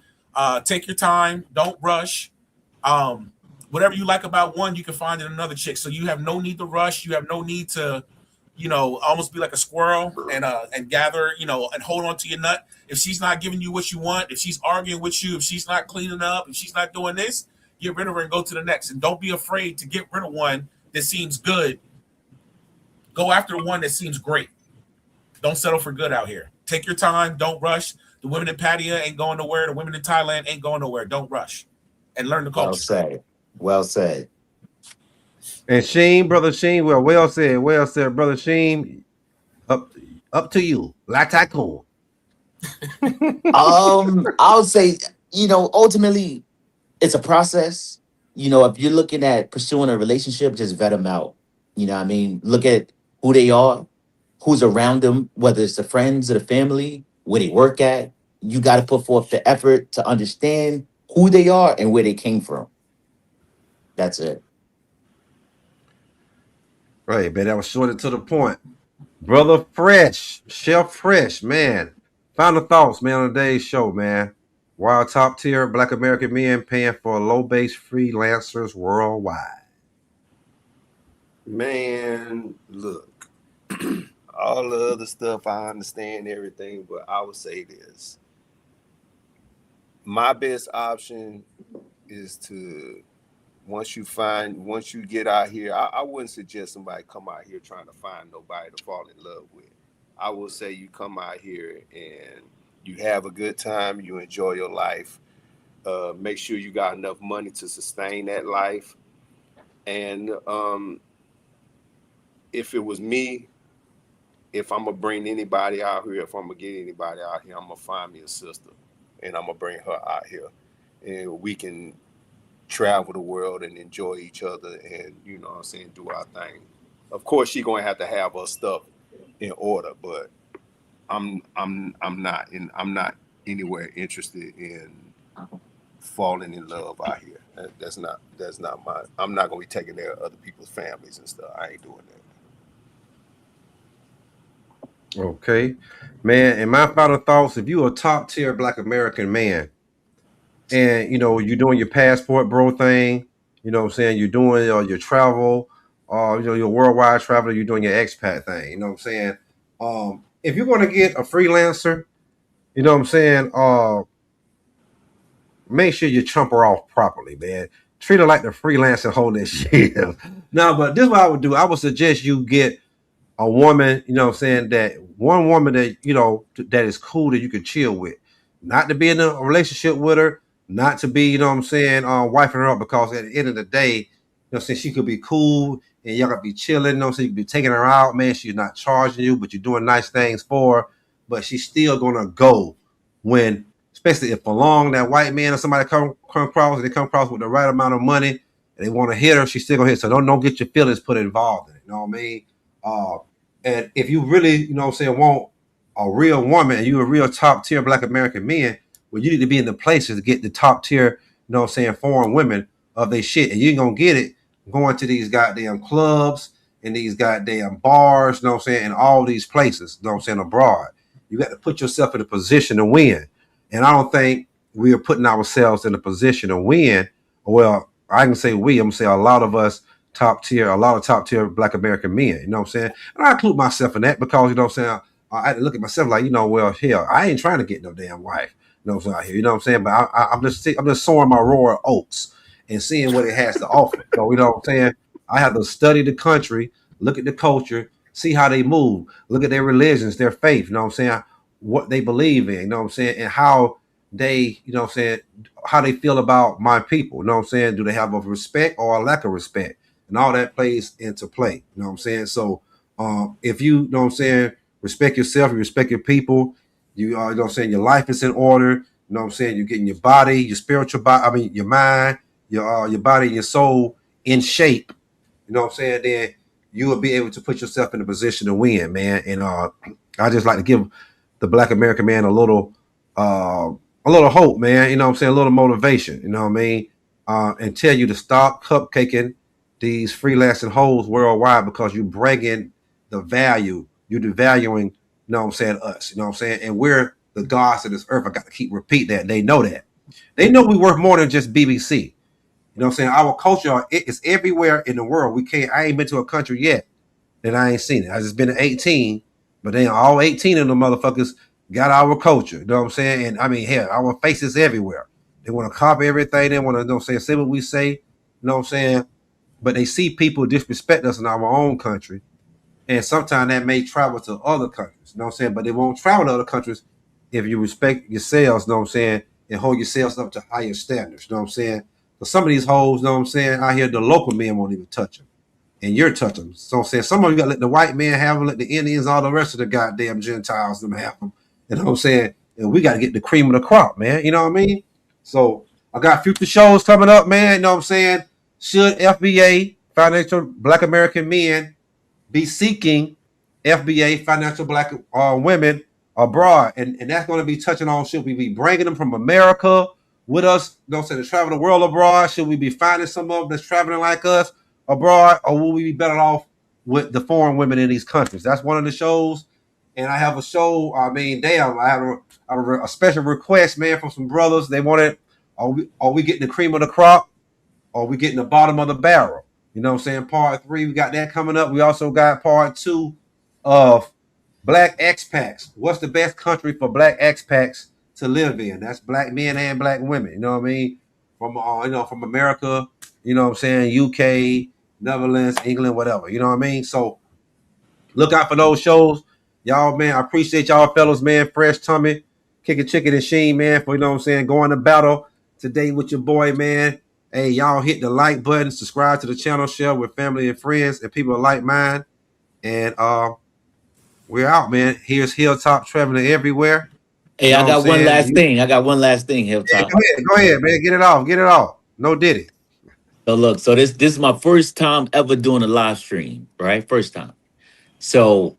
take your time, don't rush. Whatever you like about one, you can find in another chick. So you have no need to rush. You have no need to, almost be like a squirrel and gather, and hold on to your nut. If she's not giving you what you want, if she's arguing with you, if she's not cleaning up, if she's not doing this, get rid of her and go to the next. And don't be afraid to get rid of one that seems good. Go after one that seems great. Don't settle for good out here. Take your time. Don't rush. The women in Pattaya ain't going nowhere. The women in Thailand ain't going nowhere. Don't rush. And learn the culture.
Well said.
And Sheen, brother Sheen, well said, brother Sheen. Up to you, like tycoon.
I'll say, ultimately, it's a process. If you're looking at pursuing a relationship, just vet them out. Look at who they are, who's around them, whether it's the friends or the family, where they work at. You got to put forth the effort to understand who they are and where they came from. That's it.
Right, man. That was short and to the point. Brother Fresh, Chef Fresh, man. Final thoughts, man, on today's show, man. Why top tier Black American men paying for low base freelancers worldwide?
Man, look, all the other stuff I understand everything, but I would say this. My best option is to once you get out here, I wouldn't suggest somebody come out here trying to find nobody to fall in love with. I will say you come out here and you have a good time, you enjoy your life. Make sure you got enough money to sustain that life. And if it was me, if I'm gonna bring anybody out here, if I'm gonna get anybody out here, I'm gonna find me a sister and I'm gonna bring her out here. And we can travel the world and enjoy each other and, you know what I'm saying, do our thing. Of course, she's gonna have to have her stuff in order, but I'm not anywhere interested in falling in love out here. That's not my. I'm not gonna be taking care of other people's families and stuff. I ain't doing that.
Okay. Man, and my final thoughts, if you're a top tier Black American man and you're doing your passport bro thing, you know what I'm saying, you're doing your travel, your worldwide travel, you're doing your expat thing, you know what I'm saying? If you're gonna get a freelancer, you know what I'm saying, make sure you chump her off properly, man. Treat her like the freelancer holding shit. No, but this is what I would do. I would suggest you get a woman, you know what I'm saying, that one woman that, that is cool that you can chill with. Not to be in a relationship with her, not to be, you know what I'm saying, wifing her up, because at the end of the day, you know what I'm saying, she could be cool and y'all could be chilling, you know what I'm saying, you could be taking her out, man. She's not charging you, but you're doing nice things for her. But she's still gonna go when, especially if for long that white man or somebody come across, and they come across with the right amount of money and they want to hit her, she's still gonna hit. So don't get your feelings put involved in it. You know what I mean? And if you really, you know what I'm saying, want a real woman and you a real top tier Black American man, well, you need to be in the places to get the top tier, you know what I'm saying, foreign women of their shit. And you ain't gonna get it going to these goddamn clubs and these goddamn bars, you know what I'm saying, and all these places, you know what I'm saying, abroad. You got to put yourself in a position to win. And I don't think we are putting ourselves in a position to win. Well, I can say we, I'm gonna say a lot of us top tier Black American men, you know what I'm saying? And I include myself in that because, you know what I'm saying, I had to look at myself like, well, hell, I ain't trying to get no damn wife, you know what I'm saying, out here, you know what I'm saying? But I'm just sowing my royal oats and seeing what it has to offer. So, you know what I'm saying? I have to study the country, look at the culture, see how they move, look at their religions, their faith, you know what I'm saying, what they believe in, you know what I'm saying, and how they, you know what I'm saying, how they feel about my people, you know what I'm saying? Do they have a respect or a lack of respect? And all that plays into play, you know what I'm saying? So if you know what I'm saying, respect yourself, you respect your people, you know what I'm saying, your life is in order, you know what I'm saying, you're getting your body, your spiritual body, your mind, your body and your soul in shape, you know what I'm saying, then you will be able to put yourself in a position to win, man. And I just like to give the Black American man a little hope, man, you know what I'm saying, a little motivation, you know what I mean, and tell you to stop cupcaking these freelancing hoes worldwide, because you bring in the value, you're devaluing, you know what I'm saying, us, you know what I'm saying, and we're the gods of this earth. I got to keep repeat that. They know that. They know we worth more than just BBC. You know what I'm saying? Our culture is everywhere in the world. I ain't been to a country yet that I ain't seen it. I just been to 18, but then all 18 of them motherfuckers got our culture. You know what I'm saying? And I mean, hell, our faces everywhere. They want to copy everything. They want to, you know what I'm saying, say what we say. You know what I'm saying? But they see people disrespect us in our own country. And sometimes that may travel to other countries. You know what I'm saying? But they won't travel to other countries if you respect yourselves, you know what I'm saying, and hold yourselves up to higher standards. You know what I'm saying? But some of these hoes, you know what I'm saying, out here, the local men won't even touch them. And you're touching them. So I'm saying, some of you got to let the white man have them, let the Indians, all the rest of the goddamn Gentiles, them have them. You know what I'm saying? And we got to get the cream of the crop, man. You know what I mean? So I got future shows coming up, man. You know what I'm saying? Should FBA, Financial Black American Men, be seeking FBA, financial black women abroad, and that's going to be touching on, should we be bringing them from America with us, you know, to travel the world abroad? Should we be finding some of them that's traveling like us abroad, or will we be better off with the foreign women in these countries? That's one of the shows. And I have a show. I mean, damn, I have a special request, man, from some brothers. They wanted, are we getting the cream of the crop, or are we getting the bottom of the barrel? You know what I'm saying? Part 3, we got that coming up. We also got part 2 of black expats. What's the best country for black expats to live in? That's black men and black women. You know what I mean? From from America. You know what I'm saying? UK, Netherlands, England, whatever. You know what I mean? So look out for those shows, y'all. Man, I appreciate y'all, fellas. Man, Fresh Tummy, Kicking Chicken and Sheen, man, for, you know what I'm saying, going to battle today with your boy, man. Hey, y'all hit the like button, subscribe to the channel, share with family and friends and people like mine. And we're out, man. Here's Hilltop traveling everywhere. You
Hey,
know
I
what I'm
got one
saying?
last thing. I got one last thing,
Yeah,
Hilltop.
go ahead, man. Get it off. Get it off. No diddy.
So look, so this is my first time ever doing a live stream, right? First time. So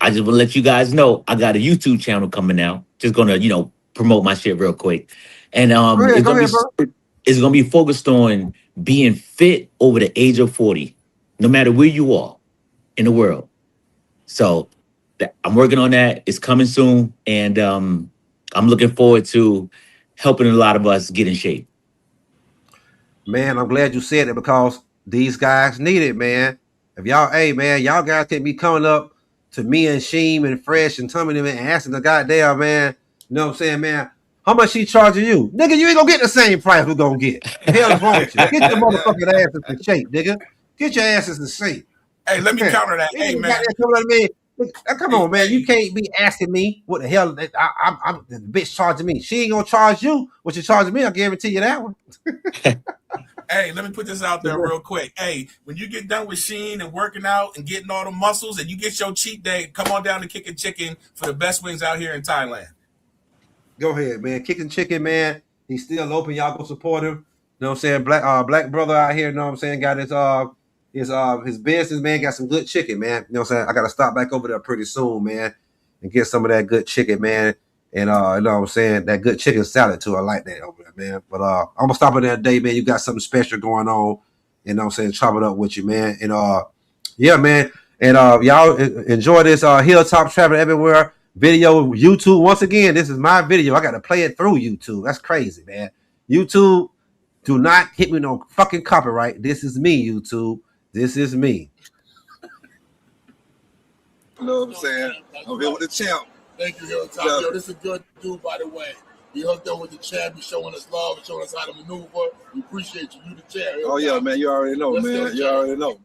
I just want to let you guys know I got a YouTube channel coming out. Just gonna, promote my shit real quick. And
Go ahead, bro.
it's gonna be focused on being fit over the age of 40, no matter where you are in the world. So I'm working on that. It's coming soon. And I'm looking forward to helping a lot of us get in shape.
Man, I'm glad you said it, because these guys need it, man. If y'all, hey, man, y'all guys can be coming up to me and Sheem and Fresh and Tommy and asking the goddamn, man, you know what I'm saying, man, how much she charging you? Nigga, you ain't gonna get the same price we're gonna get. The hell is wrong with you? Get your motherfucking asses in shape, nigga. Get your asses in shape.
Hey, let me
Man,
counter that. Hey, man.
come
Hey,
on, man. You
hey,
can't be asking me what the hell I'm the bitch charging me. She ain't gonna charge you what you charging me. I guarantee you that one.
hey, let me put this out there real quick. Hey, when you get done with Sheen and working out and getting all the muscles and you get your cheat day, come on down to Kicking Chicken for the best wings out here in Thailand.
Go ahead, man. Kicking Chicken, man. He's still open. Y'all go support him. You know what I'm saying? Black brother out here, you know what I'm saying? Got his business, man, got some good chicken, man. You know what I'm saying? I gotta stop back over there pretty soon, man, and get some of that good chicken, man. And you know what I'm saying? That good chicken salad too. I like that over there, man. But I'm gonna stop in there today, man. You got something special going on. You know what I'm saying? Chop it up with you, man. And yeah, man. And y'all enjoy this Hilltop Travel Everywhere video. YouTube, once again, this is my video. I got to play it through YouTube. That's crazy, man. YouTube, do not hit me no fucking copyright. This is me, YouTube. This is me.
You know what I'm saying? I'm here with the champ.
Thank you, Hilltop. Yo, this is a good dude, by the way. He hooked up with the champ. He's showing us love and showing us how to maneuver. We appreciate you. You the champ. Hilltop.
Oh, yeah, man. You already know, man. You already know.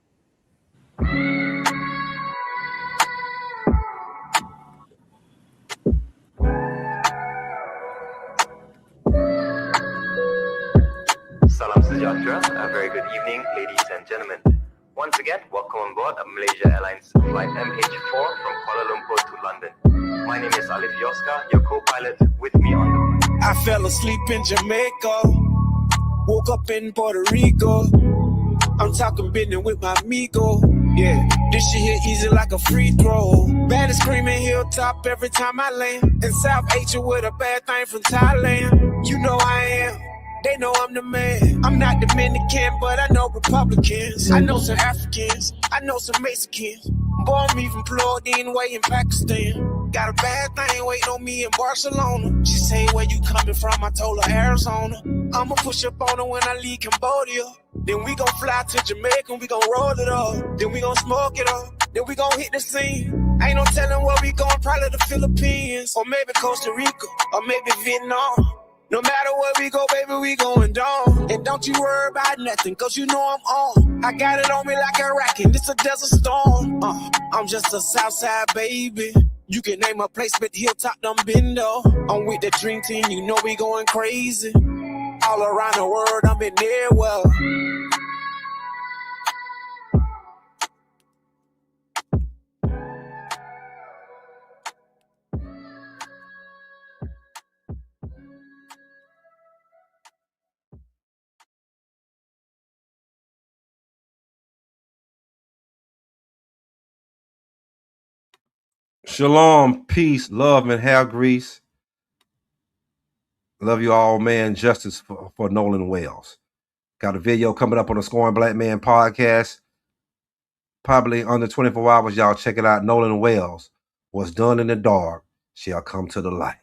Salam sejahtera, a very good evening, ladies and gentlemen. Once again, welcome on board Malaysia Airlines flight MH4 from Kuala Lumpur to London. My name is Alif Yoska, your co-pilot. With me on the flight.
I fell asleep in Jamaica, woke up in Puerto Rico. I'm talking business with my amigo. Yeah, this shit here easy like a free throw. Bad screaming Hilltop every time I land. In South Asia with a bad thing from Thailand. You know I am. They know I'm the man. I'm not Dominican, but I know Republicans. I know some Africans. I know some Mexicans. Boy, I'm even plugged in way in Pakistan. Got a bad thing waiting on me in Barcelona. She say, where you coming from? I told her Arizona. I'ma push up on her when I leave Cambodia. Then we gon' fly to Jamaica and we gon' roll it up. Then we gon' smoke it up. Then we gon' hit the scene. Ain't no telling where we going, probably the Philippines. Or maybe Costa Rica, or maybe Vietnam. No matter where we go, baby, we going down. And don't you worry about nothing, cause you know I'm on. I got it on me like a racket, it's a desert storm. I'm just a Southside baby. You can name a place, but Hilltop done been though. I'm with the dream team, you know we going crazy. All around the world, I'm in there, well.
Shalom, peace, love, and hair grease. Love you all, man. Justice for Nolan Wells. Got a video coming up on the Scoring Black Man podcast. Probably under 24 hours, y'all check it out. Nolan Wells. What's done in the dark shall come to the light.